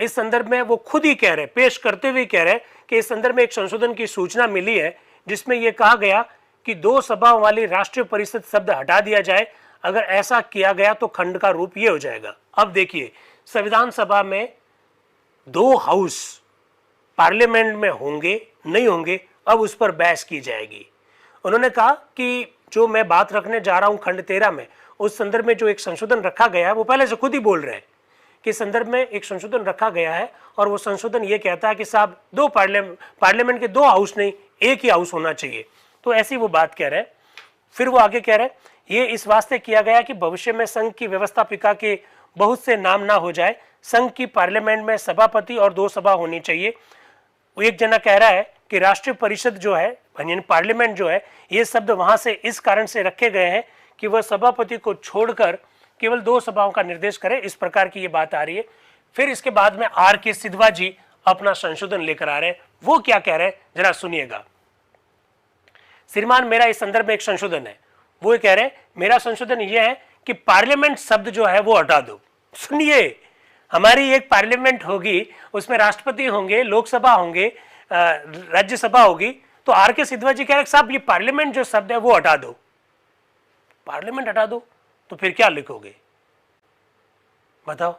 इस संदर्भ में वो खुद ही कह रहे, पेश करते हुए कह रहे कि इस संदर्भ में एक संशोधन की सूचना मिली है जिसमें यह कहा गया कि 2 सभाओं वाली राष्ट्रीय परिषद शब्द हटा दिया जाए। अगर ऐसा किया गया तो खंड का रूप ये हो जाएगा। अब देखिए, संविधान सभा में 2 हाउस पार्लियामेंट में होंगे नहीं होंगे, अब उस पर बहस की जाएगी। उन्होंने कहा कि जो मैं बात रखने जा रहा हूं खंड 13 में, उस संदर्भ में जो एक संशोधन रखा गया है वो पहले से खुद ही बोल रहे हैं कि संदर्भ में एक संशोधन रखा गया है और वो संशोधन ये कहता है कि साहब 2 पार्लियामेंट के 2 हाउस नहीं, एक ही हाउस होना चाहिए। तो ऐसी वो बात कह रहे हैं। फिर वो आगे कह रहे हैं ये इस वास्ते किया गया कि भविष्य में संघ की व्यवस्थापिका के बहुत से नाम ना हो जाए। संघ की पार्लियामेंट में सभापति और 2 सभा होनी चाहिए। वो एक जना कह रहा है कि राष्ट्रीय परिषद जो है यानी पार्लियामेंट जो है, ये शब्द वहां से इस कारण से रखे गए हैं कि वह सभापति को छोड़कर केवल 2 सभाओं का निर्देश करे। इस प्रकार की ये बात आ रही है। फिर इसके बाद में आर के सिधवा जी अपना संशोधन लेकर आ रहे हैं। वो क्या कह रहे हैं जरा सुनिएगा। श्रीमान, मेरा इस संदर्भ में एक संशोधन है। वो कह रहे हैं मेरा संशोधन यह है कि पार्लियामेंट शब्द जो है वो हटा दो। सुनिए, हमारी एक पार्लियामेंट होगी, उसमें राष्ट्रपति होंगे, लोकसभा होंगे, राज्यसभा होगी। तो आर के सिधवा जी कह रहे साहब ये पार्लियामेंट जो शब्द है वो हटा दो। पार्लियामेंट हटा दो तो फिर क्या लिखोगे बताओ?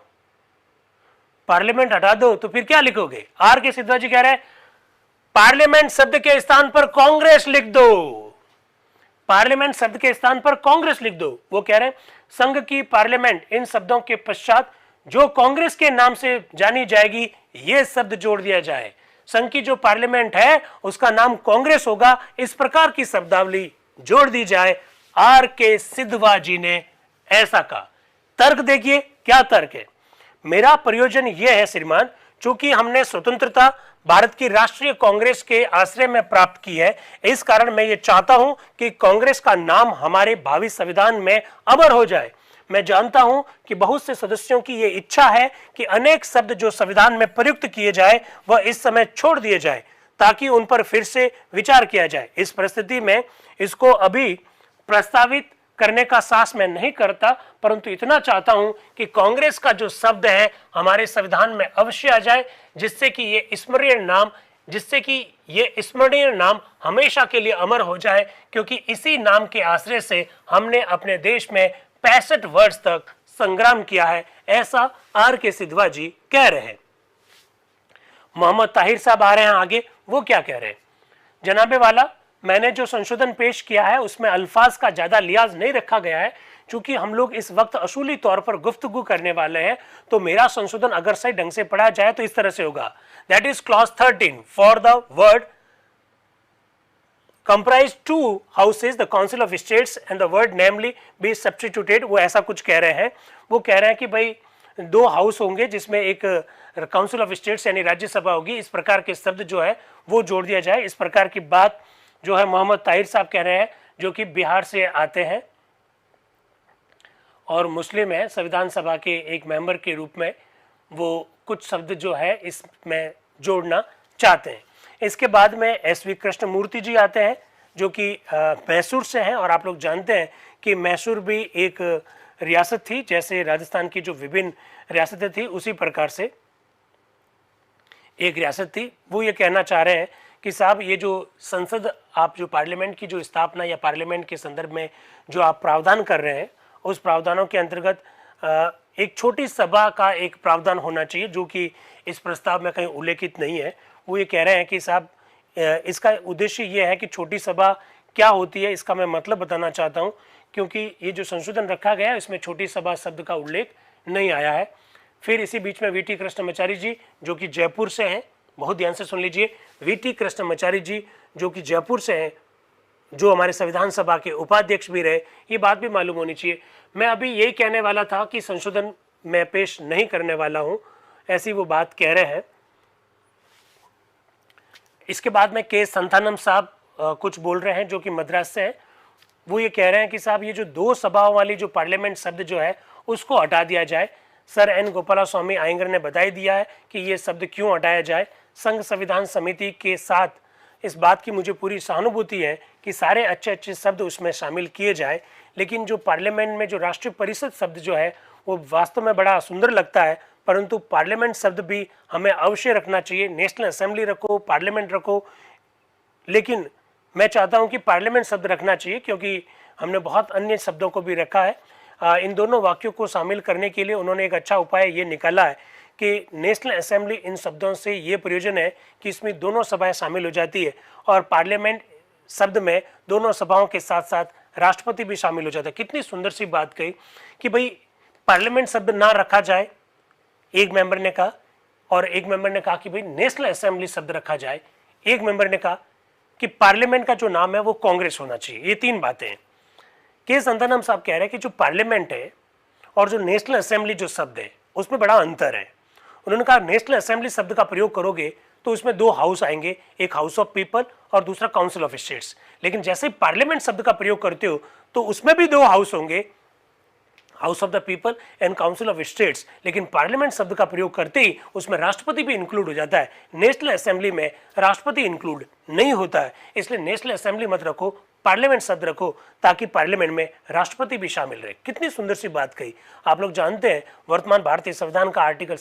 पार्लियामेंट हटा दो तो फिर क्या लिखोगे? आर के सिधवा जी कह रहे हैं पार्लियामेंट शब्द के स्थान पर कांग्रेस लिख दो। पार्लियामेंट शब्द के स्थान पर कांग्रेस लिख दो। वो कह रहे हैं संघ की पार्लियामेंट इन शब्दों के पश्चात जो कांग्रेस के नाम से जानी जाएगी ये शब्द जोड़ दिया जाए। संघ की जो पार्लियामेंट है उसका नाम कांग्रेस होगा, इस प्रकार की शब्दावली जोड़ दी जाए। आर के सिधवा जी ने ऐसा कहा। तर्क देखिए क्या तर्क है। मेरा प्रयोजन यह है श्रीमान, चूंकि हमने स्वतंत्रता भारत की राष्ट्रीय कांग्रेस के आश्रय में प्राप्त की है, इस कारण मैं ये चाहता हूं कि कांग्रेस का नाम हमारे भावी संविधान में अमर हो जाए। मैं जानता हूं कि बहुत से सदस्यों की ये इच्छा है कि अनेक शब्द जो संविधान में प्रयुक्त किए जाए वह इस समय छोड़ दिए जाए ताकि उन पर फिर से विचार किया जाए। इस परिस्थिति में इसको अभी प्रस्तावित करने का साहस मैं नहीं करता, परंतु इतना चाहता हूं कि कांग्रेस का जो शब्द है हमारे संविधान में अवश्य आ जाए, जिससे कि ये स्मरणीय नाम हमेशा के लिए अमर हो जाए, क्योंकि इसी नाम के आश्रय से हमने अपने देश में 65 वर्ष तक संग्राम किया है। ऐसा आर के सिधवा जी कह रहे हैं। मोहम्मद ताहिर साहब आ रहे हैं आगे। वो क्या कह रहे हैं? जनाबे वाला, मैंने जो संशोधन पेश किया है उसमें अल्फाज का ज्यादा लिहाज नहीं रखा गया है। चूंकि हम लोग इस वक्त असूली तौर पर गुफ्तगू करने वाले हैं, तो मेरा संशोधन अगर सही ढंग से पढ़ा जाए तो इस तरह से होगा। That is clause 13 for the word comprise 2 houses the council of states and the word namely be substituted। वो ऐसा कुछ कह रहे हैं। वो कह रहे हैं कि भाई 2 हाउस होंगे जिसमें एक काउंसिल ऑफ स्टेट्स यानी राज्यसभा होगी, इस प्रकार के शब्द जो है वो जोड़ दिया जाए। इस प्रकार की बात जो है मोहम्मद ताहिर साहब कह रहे हैं, जो कि बिहार से आते हैं और मुस्लिम है। संविधान सभा के एक मेंबर के रूप में वो कुछ शब्द जो है इसमें जोड़ना चाहते हैं। इसके बाद में एस वी कृष्णमूर्ति जी आते हैं जो कि मैसूर से हैं, और आप लोग जानते हैं कि मैसूर भी एक रियासत थी, जैसे राजस्थान की जो विभिन्न रियासतें थी उसी प्रकार से एक रियासत थी। वो ये कहना चाह रहे हैं कि साहब ये जो संसद, आप जो पार्लियामेंट की जो स्थापना या पार्लियामेंट के संदर्भ में जो आप प्रावधान कर रहे हैं, उस प्रावधानों के अंतर्गत एक छोटी सभा का एक प्रावधान होना चाहिए, जो कि इस प्रस्ताव में कहीं उल्लेखित नहीं है। वो ये कह रहे हैं कि साहब इसका उद्देश्य ये है कि छोटी सभा क्या होती है इसका मैं मतलब बताना चाहता हूँ, क्योंकि ये जो संशोधन रखा गया है इसमें छोटी सभा शब्द का उल्लेख नहीं आया है। फिर इसी बीच में वी टी कृष्णमाचारी जी जो कि जयपुर से हैं, बहुत ध्यान से सुन लीजिए, वीटी कृष्णमाचारी जी जो कि जयपुर से हैं, जो हमारे संविधान सभा के उपाध्यक्ष भी रहे, ये बात भी मालूम होनी चाहिए। मैं अभी यही कहने वाला था कि संशोधन मैं पेश नहीं करने वाला हूं, ऐसी वो बात कह रहे हैं। इसके बाद में के संथानम साहब कुछ बोल रहे हैं जो कि मद्रास से हैं। वो ये कह रहे हैं कि साहब ये जो दो सभाओं वाली जो पार्लियामेंट शब्द जो है उसको हटा दिया जाए। सर एन गोपाला स्वामी आयंगर ने बता दिया है कि ये शब्द क्यों हटाया जाए। संघ संविधान समिति के साथ इस बात की मुझे पूरी सहानुभूति है कि सारे अच्छे अच्छे शब्द उसमें शामिल किए जाए, लेकिन जो पार्लियामेंट में जो राष्ट्रीय परिषद शब्द जो है वो वास्तव में बड़ा सुंदर लगता है, परंतु पार्लियामेंट शब्द भी हमें अवश्य रखना चाहिए। नेशनल असेंबली रखो, पार्लियामेंट रखो, लेकिन मैं चाहता हूं कि पार्लियामेंट शब्द रखना चाहिए क्योंकि हमने बहुत अन्य शब्दों को भी रखा है। इन दोनों वाक्यों को शामिल करने के लिए उन्होंने एक अच्छा उपाय ये निकाला है कि नेशनल असेंबली इन शब्दों से ये प्रयोजन है कि इसमें दोनों सभाएं शामिल हो जाती है और पार्लियामेंट शब्द में दोनों सभाओं के साथ साथ राष्ट्रपति भी शामिल हो जाता है। कितनी सुंदर सी बात कही कि भाई पार्लियामेंट शब्द ना रखा जाए, एक मेंबर ने कहा, और एक मेंबर ने कहा कि भाई नेशनल असेंबली शब्द रखा जाए। एक मेंबर ने कहा कि पार्लियामेंट का जो नाम है वो कांग्रेस होना चाहिए। ये तीन बातें हैं। के संतानम साहब कह रहे हैं कि जो पार्लियामेंट है और जो नेशनल असेंबली जो शब्द है उसमें बड़ा अंतर है। उन्होंने कहा नेशनल असेंबली शब्द का प्रयोग करोगे तो उसमें दो हाउस आएंगे, एक हाउस ऑफ पीपल और दूसरा काउंसिल ऑफ स्टेट्स। लेकिन जैसे ही पार्लियामेंट शब्द का प्रयोग करते हो तो उसमें भी दो हाउस होंगे, house of the people and council of states. लेकिन पार्लियामेंट शब्द का प्रयोग करते ही उसमें राष्ट्रपति भी इंक्लूड हो जाता है। नेशनल असेंबली में राष्ट्रपति इंक्लूड नहीं होता है, इसलिए नेशनल असेंबली मत रखो, पार्लियामेंट शब्द रखो ताकि पार्लियामेंट में राष्ट्रपति भी शामिल रहे। कितनी सुंदर सी बात कही। आप लोग जानते हैं वर्तमान भारतीय संविधान का आर्टिकल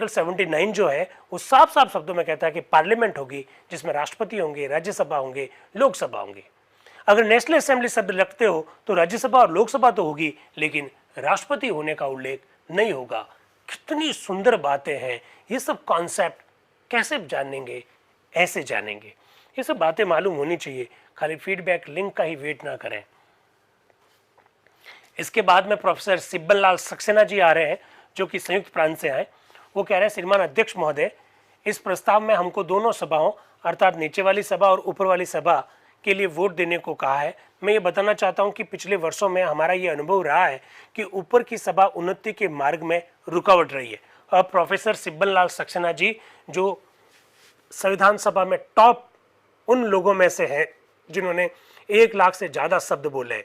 79 जो है वो साफ साफ शब्दों में कहता है कि पार्लियामेंट होगी जिसमें राष्ट्रपति होंगे, राज्यसभा होंगे, लोकसभा होंगे। अगर नेशनल असेंबली शब्द रखते हो तो राज्यसभा और लोकसभा तो होगी लेकिन राष्ट्रपति होने का उल्लेख नहीं होगा। कितनी सुंदर बातें हैं। ये सब कॉन्सेप्ट कैसे जानेंगे, ऐसे जानेंगे। ये सब बातें मालूम होनी चाहिए, खाली फीडबैक लिंक का ही वेट ना करें। इसके बाद में प्रोफेसर सिब्बल लाल सक्सेना जी आ रहे हैं जो कि संयुक्त प्रांत से आए। वो कह रहे हैं श्रीमान अध्यक्ष महोदय, इस प्रस्ताव में हमको दोनों सभाओं अर्थात नीचे वाली सभा और ऊपर वाली सभा के लिए वोट देने को कहा है। मैं ये बताना चाहता हूं कि पिछले वर्षों में हमारा ये अनुभव रहा है कि ऊपर की सभा उन्नति के मार्ग में रुकावट रही है। अब प्रोफेसर सिब्बल लाल सक्सेना जी जो संविधान सभा में टॉप उन लोगों में से हैं जिन्होंने 1 लाख से ज्यादा शब्द बोले,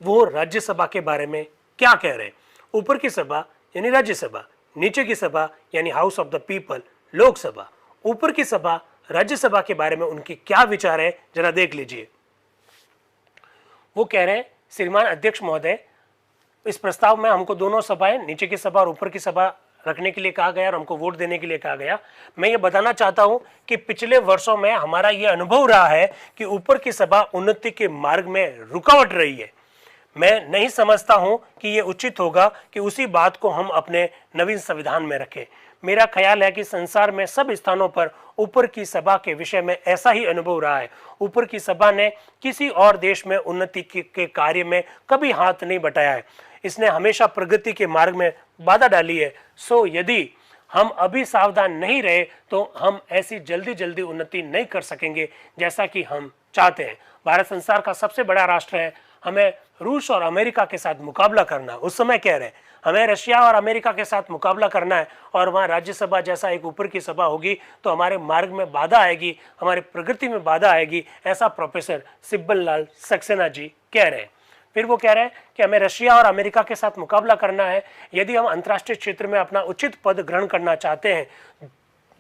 वो राज्यसभा के बारे में क्या कह रहे हैं। ऊपर की सभा यानी राज्यसभा, नीचे की सभा यानी house of the people Lok Sabha, ऊपर की सभा राज्यसभा के बारे में उनके क्या विचार है जरा देख लीजिए। वो कह रहे हैं श्रीमान अध्यक्ष महोदय, इस प्रस्ताव में हमको दोनों सभाएं नीचे की सभा और ऊपर की सभा रखने के लिए कहा गया और हमको वोट देने के लिए कहा गया। मैं ये बताना चाहता हूं कि पिछले वर्षों में हमारा ये अनुभव रहा है कि ऊपर की सभा उन्नति के मार्ग में रुकावट रही है। मैं नहीं समझता हूं कि ये उचित होगा कि उसी बात को हम अपने नवीन संविधान में रखें। मेरा ख्याल है कि संसार में सब स्थानों पर ऊपर की सभा के विषय में ऐसा ही अनुभव रहा है। ऊपर की सभा ने किसी और देश में उन्नति के कार्य में कभी हाथ नहीं बटाया है। इसने हमेशा प्रगति के मार्ग में बाधा डाली है। सो यदि हम अभी सावधान नहीं रहे तो हम ऐसी जल्दी जल्दी उन्नति नहीं कर सकेंगे जैसा कि हम चाहते हैं। भारत संसार का सबसे बड़ा राष्ट्र है, हमें रूस और अमेरिका के साथ मुकाबला करना। उस समय कह रहे हैं हमें रशिया और अमेरिका के साथ मुकाबला करना है और वहाँ राज्यसभा जैसा एक ऊपर की सभा होगी तो हमारे मार्ग में बाधा आएगी, हमारी प्रगति में बाधा आएगी, ऐसा प्रोफेसर सिब्बल लाल सक्सेना जी कह रहे हैं। फिर वो कह रहे हैं कि हमें रशिया और अमेरिका के साथ मुकाबला करना है। यदि हम अंतर्राष्ट्रीय क्षेत्र में अपना उचित पद ग्रहण करना चाहते हैं,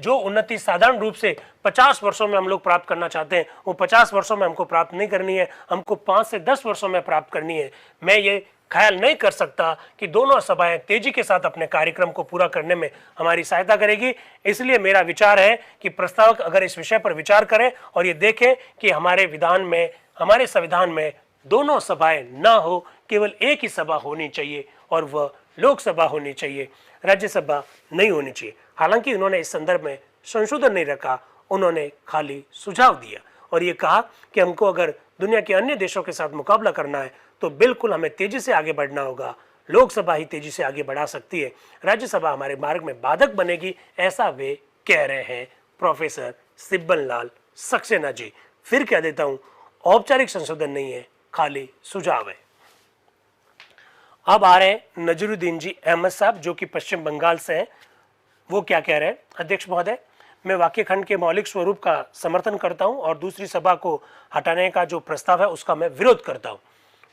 जो उन्नति साधारण रूप से 50 वर्षों में हम लोग प्राप्त करना चाहते हैं वो 50 वर्षों में हमको प्राप्त नहीं करनी है, हमको 5 से 10 वर्षों में प्राप्त करनी है। मैं ये ख्याल नहीं कर सकता कि दोनों सभाएं तेजी के साथ अपने कार्यक्रम को पूरा करने में हमारी सहायता करेगी। इसलिए मेरा विचार है कि प्रस्तावक अगर इस विषय पर विचार करें और ये देखें कि हमारे विधान में, हमारे संविधान में दोनों सभाएं ना हो, केवल एक ही सभा होनी चाहिए और वह लोकसभा होनी चाहिए, राज्यसभा नहीं होनी चाहिए। हालांकि उन्होंने इस संदर्भ में संशोधन नहीं रखा, उन्होंने खाली सुझाव दिया और ये कहा कि हमको अगर दुनिया के अन्य देशों के साथ मुकाबला करना है तो बिल्कुल हमें तेजी से आगे बढ़ना होगा, लोकसभा ही तेजी से आगे बढ़ा सकती है, राज्यसभा हमारे मार्ग में बाधक बनेगी, ऐसा वे कह रहे हैं प्रोफेसर सिब्बल लाल सक्सेना जी। फिर कह देता हूं, औपचारिक संशोधन नहीं है, खाली सुझाव है। अब आ रहे हैं नजरुद्दीन जी अहमद साहब, जो कि पश्चिम बंगाल से हैं। वो क्या कह रहे हैं? अध्यक्ष महोदय, मैं वाक्य खंड के मौलिक स्वरूप का समर्थन करता हूं और दूसरी सभा को हटाने का जो प्रस्ताव है उसका मैं विरोध करता हूं।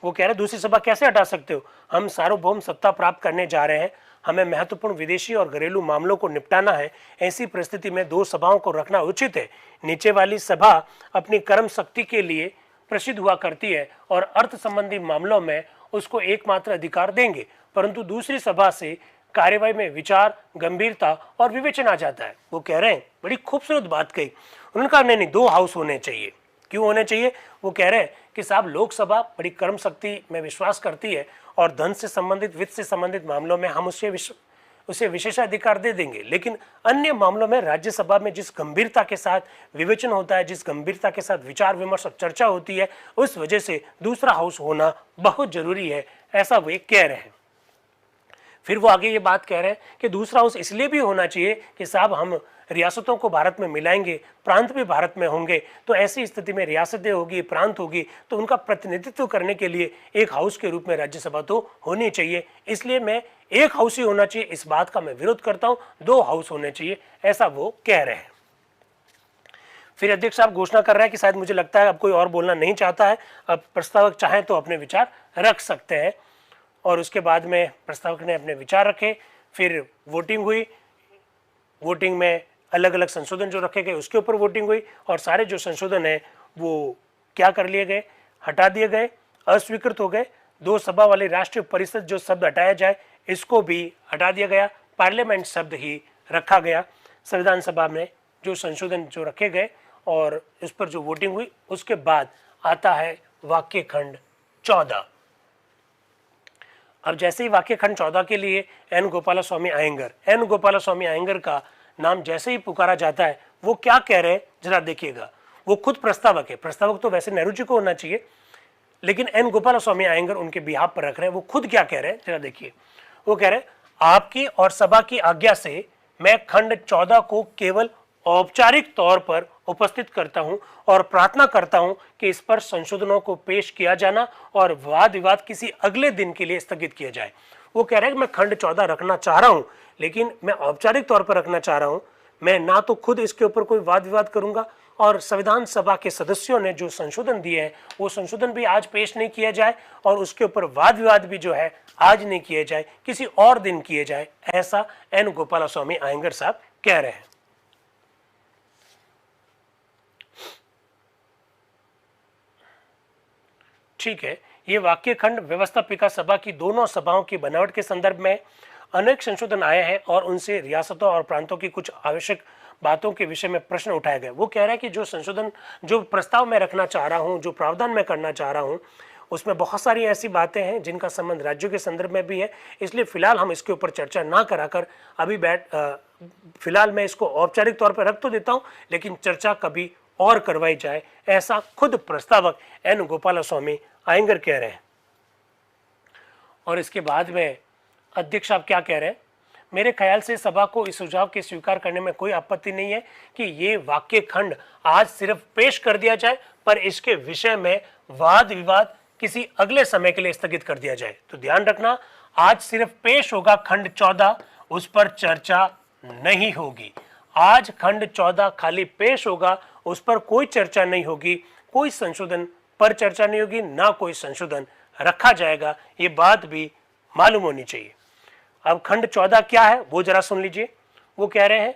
वो कह रहे हैं दूसरी सभा कैसे हटा सकते हो? हम सार्वभौम सत्ता प्राप्त करने जा रहे हैं, हमें महत्वपूर्ण विदेशी और घरेलू मामलों को निपटाना है। ऐसी परिस्थिति में दो सभाओं को रखना उचित है। नीचे वाली सभा अपनी कर्म शक्ति के लिए प्रसिद्ध हुआ करती है और अर्थ संबंधी मामलों में उसको एकमात्र अधिकार देंगे, परंतु दूसरी सभा से कार्यवाही में विचार, गंभीरता और विवेचन आ जाता है। वो कह रहे हैं, बड़ी खूबसूरत बात कही उन्होंने, कहा नहीं, दो हाउस होने चाहिए। क्यों होने चाहिए? वो कह रहे हैं कि साहब लोकसभा बड़ी कर्म शक्ति में विश्वास करती है और धन से संबंधित, वित्त से संबंधित मामलों में हम उसे विशेषाधिकार दे देंगे, लेकिन अन्य मामलों में राज्यसभा में जिस गंभीरता के साथ विवेचन होता है, जिस गंभीरता के साथ विचार विमर्श और चर्चा होती है, उस वजह से दूसरा हाउस होना बहुत जरूरी है, ऐसा वे कह रहे हैं। फिर वो आगे ये बात कह रहे हैं कि दूसरा हाउस इसलिए भी होना चाहिए कि साहब हम रियासतों को भारत में मिलाएंगे, प्रांत भी भारत में होंगे, तो ऐसी स्थिति में रियासतें होगी, प्रांत होगी, तो उनका प्रतिनिधित्व करने के लिए एक हाउस के रूप में राज्यसभा तो होनी चाहिए। इसलिए मैं एक हाउस ही होना चाहिए, इस बात का मैं विरोध करता हूं, दो हाउस होने चाहिए, ऐसा वो कह रहे हैं। फिर अध्यक्ष साहब घोषणा कर रहा है कि शायद मुझे लगता है अब कोई और बोलना नहीं चाहता है, अब प्रस्तावक चाहें तो अपने विचार रख सकते हैं। और उसके बाद में प्रस्तावक ने अपने विचार रखे, फिर वोटिंग हुई। वोटिंग में अलग अलग संशोधन जो रखे गए उसके ऊपर वोटिंग हुई और सारे जो संशोधन है वो क्या कर लिए गए, हटा दिए गए, अस्वीकृत हो गए। दो सभा वाली राष्ट्रीय परिषद जो शब्द हटाया जाए इसको भी हटा दिया गया, पार्लियामेंट शब्द ही रखा गया। संविधान सभा में जो संशोधन जो रखे गए और इस पर जो वोटिंग हुई, उसके बाद आता है वाक्य खंड 14। अब जैसे ही वाक्य खंड 14 के लिए एन गोपालास्वामी अयंगर का नाम जैसे ही पुकारा जाता है, वो क्या कह रहे हैं जरा देखिएगा। वो खुद प्रस्तावक है, प्रस्तावक तो वैसे नेहरू जी को होना चाहिए, लेकिन एन गोपालास्वामी अयंगर उनके बिहाफ पर रख रहे हैं। वो खुद क्या कह रहे हैं जरा देखिए। वो कह रहे हैं, आपकी और सभा की आज्ञा से मैं खंड 14 को केवल औपचारिक तौर पर उपस्थित करता हूं और प्रार्थना करता हूं कि इस पर संशोधनों को पेश किया जाना और वाद विवाद किसी अगले दिन के लिए स्थगित किया जाए। वो कह रहे हैं कि मैं खंड 14 रखना चाह रहा हूं, लेकिन मैं औपचारिक तौर पर रखना चाह रहा हूं। मैं ना तो खुद इसके ऊपर कोई वाद विवाद करूंगा और संविधान सभा के सदस्यों ने जो संशोधन दिए हैं वो संशोधन भी आज पेश नहीं किया जाए और उसके ऊपर वाद विवाद भी जो है आज नहीं किए जाए, किसी और दिन किए जाए, ऐसा एन गोपालास्वामी अयंगर साहब कह रहे हैं। ठीक है, ये वाक्य खंड व्यवस्थापिका सभा की दोनों सभाओं की बनावट के संदर्भ में अनेक संशोधन आए हैं और उनसे रियासतों और प्रांतों की कुछ आवश्यक बातों के विषय में प्रश्न उठाए गए। वो कह रहा है कि जो संशोधन, जो प्रस्ताव मैं रखना चाह रहा हूं, जो प्रावधान मैं करना चाह रहा हूं, उसमें बहुत सारी ऐसी बातें हैं जिनका संबंध राज्यों के संदर्भ में भी है। इसलिए फिलहाल हम इसके ऊपर चर्चा ना कराकर अभी फिलहाल मैं इसको औपचारिक तौर पर रख तो देता हूं, लेकिन चर्चा कभी और करवाई जाए, ऐसा खुद प्रस्तावक एन गोपालास्वामी अयंगर कह रहे हैं। और इसके बाद में अध्यक्ष साहब क्या कह रहे हैं, मेरे ख्याल से सभा को इस सुझाव के स्वीकार करने में कोई आपत्ति नहीं है कि ये वाक्य खंड आज सिर्फ पेश कर दिया जाए, पर इसके विषय में वाद विवाद किसी अगले समय के लिए स्थगित कर दिया जाए। तो ध्यान रखना, आज सिर्फ पेश होगा खंड 14, उस पर चर्चा नहीं होगी। आज खंड 14 खाली पेश होगा, उस पर कोई चर्चा नहीं होगी, कोई संशोधन पर चर्चा नहीं होगी, ना कोई संशोधन रखा जाएगा। ये बात भी मालूम होनी चाहिए। अब खंड 14 क्या है वो जरा सुन लीजिए। वो कह रहे हैं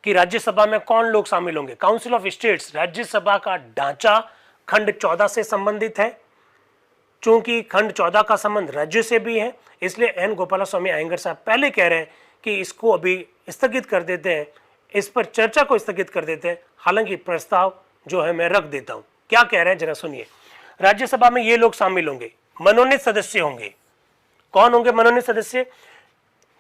कि राज्यसभा में कौन लोग शामिल होंगे। काउंसिल ऑफ स्टेट्स, राज्यसभा का ढांचा खंड 14 से संबंधित है। चूंकि खंड 14 का संबंध राज्य से भी है, इसलिए एन गोपालास्वामी अयंगर साहब पहले कह रहे हैं कि इसको अभी स्थगित कर देते हैं, इस पर चर्चा को स्थगित कर देते हैं। हालांकि प्रस्ताव जो है मैं रख देता हूं। क्या कह रहे हैं जरा सुनिए। राज्यसभा में ये लोग शामिल होंगे, मनोनीत सदस्य होंगे। कौन होंगे मनोनीत सदस्य?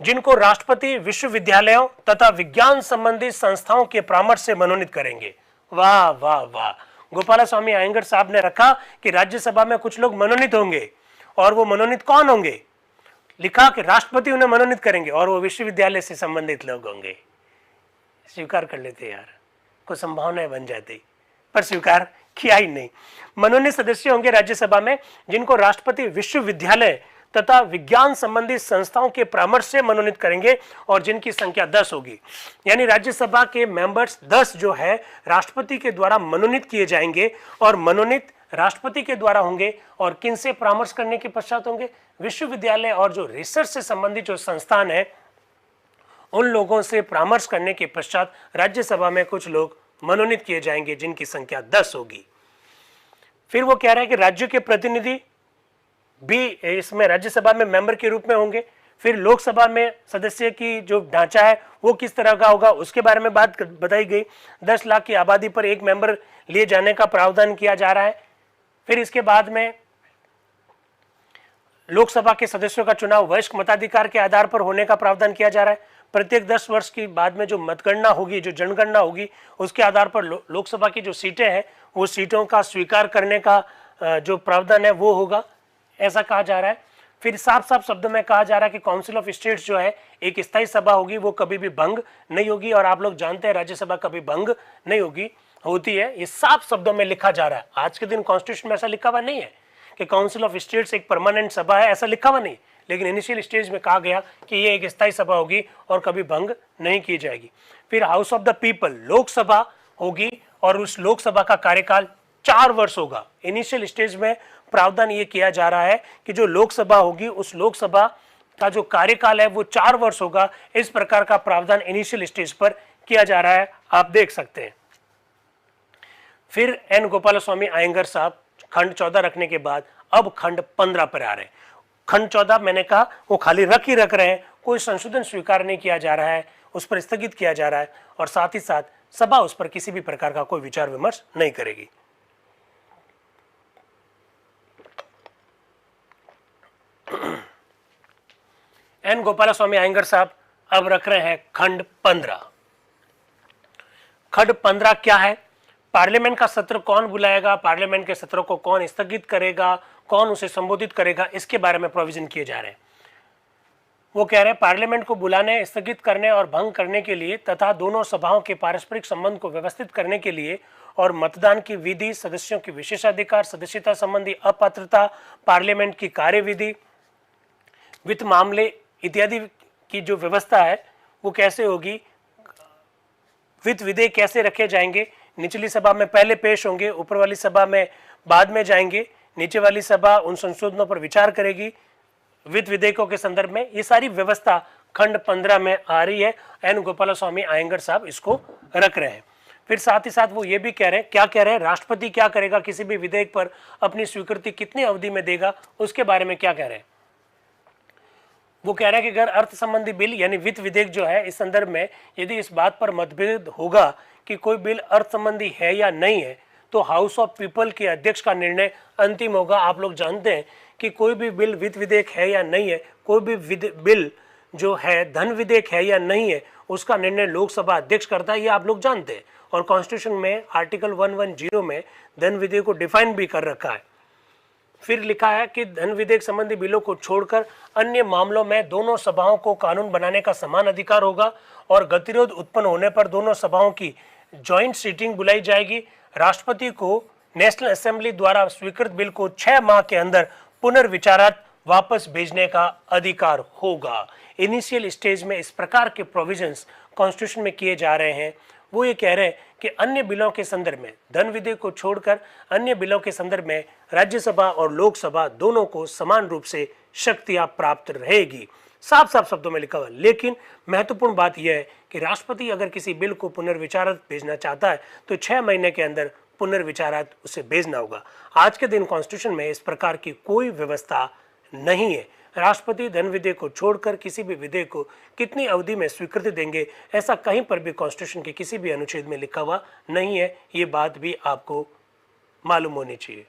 जिनको राष्ट्रपति विश्वविद्यालयों तथा विज्ञान संबंधी संस्थाओं के परामर्श से मनोनीत करेंगे। वाह वाह वाह, गोपालास्वामी अयंगर साहब ने रखा कि राज्यसभा में कुछ लोग मनोनीत होंगे और वो मनोनीत कौन होंगे, लिखा कि राष्ट्रपति उन्हें मनोनीत करेंगे और वो विश्वविद्यालय से संबंधित लोग होंगे। स्वीकार कर लेते यार, कुछ संभावनाएं बन जाती, पर स्वीकार किया ही नहीं। मनोनीत सदस्य होंगे राज्यसभा में जिनको राष्ट्रपति विश्वविद्यालय तथा विज्ञान संबंधी संस्थाओं के परामर्श से मनोनीत करेंगे और जिनकी संख्या 10 होगी। यानी राज्यसभा के मेंबर्स 10 जो है राष्ट्रपति के द्वारा मनोनीत किए जाएंगे और मनोनीत राष्ट्रपति के द्वारा होंगे और किन से परामर्श करने के पश्चात होंगे, विश्वविद्यालय और जो रिसर्च से संबंधित जो संस्थान है उन लोगों से परामर्श करने के पश्चात राज्यसभा में कुछ लोग मनोनीत किए जाएंगे जिनकी संख्या 10 होगी। फिर वो कह रहे हैं कि राज्य के प्रतिनिधि भी इसमें राज्यसभा में मेंबर के रूप में होंगे। फिर लोकसभा में सदस्य की जो ढांचा है वो किस तरह का होगा उसके बारे में बात बताई गई। 10 लाख की आबादी पर एक मेंबर लिए जाने का प्रावधान किया जा रहा है। फिर इसके बाद में लोकसभा के सदस्यों का चुनाव वयस्क मताधिकार के आधार पर होने का प्रावधान किया जा रहा है। प्रत्येक 10 वर्ष की बाद में जो मतगणना होगी, जो जनगणना होगी, उसके आधार पर लोकसभा की जो सीटें हैं वो सीटों का स्वीकार करने का जो प्रावधान है वो होगा, ऐसा कहा जा रहा है। फिर साफ साफ शब्दों में कहा जा रहा है कि काउंसिल ऑफ स्टेट्स जो है एक स्थायी सभा होगी, वो कभी भी भंग नहीं होगी। और आप लोग जानते हैं राज्यसभा कभी भंग नहीं होगी, होती है, ये साफ शब्दों में लिखा जा रहा है। आज के दिन कॉन्स्टिट्यूशन में ऐसा लिखा हुआ नहीं है कि काउंसिल ऑफ स्टेट्स एक परमानेंट सभा है, ऐसा लिखा हुआ नहीं, लेकिन इनिशियल स्टेज में कहा गया कि ये एक स्थायी सभा होगी और कभी भंग नहीं की जाएगी। फिर house of the people Lok Sabha होगी और उस लोकसभा का कार्यकाल 4 वर्ष होगा। इनिशियल स्टेज में प्रावधान ये किया जा रहा है कि जो लोकसभा होगी उस लोकसभा का जो कार्यकाल है वो 4 वर्ष होगा। इस प्रकार का प्रावधान इनिशियल स्टेज पर किया जा रहा है, आप देख सकते हैं। फिर एन गोपाल स्वामी अयंगर साहब खंड 14 रखने के बाद अब खंड 15 पर आ रहे हैं। खंड 14 मैंने कहा वो खाली रख ही रख रहे हैं, कोई संशोधन स्वीकार नहीं किया जा रहा है, उस पर स्थगित किया जा रहा है और साथ ही साथ सभा उस पर किसी भी प्रकार का कोई विचार विमर्श नहीं करेगी। एन गोपाल स्वामी अयंगर साहब अब रख रहे हैं खंड 15। खंड 15 क्या है? पार्लियामेंट का सत्र कौन बुलाएगा, पार्लियामेंट के सत्रों को कौन स्थगित करेगा, कौन उसे संबोधित करेगा, इसके बारे में प्रोविजन किए जा रहे हैं। वो कह रहे हैं पार्लियामेंट को बुलाने, स्थगित करने और भंग करने के लिए तथा दोनों सभाओं के पारस्परिक संबंध को व्यवस्थित करने के लिए और मतदान की विधि, सदस्यों की विशेषाधिकार, सदस्यता संबंधी अपात्रता, पार्लियामेंट की कार्यविधि, वित्त मामले इत्यादि की जो व्यवस्था है वो कैसे होगी, वित्त विधेयक कैसे रखे जाएंगे, निचली सभा में पहले पेश होंगे, ऊपर वाली सभा में बाद में जाएंगे, नीचे वाली सभा उन संशोधनों पर विचार करेगी वित्त विधेयकों के संदर्भ में, ये सारी व्यवस्था खंड 15 में आ रही है। एन गोपाल स्वामी अयंगर साहब इसको रख रहे हैं। फिर साथ ही साथ वो ये भी कह रहे हैं, क्या कह रहे हैं, राष्ट्रपति क्या करेगा, किसी भी विधेयक पर अपनी स्वीकृति कितनी अवधि में देगा, उसके बारे में क्या कह रहे हैं। वो कह रहे हैं कि अगर अर्थ संबंधी बिल यानी वित्त विधेयक जो है इस संदर्भ में यदि इस बात पर मतभेद होगा कि कोई बिल अर्थ संबंधी है या नहीं है तो हाउस ऑफ पीपल के अध्यक्ष का निर्णय अंतिम होगा। आप लोग जानते हैं कि कोई भी बिल वित्त विधेयक है या नहीं है, कोई भी बिल जो है धन विधेयक है या नहीं है, उसका निर्णय लोकसभा अध्यक्ष करता है, ये आप लोग जानते हैं। और कॉन्स्टिट्यूशन में आर्टिकल 110 में धन विधेयक को डिफाइन भी कर रखा है। फिर लिखा है कि धन विधेयक संबंधी बिलों को छोड़कर अन्य मामलों में दोनों सभाओं को कानून बनाने का समान अधिकार होगा और गतिरोध उत्पन्न होने पर दोनों सभाओं की जॉइंट सीटिंग बुलाई जाएगी। राष्ट्रपति को नेशनल असेंबली द्वारा स्वीकृत बिल को 6 माह के अंदर पुनर्विचारात वापस भेजने का अधिकार होगा। इनिशियल स्टेज में इस प्रकार के प्रोविजंस कॉन्स्टिट्यूशन में किए जा रहे हैं। वो ये कह रहे हैं कि अन्य बिलों के संदर्भ में, धन विधेयक को छोड़कर अन्य बिलों के संदर्भ में राज्यसभा और लोकसभा दोनों को समान रूप से शक्तियां प्राप्त रहेगी। साफ साफ शब्दों में लिखा हुआ। लेकिन महत्वपूर्ण बात यह है कि राष्ट्रपति अगर किसी बिल को पुनर्विचारात भेजना चाहता है तो 6 महीने के अंदर पुनर्विचारात उसे भेजना होगा। आज के दिन कॉन्स्टिट्यूशन में इस प्रकार की कोई व्यवस्था नहीं है। राष्ट्रपति धन विधेयक को छोड़कर किसी भी विधेयक को कितनी अवधि में स्वीकृति देंगे, ऐसा कहीं पर भी कॉन्स्टिट्यूशन के किसी भी अनुच्छेद में लिखा हुआ नहीं है। ये बात भी आपको मालूम होनी चाहिए।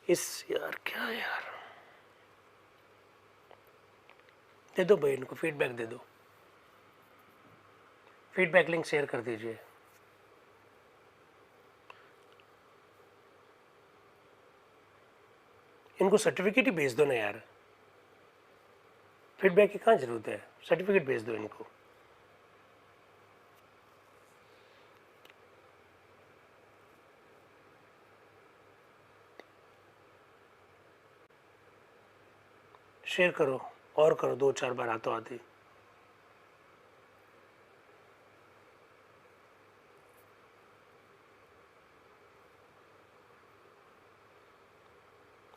इस यार क्या है यार, दे दो भाई, इनको फीडबैक दे दो, फीडबैक लिंक शेयर कर दीजिए। इनको सर्टिफिकेट ही भेज दो ना यार, फीडबैक की कहाँ ज़रूरत है, सर्टिफिकेट भेज दो इनको। शेयर करो और करो 2-4 बार हाथों हाथी।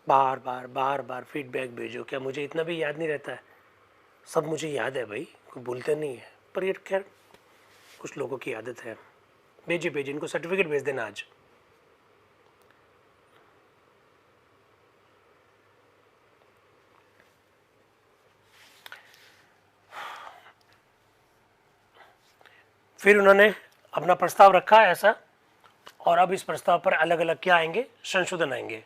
बार बार बार बार फीडबैक भेजो। क्या मुझे इतना भी याद नहीं रहता है? सब मुझे याद है भाई, कोई भूलते नहीं है, पर ये खैर कुछ लोगों की आदत है। भेजिए भेजिए, इनको सर्टिफिकेट भेज देना आज। फिर उन्होंने अपना प्रस्ताव रखा ऐसा, और अब इस प्रस्ताव पर अलग अलग क्या आएंगे, संशोधन आएंगे।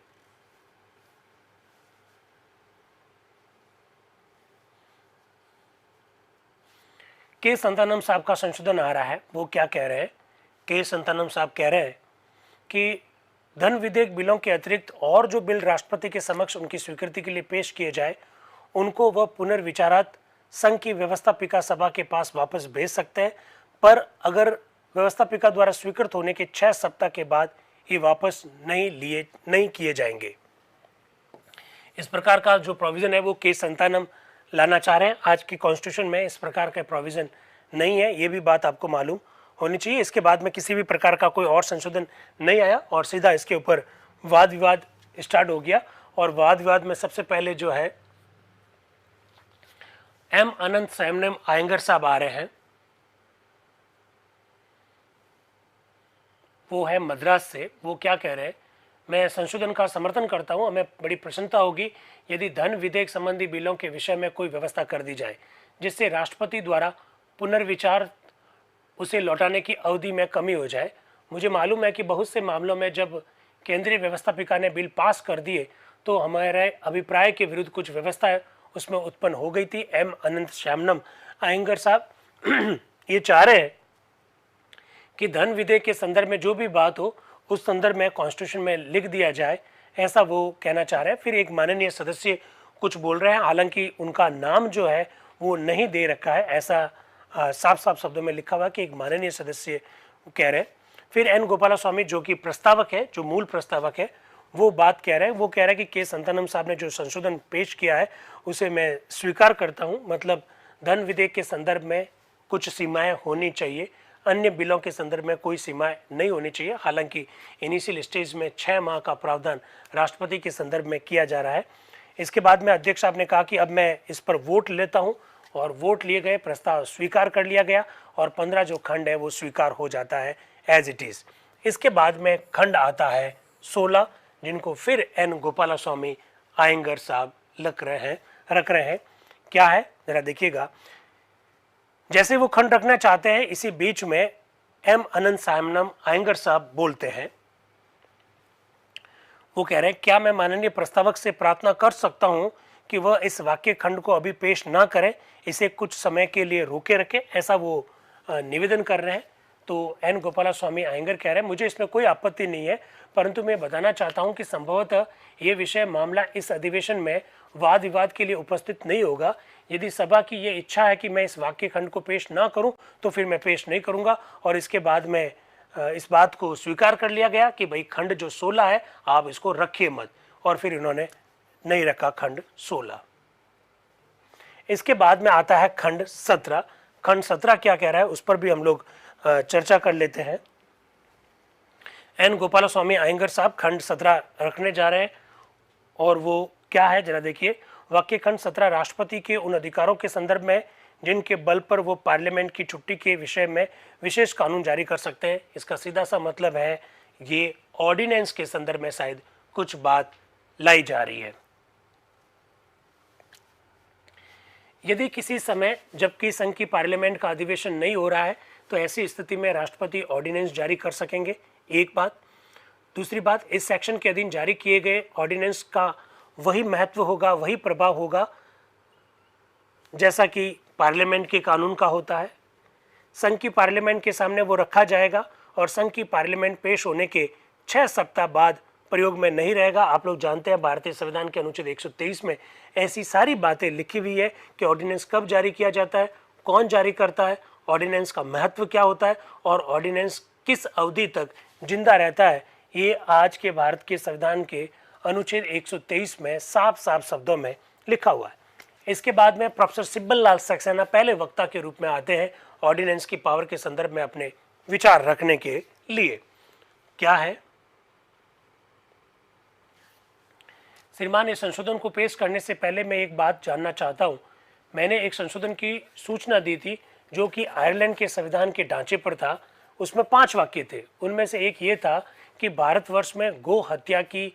के संतानम साहब का संशोधन आ रहा है। वो क्या कह रहे हैं? के संतानम साहब कह रहे हैं कि धन विधेयक बिलों के अतिरिक्त और जो बिल राष्ट्रपति के समक्ष उनकी स्वीकृति के लिए पेश किए जाए, उनको वह पुनर्विचारात संघ की व्यवस्थापिका सभा के पास वापस भेज सकते हैं, पर अगर व्यवस्थापिका द्वारा स्वीकृत होने के 6 सप्ताह के बाद ये वापस नहीं किए जाएंगे। इस प्रकार का जो प्रोविजन है वो के संतानम लाना चाह रहे हैं। आज की कॉन्स्टिट्यूशन में इस प्रकार का प्रोविजन नहीं है, ये भी बात आपको मालूम होनी चाहिए। इसके बाद में किसी भी प्रकार का कोई और संशोधन नहीं आया और सीधा इसके ऊपर वाद विवाद स्टार्ट हो गया। और वाद विवाद में सबसे पहले जो है एम अनंत सैमनम आयंगर साहब आ रहे हैं। वो है मद्रास से। वो क्या कह रहे हैं? मैं संशोधन का समर्थन करता हूं। हमें बड़ी प्रसन्नता होगी यदि धन विधेयक संबंधी बिलों के विषय में कोई व्यवस्था कर दी जाए जिससे राष्ट्रपति द्वारा पुनर्विचार उसे लौटाने की अवधि में कमी हो जाए। मुझे मालूम है कि बहुत से मामलों में जब केंद्रीय व्यवस्थापिका ने बिल पास कर दिए तो हमारे अभिप्राय के विरुद्ध कुछ व्यवस्था उसमें उत्पन्न हो गई थी। एम अनंत श्यामनम आयंगर साहब ये चाह रहे हैं कि धन विधेयक के संदर्भ में जो भी बात हो उस संदर्भ में कॉन्स्टिट्यूशन में लिख दिया जाए, ऐसा वो कहना चाह रहे हैं। फिर एक माननीय सदस्य कुछ बोल रहे हैं, हालांकि उनका नाम जो है वो नहीं दे रखा है, ऐसा साफ साफ शब्दों में लिखा हुआ कि एक माननीय सदस्य कह रहे हैं। फिर एन गोपाला स्वामी जो कि प्रस्तावक है, जो मूल प्रस्तावक है, वो बात कह रहे हैं। वो कह रहे हैं कि के संतानम साहब ने जो संशोधन पेश किया है उसे मैं स्वीकार करता हूँ। मतलब धन विधेयक के संदर्भ में कुछ सीमाएं होनी चाहिए, अन्य बिलों के संदर्भ में कोई सीमाएं नहीं होनी चाहिए। हालांकि इनिशियल स्टेज में 6 माह का प्रावधान राष्ट्रपति के संदर्भ में किया जा रहा है। इसके बाद में अध्यक्ष साहब ने कहा कि अब मैं इस पर वोट लेता हूं, और वोट लिए गए, प्रस्ताव स्वीकार कर लिया गया और 15 जो खंड है वो स्वीकार हो जाता है एज इट इज़। इसके बाद में खंड आता है 16, जिनको फिर एन गोपाला स्वामी आयंगर साहब रख रहे हैं। क्या है जरा देखिएगा। जैसे वो खंड रखना चाहते हैं, इसी बीच में एम अनंत सैमनम आयंगर साहब बोलते हैं। वो कह रहे हैं, क्या मैं माननीय प्रस्तावक से प्रार्थना कर सकता हूं कि वह इस वाक्य खंड को अभी पेश ना करें, इसे कुछ समय के लिए रोके रखें, ऐसा वो निवेदन कर रहे हैं। तो एन गोपाला स्वामी आयंगर कह रहे हैं, मुझे इसमें कोई आपत्ति नहीं है, परंतु मैं बताना चाहता हूं कि संभवतः ये विषय मामला इस अधिवेशन में वाद विवाद के लिए उपस्थित नहीं होगा। यदि सभा की ये इच्छा है कि मैं इस वाक्य खंड को पेश ना करूं तो फिर मैं पेश नहीं करूंगा। और इसके बाद में इस बात को स्वीकार कर लिया गया कि भाई खंड जो 16 है आप इसको रखिए मत, और फिर इन्होंने नहीं रखा खंड 16। इसके बाद में आता है खंड 17। खंड 17 क्या कह रहा है उस पर भी हम लोग चर्चा कर लेते हैं। एन गोपाला स्वामी आयंगर साहब खंड 17 रखने जा रहे हैं, और वो क्या है जरा देखिए। वाक्य खंड 17 राष्ट्रपति के उन अधिकारों के संदर्भ में जिनके बल पर वो पार्लियामेंट की छुट्टी के विषय में विशेष कानून जारी कर सकते हैं। इसका सीधा सा मतलब है ये ऑर्डिनेंस के संदर्भ में शायद कुछ बात लाई जा रही है। यदि किसी समय जबकि संघ की पार्लियामेंट का अधिवेशन नहीं हो रहा है तो ऐसी स्थिति में राष्ट्रपति ऑर्डिनेंस जारी कर सकेंगे, एक बात। दूसरी बात, इस सेक्शन के अधीन जारी किए गए ऑर्डिनेंस का वही महत्व होगा, वही प्रभाव होगा जैसा कि पार्लियामेंट के कानून का होता है। संघ की पार्लियामेंट के सामने वो रखा जाएगा और संघ की पार्लियामेंट पेश होने के 6 सप्ताह बाद प्रयोग में नहीं रहेगा। आप लोग जानते हैं भारतीय संविधान के अनुच्छेद 123 में ऐसी सारी बातें लिखी हुई है कि ऑर्डिनेंस कब जारी किया जाता है, कौन जारी करता है, ऑर्डिनेंस का महत्व क्या होता है और ऑर्डिनेंस किस अवधि तक जिंदा रहता है। ये आज के भारत के संविधान के अनुच्छेद 123 में साफ साफ शब्दों में लिखा हुआ है। इसके बाद में प्रोफेसर सिब्बल लाल सक्सेना पहले वक्ता के रूप में आते हैं ऑर्डिनेंस की पावर के संदर्भ में अपने विचार रखने के लिए। क्या है श्रीमान, इस संशोधन को पेश करने से पहले मैं एक बात जानना चाहता हूं। मैंने एक संशोधन की सूचना दी थी जो कि आयरलैंड के संविधान के ढांचे पर था। उसमें 5 वाक्य थे। उनमें से एक ये था कि भारतवर्ष में गो हत्या की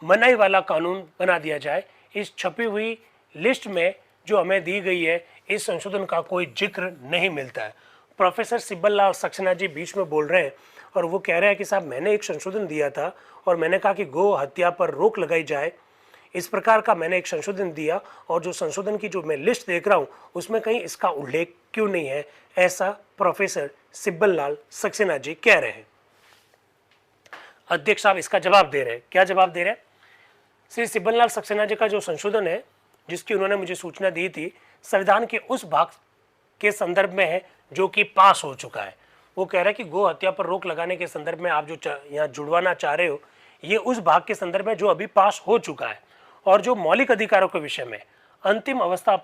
मनाही वाला कानून बना दिया जाए। इस छपी हुई लिस्ट में जो हमें दी गई है इस संशोधन का कोई जिक्र नहीं मिलता है। प्रोफेसर सिब्बल लाल सक्सेना जी बीच में बोल रहे हैं और वो कह रहे हैं कि साहब मैंने एक संशोधन दिया था और मैंने कहा कि गो हत्या पर रोक लगाई जाए, इस प्रकार का मैंने एक संशोधन दिया और जो संशोधन की जो मैं लिस्ट देख रहा हूं उसमें कहीं इसका उल्लेख क्यों नहीं है, ऐसा प्रोफेसर सिब्बल लाल सक्सेना जी कह रहे हैं। अध्यक्ष साहब इसका जवाब दे रहे हैं। क्या जवाब दे रहे हैं? श्री सिब्बल लाल सक्सेना जी का जो संशोधन है जिसकी उन्होंने मुझे सूचना दी थी संविधान के उस भाग के संदर्भ में है जो कि पास हो चुका है। वो कह रहा है कि गो हत्या पर रोक लगाने के संदर्भ में आप जो यहाँ जुड़वाना चाह रहे हो ये उस भाग के संदर्भ में जो अभी पास हो चुका है और जो मौलिक अधिकारों के विषय में अंतिम अवस्था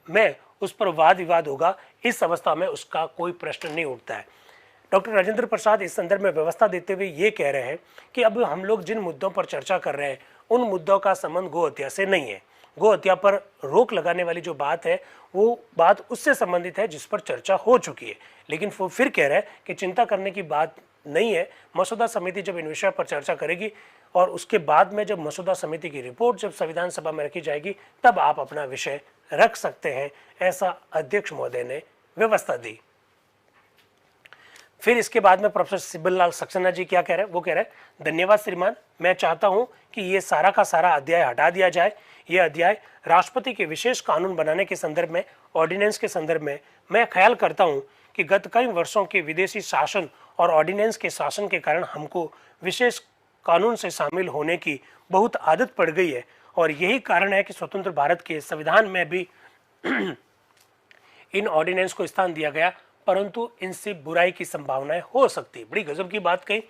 में उस पर वाद विवाद होगा, इस अवस्था में उसका कोई प्रश्न नहीं उठता है। डॉक्टर राजेंद्र प्रसाद इस संदर्भ में व्यवस्था देते हुए ये कह रहे हैं कि अब हम लोग जिन मुद्दों पर चर्चा कर रहे हैं उन मुद्दों का संबंध गो हत्या से नहीं है। गो हत्या पर रोक लगाने वाली जो बात है वो बात उससे संबंधित है जिस पर चर्चा हो चुकी है। लेकिन वो फिर कह रहे हैं कि चिंता करने की बात नहीं है, मसौदा समिति जब इन विषय पर चर्चा करेगी और उसके बाद में जब मसौदा समिति की रिपोर्ट जब संविधान सभा में रखी जाएगी तब आप अपना विषय रख सकते हैं, ऐसा अध्यक्ष महोदय ने व्यवस्था दी। फिर इसके बाद में प्रोफेसर सिब्बल लाल सक्सेना जी क्या कह रहे हैं? वो कह रहे हैं धन्यवाद श्रीमान, मैं चाहता हूं कि ये सारा का सारा अध्याय हटा दिया जाए। ये अध्याय राष्ट्रपति के विशेष कानून बनाने के संदर्भ में, ऑर्डिनेंस के संदर्भ में मैं ख्याल करता हूं कि गत कई वर्षों के विदेशी शासन और ऑर्डिनेंस के शासन के कारण हमको विशेष कानून से शामिल होने की बहुत आदत पड़ गई है और यही कारण है कि स्वतंत्र भारत के संविधान में भी इन ऑर्डिनेंस को स्थान दिया गया, परंतु इनसे बुराई की संभावनाएं हो सकती। बड़ी गजब की बात कही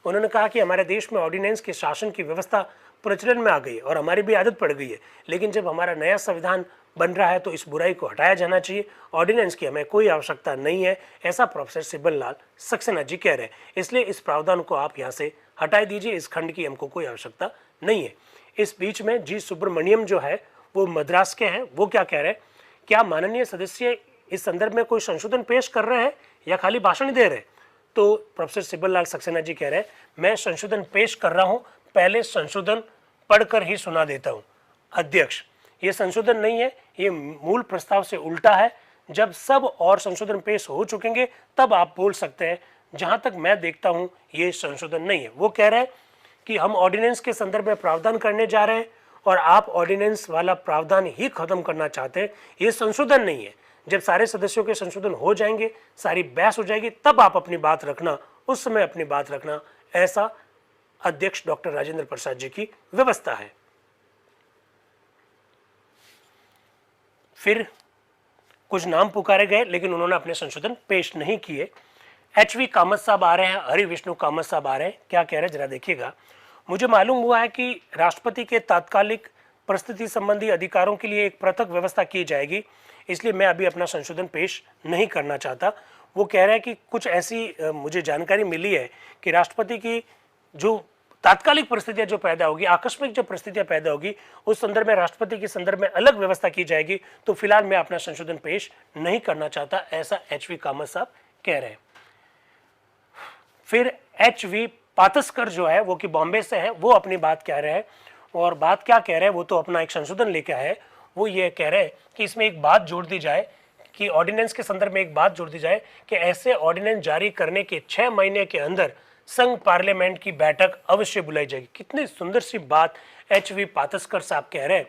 उन्होंने। कहा कि हमारे देश में ऑर्डिनेंस के शासन की व्यवस्था प्रचलन में आ गई है और हमारी भी आदत पड़ गई है, लेकिन जब हमारा नया संविधान बन रहा है तो इस बुराई को हटाया जाना चाहिए। ऑर्डिनेंस की हमें कोई आवश्यकता नहीं है, ऐसा प्रोफेसर सिब्बल लाल सक्सेना जी कह रहे हैं। इसलिए इस प्रावधान को आप यहाँ से हटा दीजिए, इस खंड की हमको कोई आवश्यकता नहीं है। इस बीच में जी सुब्रमण्यम जो है वो मद्रास के हैं, वो क्या कह रहे हैं? क्या माननीय सदस्य इस संदर्भ में कोई संशोधन पेश कर रहे हैं या खाली भाषण दे रहे हैं? तो प्रोफेसर सिब्बल लाल सक्सेना जी कह रहे हैं मैं संशोधन पेश कर रहा हूं, पहले संशोधन पढ़कर ही सुना देता हूं। अध्यक्ष, ये संशोधन नहीं है, ये मूल प्रस्ताव से उल्टा है। जब सब और संशोधन पेश हो चुकेंगे तब आप बोल सकते हैं। जहां तक मैं देखता हूं ये संशोधन नहीं है। वो कह रहे हैं कि हम ऑर्डिनेंस के संदर्भ में प्रावधान करने जा रहे हैं और आप ऑर्डिनेंस वाला प्रावधान ही खत्म करना चाहते हैं। ये संशोधन नहीं है। जब सारे सदस्यों के संशोधन हो जाएंगे, सारी बहस हो जाएगी, तब आप अपनी बात रखना, उस समय अपनी बात रखना, ऐसा अध्यक्ष डॉक्टर राजेंद्र प्रसाद जी की व्यवस्था है। फिर कुछ नाम पुकारे गए लेकिन उन्होंने अपने संशोधन पेश नहीं किए। एच.वी. कामत साहब आ रहे हैं, हरि विष्णु कामत साहब आ रहे हैं। क्या कह रहे हैं जरा देखिएगा। मुझे मालूम हुआ है कि राष्ट्रपति के तात्कालिक परिस्थिति संबंधी अधिकारों के लिए एक पृथक व्यवस्था की जाएगी, इसलिए मैं अभी अपना संशोधन पेश नहीं करना चाहता। वो कह रहे हैं कि कुछ ऐसी मुझे जानकारी मिली है कि राष्ट्रपति की जो तात्कालिक परिस्थितियां जो पैदा होगी, आकस्मिक जो परिस्थितियां पैदा होगी, उस संदर्भ में राष्ट्रपति के संदर्भ में अलग व्यवस्था की जाएगी। तो फिलहाल मैं अपना संशोधन पेश नहीं करना चाहता, ऐसा एच.वी. कामत साहब कह रहे हैं। फिर एच.वी. पातस्कर जो है वो कि बॉम्बे से है, वो अपनी बात कह रहे हैं और बात क्या कह रहे हैं, वो तो अपना एक संशोधन लेकर है। वो ये कह रहे हैं कि इसमें एक बात जोड़ दी जाए कि ऑर्डिनेंस के संदर्भ में एक बात जोड़ दी जाए कि ऐसे ऑर्डिनेंस जारी करने के 6 महीने के अंदर संघ पार्लियामेंट की बैठक अवश्य बुलाई जाएगी। कितनी सुंदर सी बात एच.वी. पातस्कर साहब कह रहे हैं।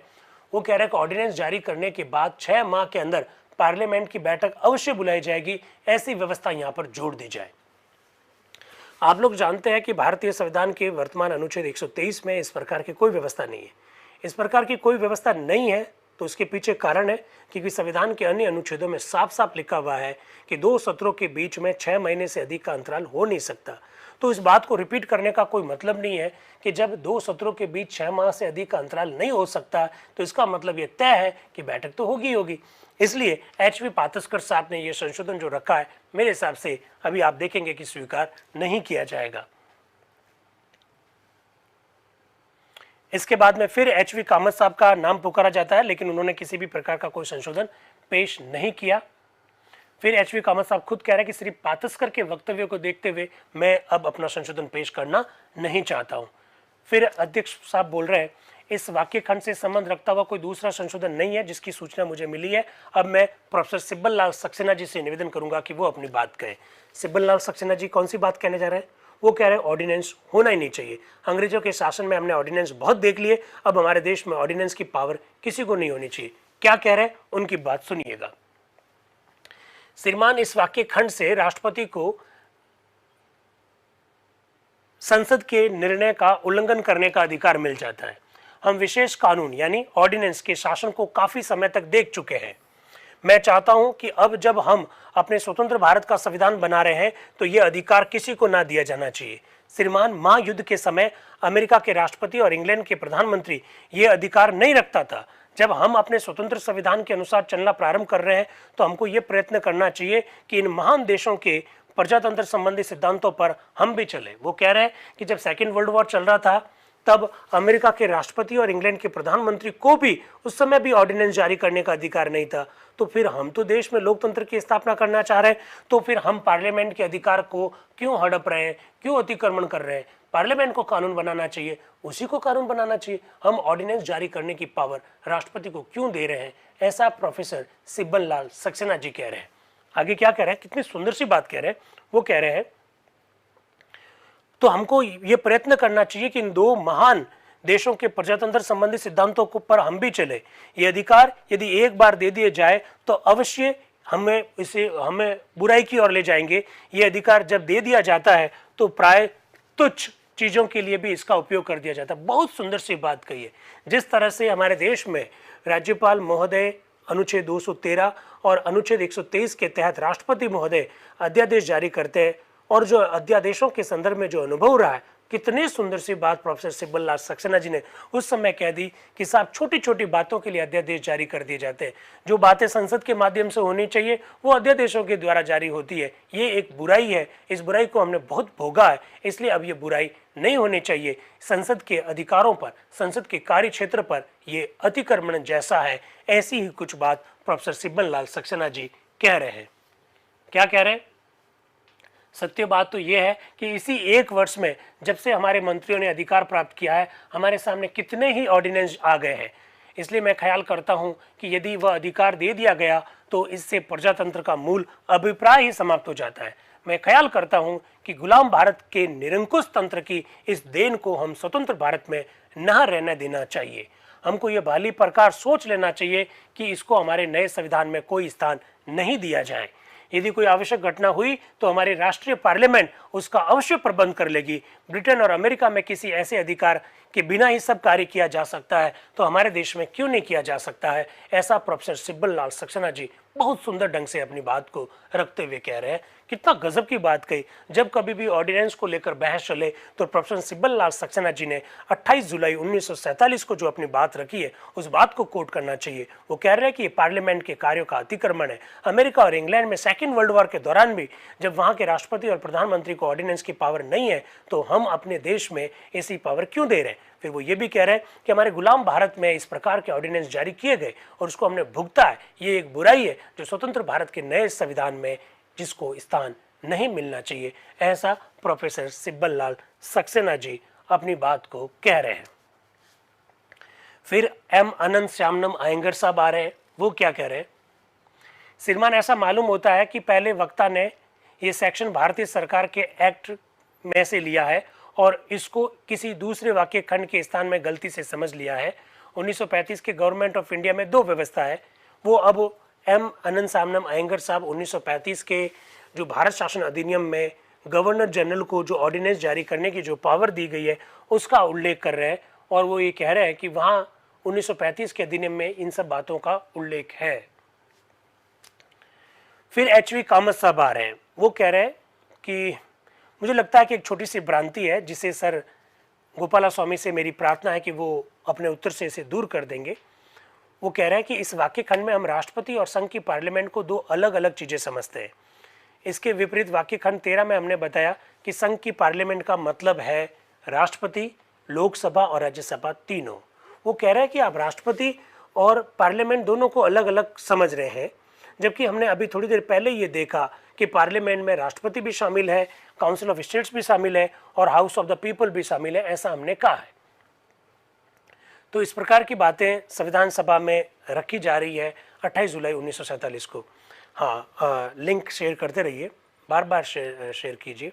वो कह रहे हैं कि ऑर्डिनेंस जारी करने के बाद 6 माह के अंदर पार्लियामेंट की बैठक अवश्य बुलाई जाएगी, ऐसी व्यवस्था यहाँ पर जोड़ दी जाए। आप लोग जानते हैं कि भारतीय संविधान के वर्तमान अनुच्छेद 123 में इस प्रकार की कोई व्यवस्था नहीं है। इस प्रकार की कोई व्यवस्था नहीं है तो उसके पीछे कारण है क्योंकि संविधान के अन्य अनुच्छेदों में साफ साफ लिखा हुआ है कि 2 सत्रों के बीच में 6 महीने से अधिक का अंतराल हो नहीं सकता। तो इस बात को रिपीट करने का कोई मतलब नहीं है कि जब 2 सत्रों के बीच 6 माह से अधिक का अंतराल नहीं हो सकता तो इसका मतलब ये तय है कि बैठक तो होगी होगी। इसलिए एच.वी. पातस्कर साहब ने ये संशोधन जो रखा है, मेरे हिसाब से अभी आप देखेंगे कि स्वीकार नहीं किया जाएगा। इसके बाद में फिर एच.वी. कामत साहब का नाम पुकारा जाता है, लेकिन उन्होंने किसी भी प्रकार का कोई संशोधन पेश नहीं किया। फिर एच.वी. कामत साहब खुद कह रहे हैं कि श्री पातस्कर के वक्तव्य को देखते हुए मैं अब अपना संशोधन पेश करना नहीं चाहता हूं। फिर अध्यक्ष साहब बोल रहे हैं, इस वाक्य खंड से संबंध रखता हुआ कोई दूसरा संशोधन नहीं है जिसकी सूचना मुझे मिली है। अब मैं प्रोफेसर सिब्बल लाल सक्सेना जी से निवेदन करूंगा कि वो अपनी बात कहें। सिब्बल लाल सक्सेना जी कौन सी बात कहने जा रहे हैं? वो कह रहे हैं ऑर्डिनेंस होना ही नहीं चाहिए। अंग्रेजों के शासन में हमने ऑर्डिनेंस बहुत देख लिए, अब हमारे देश में ऑर्डिनेंस की पावर किसी को नहीं होनी चाहिए। क्या कह रहे हैं, उनकी बात सुनिएगा। श्रीमान, इस वाक्य खंड से राष्ट्रपति को संसद के निर्णय का उल्लंघन करने का अधिकार मिल जाता है। हम विशेष कानून यानी ऑर्डिनेंस के शासन को काफी समय तक देख चुके हैं। मैं चाहता हूं कि अब जब हम अपने स्वतंत्र भारत का संविधान बना रहे हैं तो यह अधिकार किसी को ना दिया जाना चाहिए। श्रीमान, महायुद्ध के समय अमेरिका के राष्ट्रपति और इंग्लैंड के प्रधानमंत्री ये अधिकार नहीं रखता था। जब हम अपने स्वतंत्र संविधान के अनुसार चलना प्रारंभ कर रहे हैं तो हमको ये प्रयत्न करना चाहिए कि इन महान देशों के प्रजातंत्र संबंधी सिद्धांतों पर हम भी चले। वो कह रहे हैं कि जब सेकेंड वर्ल्ड वॉर चल रहा था तब अमेरिका के राष्ट्रपति और इंग्लैंड के प्रधानमंत्री को भी उस समय भी ऑर्डिनेंस जारी करने का अधिकार नहीं था। तो फिर हम तो देश में लोकतंत्र की स्थापना करना चाह रहे हैं, तो फिर हम पार्लियामेंट के अधिकार को क्यों हड़प रहे हैं, क्यों अतिक्रमण कर रहे हैं? पार्लियामेंट को कानून बनाना चाहिए, उसी को कानून बनाना चाहिए। हम ऑर्डिनेंस जारी करने की पावर राष्ट्रपति को क्यों दे रहे हैं? ऐसा प्रोफेसर सिब्बल लाल सक्सेना जी कह रहे हैं। आगे क्या कह रहे हैं, कितनी सुंदर सी बात कह रहे हैं। वो कह रहे हैं तो हमको ये प्रयत्न करना चाहिए कि इन दो महान देशों के प्रजातंत्र संबंधी सिद्धांतों को पर हम भी चले। ये अधिकार यदि एक बार दे दिए जाए तो अवश्य हमें बुराई की ओर ले जाएंगे। ये अधिकार जब दे दिया जाता है तो प्राय तुच्छ चीजों के लिए भी इसका उपयोग कर दिया जाता है। बहुत सुंदर सी बात कही है। जिस तरह से हमारे देश में राज्यपाल महोदय अनुच्छेद 213 और अनुच्छेद 123 के तहत राष्ट्रपति महोदय अध्यादेश जारी करते हैं और जो अध्यादेशों के संदर्भ में जो अनुभव रहा है, कितनी सुंदर सी बात प्रोफेसर सिब्बल लाल सक्सेना जी ने उस समय कह दी कि साहब छोटी छोटी बातों के लिए अध्यादेश जारी कर दिए जाते हैं। जो बातें संसद के माध्यम से होनी चाहिए वो अध्यादेशों के द्वारा जारी होती है। ये एक बुराई है, इस बुराई को हमने बहुत भोगा है, इसलिए अब ये बुराई नहीं होनी चाहिए। संसद के अधिकारों पर, संसद के कार्य क्षेत्र पर ये अतिक्रमण जैसा है। ऐसी ही कुछ बात प्रोफेसर सिब्बल लाल सक्सेना जी कह रहे हैं। क्या कह रहे हैं? सत्य बात तो यह है कि इसी एक वर्ष में जब से हमारे मंत्रियों ने अधिकार प्राप्त किया है, हमारे सामने कितने ही ऑर्डिनेंस आ गए हैं। इसलिए मैं ख्याल करता हूं कि यदि वह अधिकार दे दिया गया तो इससे प्रजातंत्र का मूल अभिप्राय ही समाप्त हो जाता है। मैं ख्याल करता हूं कि गुलाम भारत के निरंकुश तंत्र की इस देन को हम स्वतंत्र भारत में न रहने देना चाहिए। हमको ये भली प्रकार सोच लेना चाहिए कि इसको हमारे नए संविधान में कोई स्थान नहीं दिया जाए। यदि कोई आवश्यक घटना हुई तो हमारी राष्ट्रीय पार्लियामेंट उसका अवश्य प्रबंध कर लेगी। ब्रिटेन और अमेरिका में किसी ऐसे अधिकार के बिना ही सब कार्य किया जा सकता है तो हमारे देश में क्यों नहीं किया जा सकता है? ऐसा प्रोफेसर सिब्बल लाल सक्सेना जी बहुत सुंदर ढंग से अपनी बात को रखते हुए कह रहे हैं। कितना गजब की बात कही। जब कभी भी ऑर्डिनेंस को लेकर बहस चले तो प्रोफेसर सिब्बल लाल सक्सेना जी ने 28 जुलाई 1947 को जो अपनी बात रखी है उस बात को कोट करना चाहिए। वो कह रहे हैं कि ये पार्लियामेंट के कार्यों का अतिक्रमण है। अमेरिका और इंग्लैंड में सेकेंड वर्ल्ड वॉर के दौरान भी जब वहाँ के राष्ट्रपति और प्रधानमंत्री को ऑर्डिनेंस की पावर नहीं है तो हम अपने देश में ऐसी पावर क्यों दे रहे हैं? फिर वो ये भी कह रहे हैं कि हमारे गुलाम भारत में इस प्रकार के ऑर्डिनेंस जारी किए गए और उसको हमने भुगता है। ये एक बुराई है जो स्वतंत्र भारत के नए संविधान में जिसको स्थान नहीं मिलना चाहिए। ऐसा प्रोफेसर सिब्बल लाल सक्सेना जी अपनी बात को कह रहे हैं। फिर एम अनंत श्यामनम अयंगर साहब आ रहे हैं। वो क्या कह रहे हैं? श्रीमान, ऐसा मालूम होता है कि पहले वक्ता ने ये सेक्शन भारतीय सरकार के एक्ट में से लिया है और इसको किसी दूसरे वाक्य खंड के स्थान में गलती से समझ लिया है। 1935 के गवर्नमेंट ऑफ इंडिया में दो व्यवस्था है। वो अब एम अनंत श्यामनम अयंगर साहब 1935 के जो भारत शासन अधिनियम में गवर्नर जनरल को जो ऑर्डिनेंस जारी करने की जो पावर दी गई है उसका उल्लेख कर रहे हैं, और वो ये कह रहे हैं कि वहाँ 1935 के अधिनियम में इन सब बातों का उल्लेख है। फिर एच.वी. कामत साहब आ रहे हैं, वो कह रहे हैं कि मुझे लगता है कि एक छोटी सी भ्रांति है जिसे सर गोपाला स्वामी से मेरी प्रार्थना है कि वो अपने उत्तर से इसे दूर कर देंगे। वो कह रहे हैं कि इस वाक्य खंड में हम राष्ट्रपति और संघ की पार्लियामेंट को दो अलग अलग चीज़ें समझते हैं। इसके विपरीत वाक्य खंड 13 में हमने बताया कि संघ की पार्लियामेंट का मतलब है राष्ट्रपति, लोकसभा और राज्यसभा तीनों। वो कह रहे हैं कि आप राष्ट्रपति और पार्लियामेंट दोनों को अलग अलग समझ रहे हैं, जबकि हमने अभी थोड़ी देर पहले ये देखा कि पार्लियामेंट में राष्ट्रपति भी शामिल है, काउंसिल ऑफ स्टेट्स भी शामिल है और हाउस ऑफ द पीपल भी शामिल है, ऐसा हमने कहा है। तो इस प्रकार की बातें संविधान सभा में रखी जा रही है 28 जुलाई 1947 को। हाँ, लिंक शेयर करते रहिए, बार बार शेयर कीजिए,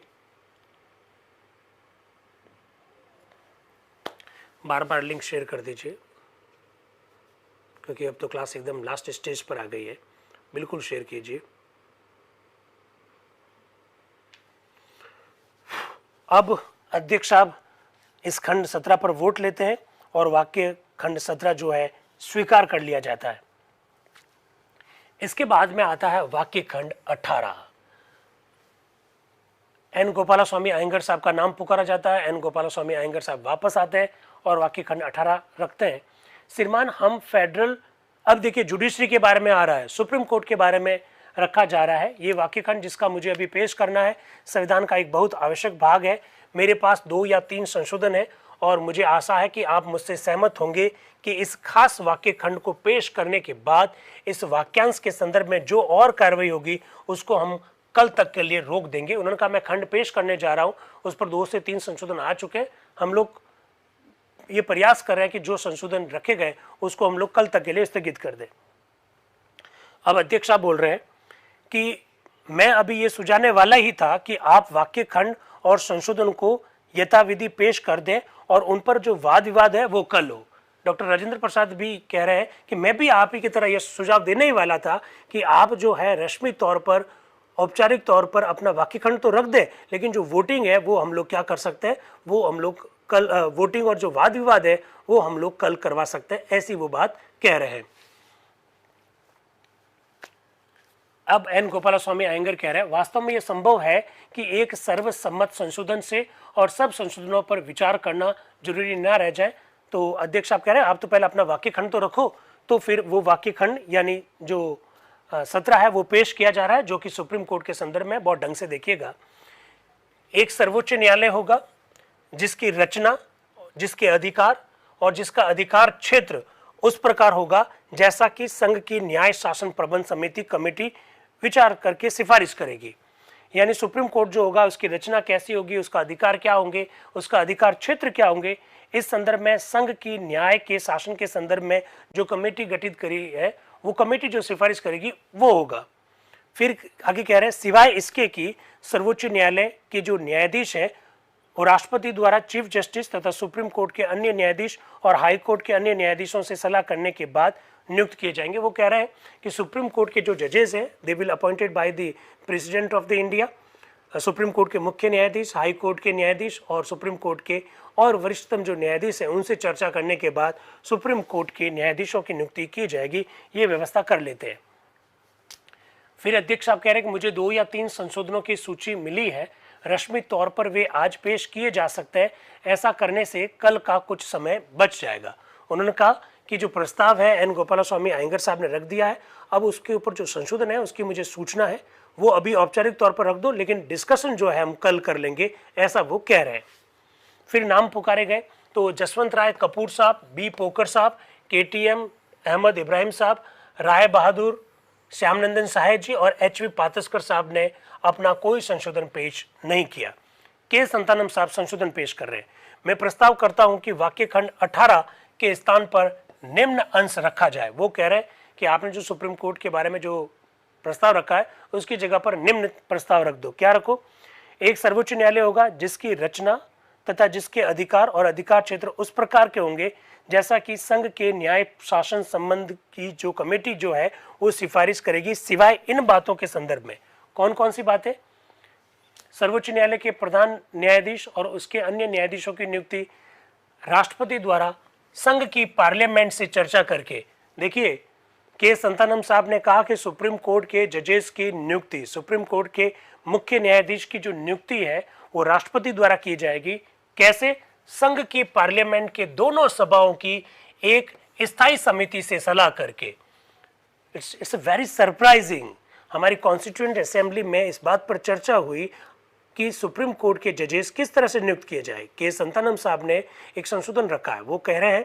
बार बार लिंक शेयर कर दीजिए, क्योंकि अब तो क्लास एकदम लास्ट स्टेज पर आ गई है। बिल्कुल शेयर कीजिए। अब अध्यक्ष साहब इस खंड 17 पर वोट लेते हैं और वाक्य खंड 17 जो है स्वीकार कर लिया जाता है। इसके बाद में आता है वाक्य खंड 18। एन गोपाला स्वामी अयंगर साहब का नाम पुकारा जाता है। एन गोपाला स्वामी अयंगर साहब वापस आते हैं और वाक्य खंड 18 रखते हैं। श्रीमान, हम फेडरल, अब देखिए जुडिशरी के बारे में आ रहा है, सुप्रीम कोर्ट के बारे में रखा जा रहा है। ये वाक्य खंड जिसका मुझे अभी पेश करना है संविधान का एक बहुत आवश्यक भाग है। मेरे पास 2 या 3 संशोधन है और मुझे आशा है कि आप मुझसे सहमत होंगे कि इस खास वाक्य खंड को पेश करने के बाद इस वाक्यांश के संदर्भ में जो और कार्रवाई होगी उसको हम कल तक के लिए रोक देंगे। उन्होंने कहा मैं खंड पेश करने जा रहा हूँ, उस पर 2 से 3 संशोधन आ चुके हैं। हम लोग ये प्रयास कर रहे हैं कि जो संशोधन रखे गए उसको हम लोग कल तक के लिए स्थगित कर दें। अब अध्यक्ष साहब बोल रहे हैं कि मैं अभी ये सुझाने वाला ही था कि आप वाक्य खंड और संशोधन को यथाविधि पेश कर दें और उन पर जो वाद विवाद है वो कल हो। डॉक्टर राजेंद्र प्रसाद भी कह रहे हैं कि मैं भी आप ही की तरह यह सुझाव देने ही वाला था कि आप जो है रस्मी तौर पर, औपचारिक तौर पर अपना वाक्य खंड तो रख दें, लेकिन जो वोटिंग है वो हम लोग क्या कर सकते हैं, वो हम लोग कल वोटिंग और जो वाद विवाद है वो हम लोग कल करवा सकते हैं, ऐसी वो बात कह रहे हैं। अब एन गोपाला स्वामी अयंगर कह रहे हैं वास्तव में यह संभव है कि एक सर्वसम्मत संशोधन से और सब संशोधनों पर विचार करना जरूरी ना रह जाए। तो अध्यक्ष साहब कह रहे हैं आप तो पहले अपना वाक्य खंड तो रखो, तो फिर वो वाक्य खंड यानी जो 17 है वो पेश किया जा रहा है, जो कि सुप्रीम कोर्ट के संदर्भ में बहुत ढंग से देखिएगा। एक सर्वोच्च न्यायालय होगा जिसकी रचना, जिसके अधिकार और जिसका अधिकार क्षेत्र उस प्रकार होगा जैसा कि संघ की न्याय शासन प्रबंध समिति कमेटी विचार करके सिफारिश करेगी। यानी सुप्रीम कोर्ट जो होगा उसकी रचना कैसी होगी, उसका अधिकार क्या होंगे, उसका अधिकार क्षेत्र क्या होंगे, इस संदर्भ में संघ की न्याय के शासन के संदर्भ में जो कमेटी गठित करी है वो कमेटी जो सिफारिश करेगी वो होगा। फिर आगे कह रहे हैं सिवाय इसके कि सर्वोच्च न्यायालय के जो न्यायाधीश हैं वो राष्ट्रपति द्वारा चीफ जस्टिस तथा सुप्रीम कोर्ट के अन्य न्यायाधीश और हाई कोर्ट के अन्य न्यायाधीशों से सलाह करने के बाद नियुक्त किए जाएंगे। वो कह रहे हैं कि सुप्रीम कोर्ट के जो जजेस हैं they will appointed by the president of the India. Supreme court के मुख्य न्यायाधीश, हाई कोर्ट के न्यायाधीश और सुप्रीम कोर्ट के और वरिष्ठतम जो न्यायाधीश हैं उनसे चर्चा करने के बाद सुप्रीम कोर्ट के न्यायाधीशों की नियुक्ति की जाएगी। ये व्यवस्था कर लेते हैं। फिर अध्यक्ष साहब कह रहे हैं कि मुझे 2 या 3 संशोधनों की सूची मिली है, रस्मी तौर पर वे आज पेश किए जा सकते हैं। ऐसा करने से कल का कुछ समय बच जाएगा। उन्होंने कहा कि जो प्रस्ताव है एन गोपाला स्वामी अयंगर साहब ने रख दिया है, अब उसके ऊपर जो संशोधन है उसकी मुझे सूचना है, वो अभी औपचारिक तौर पर रख दो, लेकिन डिस्कशन जो है हम कल कर लेंगे, ऐसा वो कह रहे हैं। फिर नाम पुकारे गए तो जसवंत राय कपूर साहब, बी पोकर साहब, KTM अहमद इब्राहिम साहब, राय बहादुर, श्यामनंदन साहेब जी और HV पातस्कर साहब ने अपना कोई संशोधन पेश नहीं किया। के संतानम साहब संशोधन पेश कर रहे हैं। मैं प्रस्ताव करता हूं कि वाक्य खंड 18 के स्थान पर निम्न अंश रखा जाए। वो कह रहे हैं कि आपने जो सुप्रीम कोर्ट के बारे में जो प्रस्ताव रखा है उसकी जगह पर निम्न प्रस्ताव रख दो। क्या रखो? एक सर्वोच्च न्यायालय होगा जिसकी रचना तथा जिसके अधिकार और अधिकार क्षेत्र उस प्रकार के होंगे जैसा कि संघ के न्याय शासन संबंध की जो कमेटी जो है वो सिफारिश करेगी, सिवाय इन बातों के संदर्भ में। कौन कौन सी बातें? सर्वोच्च न्यायालय के प्रधान न्यायाधीश और उसके अन्य न्यायाधीशों की नियुक्ति राष्ट्रपति द्वारा संघ की पार्लियामेंट से चर्चा करके। देखिए, के संतानम साहब ने कहा कि सुप्रीम कोर्ट के जजेस की नियुक्ति, सुप्रीम कोर्ट के मुख्य न्यायाधीश की जो नियुक्ति है वो राष्ट्रपति द्वारा की जाएगी। कैसे? संघ की पार्लियामेंट के दोनों सभाओं की एक स्थायी समिति से सलाह करके। It's very surprising. हमारी कॉन्स्टिट्यूएंट असेंबली में इस बात पर चर्चा हुई कि सुप्रीम कोर्ट के जजेस किस तरह से नियुक्त किए जाए। के संतानम साहब ने एक संशोधन रखा है, वो कह रहे हैं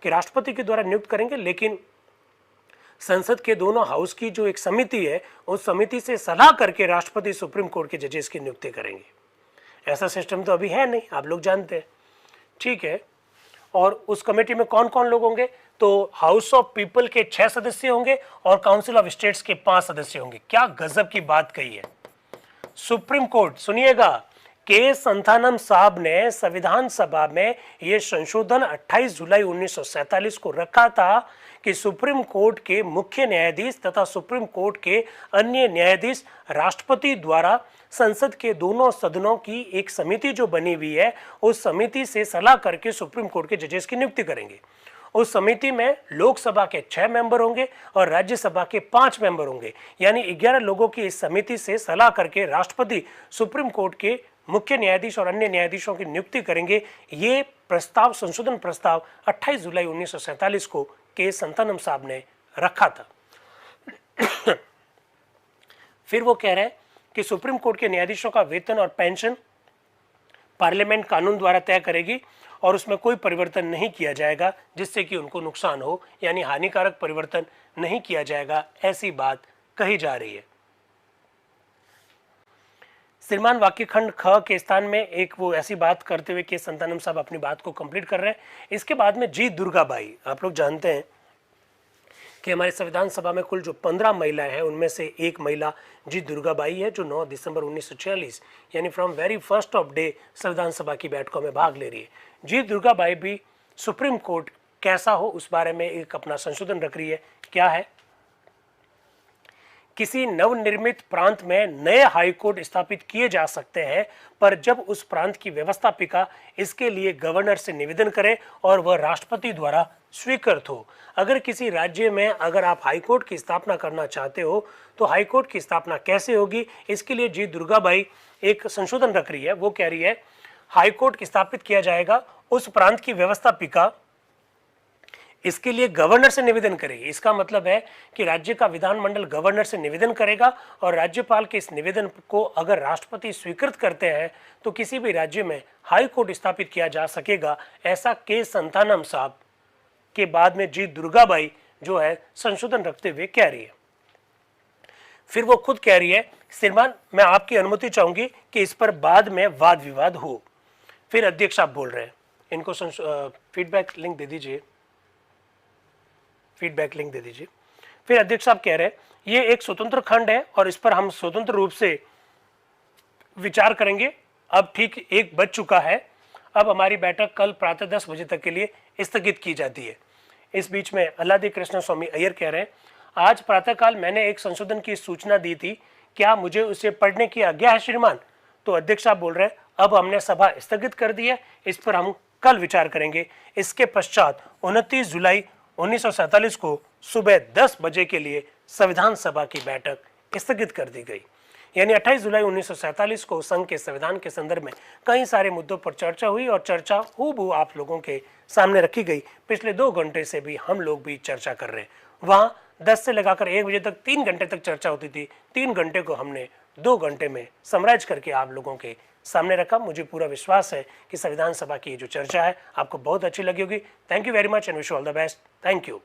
कि राष्ट्रपति के द्वारा नियुक्त करेंगे, लेकिन संसद के दोनों हाउस की जो एक समिति है उस समिति से सलाह करके राष्ट्रपति सुप्रीम कोर्ट के जजेस की नियुक्ति करेंगे। ऐसा सिस्टम तो अभी है नहीं, आप लोग जानते हैं, ठीक है। और उस कमेटी में कौन कौन लोग होंगे? तो हाउस ऑफ पीपल के 6 सदस्य होंगे और काउंसिल ऑफ स्टेट्स के 5 सदस्य होंगे। क्या गजब की बात कही है। सुप्रीम कोर्ट, सुनिएगा, के संतानम साहब ने संविधान सभा में यह संशोधन 28 जुलाई 1947 को रखा था कि सुप्रीम कोर्ट के मुख्य न्यायाधीश तथा सुप्रीम कोर्ट के अन्य न्यायाधीश राष्ट्रपति द्वारा संसद के दोनों सदनों की एक समिति जो बनी हुई है उस समिति से सलाह करके सुप्रीम कोर्ट के जजेस की नियुक्ति करेंगे। उस समिति में लोकसभा के 6 मेंबर होंगे और राज्यसभा के 5 मेंबर होंगे, यानी 11 लोगों की इस समिति से सलाह करके राष्ट्रपति सुप्रीम कोर्ट के मुख्य न्यायाधीश और अन्य न्यायाधीशों की नियुक्ति करेंगे। ये प्रस्ताव, संशोधन प्रस्ताव 28 जुलाई 1947 को के संतानम साहब ने रखा था। फिर वो कह रहे हैं कि सुप्रीम कोर्ट के न्यायाधीशों का वेतन और पेंशन पार्लियामेंट कानून द्वारा तय करेगी और उसमें कोई परिवर्तन नहीं किया जाएगा जिससे कि उनको नुकसान हो, यानी हानिकारक परिवर्तन नहीं किया जाएगा, ऐसी बात कही जा रही है। श्रीमान वाक्य खंड ख के स्थान में एक वो ऐसी बात करते हुए के संतानम साहब अपनी बात को कंप्लीट कर रहे हैं। इसके बाद में जी दुर्गाबाई, आप लोग जानते हैं कि हमारे संविधान सभा में कुल जो 15 महिलाएं हैं उनमें से एक महिला जी दुर्गाबाई है जो 9 दिसंबर 1946 यानी from very first of day संविधान सभा की बैठकों में भाग ले रही है। जी दुर्गाबाई भी सुप्रीम कोर्ट कैसा हो उस बारे में एक अपना संशोधन रख रही है। क्या है? किसी नवनिर्मित प्रांत में नए हाईकोर्ट स्थापित किए जा सकते हैं, पर जब उस प्रांत की व्यवस्थापिका इसके लिए गवर्नर से निवेदन करे और वह राष्ट्रपति द्वारा स्वीकृत हो। अगर किसी राज्य में अगर आप हाईकोर्ट की स्थापना करना चाहते हो तो हाईकोर्ट की स्थापना कैसे होगी, इसके लिए जी दुर्गाबाई एक संशोधन रख रही है। वो कह रही है हाईकोर्ट स्थापित किया जाएगा, उस प्रांत की व्यवस्थापिका इसके लिए गवर्नर से निवेदन करेगी। इसका मतलब है कि राज्य का विधानमंडल गवर्नर से निवेदन करेगा और राज्यपाल के इस निवेदन को अगर राष्ट्रपति स्वीकृत करते हैं तो किसी भी राज्य में हाई कोर्ट स्थापित किया जा सकेगा। ऐसा के संतानम साहब के बाद में जी दुर्गाबाई जो है संशोधन रखते हुए कह रही है। फिर वो खुद कह रही है श्रीमान मैं आपकी अनुमति चाहूंगी कि इस पर बाद में वाद विवाद हो। फिर अध्यक्ष आप बोल रहे हैं, इनको फीडबैक लिंक दे दीजिए, फीडबैक लिंक दे दीजिए। फिर अध्यक्ष साहब कह रहे हैं ये एक स्वतंत्र खंड है और इस पर हम स्वतंत्र रूप से विचार करेंगे। अब ठीक 1 बज चुका है, अब हमारी बैठक कल प्रातः 10 बजे तक के लिए स्थगित की जाती है। इस बीच में अल्लादी कृष्ण स्वामी अय्यर कह रहे हैं आज प्रातःकाल मैंने एक संशोधन की सूचना दी थी, क्या मुझे उसे पढ़ने की आज्ञा है श्रीमान? तो अध्यक्ष साहब बोल रहे हैं अब हमने सभा स्थगित कर दी है, इस पर हम कल विचार करेंगे। इसके पश्चात 29 जुलाई 1947 को सुबह 10 बजे के लिए संविधान सभा की बैठक स्थगित कर दी गई। यानी 28 जुलाई 1947 को संघ के संविधान के संदर्भ में कई सारे मुद्दों पर चर्चा हुई और चर्चा हूबहू आप लोगों के सामने रखी गई। पिछले 2 घंटे से भी हम लोग भी चर्चा कर रहे हैं। वहाँ 10 से लगाकर 1 बजे तक 3 घंटे तक चर्चा होती थी। 3 घंटे को हमने 2 घंटे में समराइज करके आप लोगों के सामने रखा। मुझे पूरा विश्वास है कि संविधान सभा की जो चर्चा है आपको बहुत अच्छी लगी होगी। Thank you very much and wish you all the best. Thank you.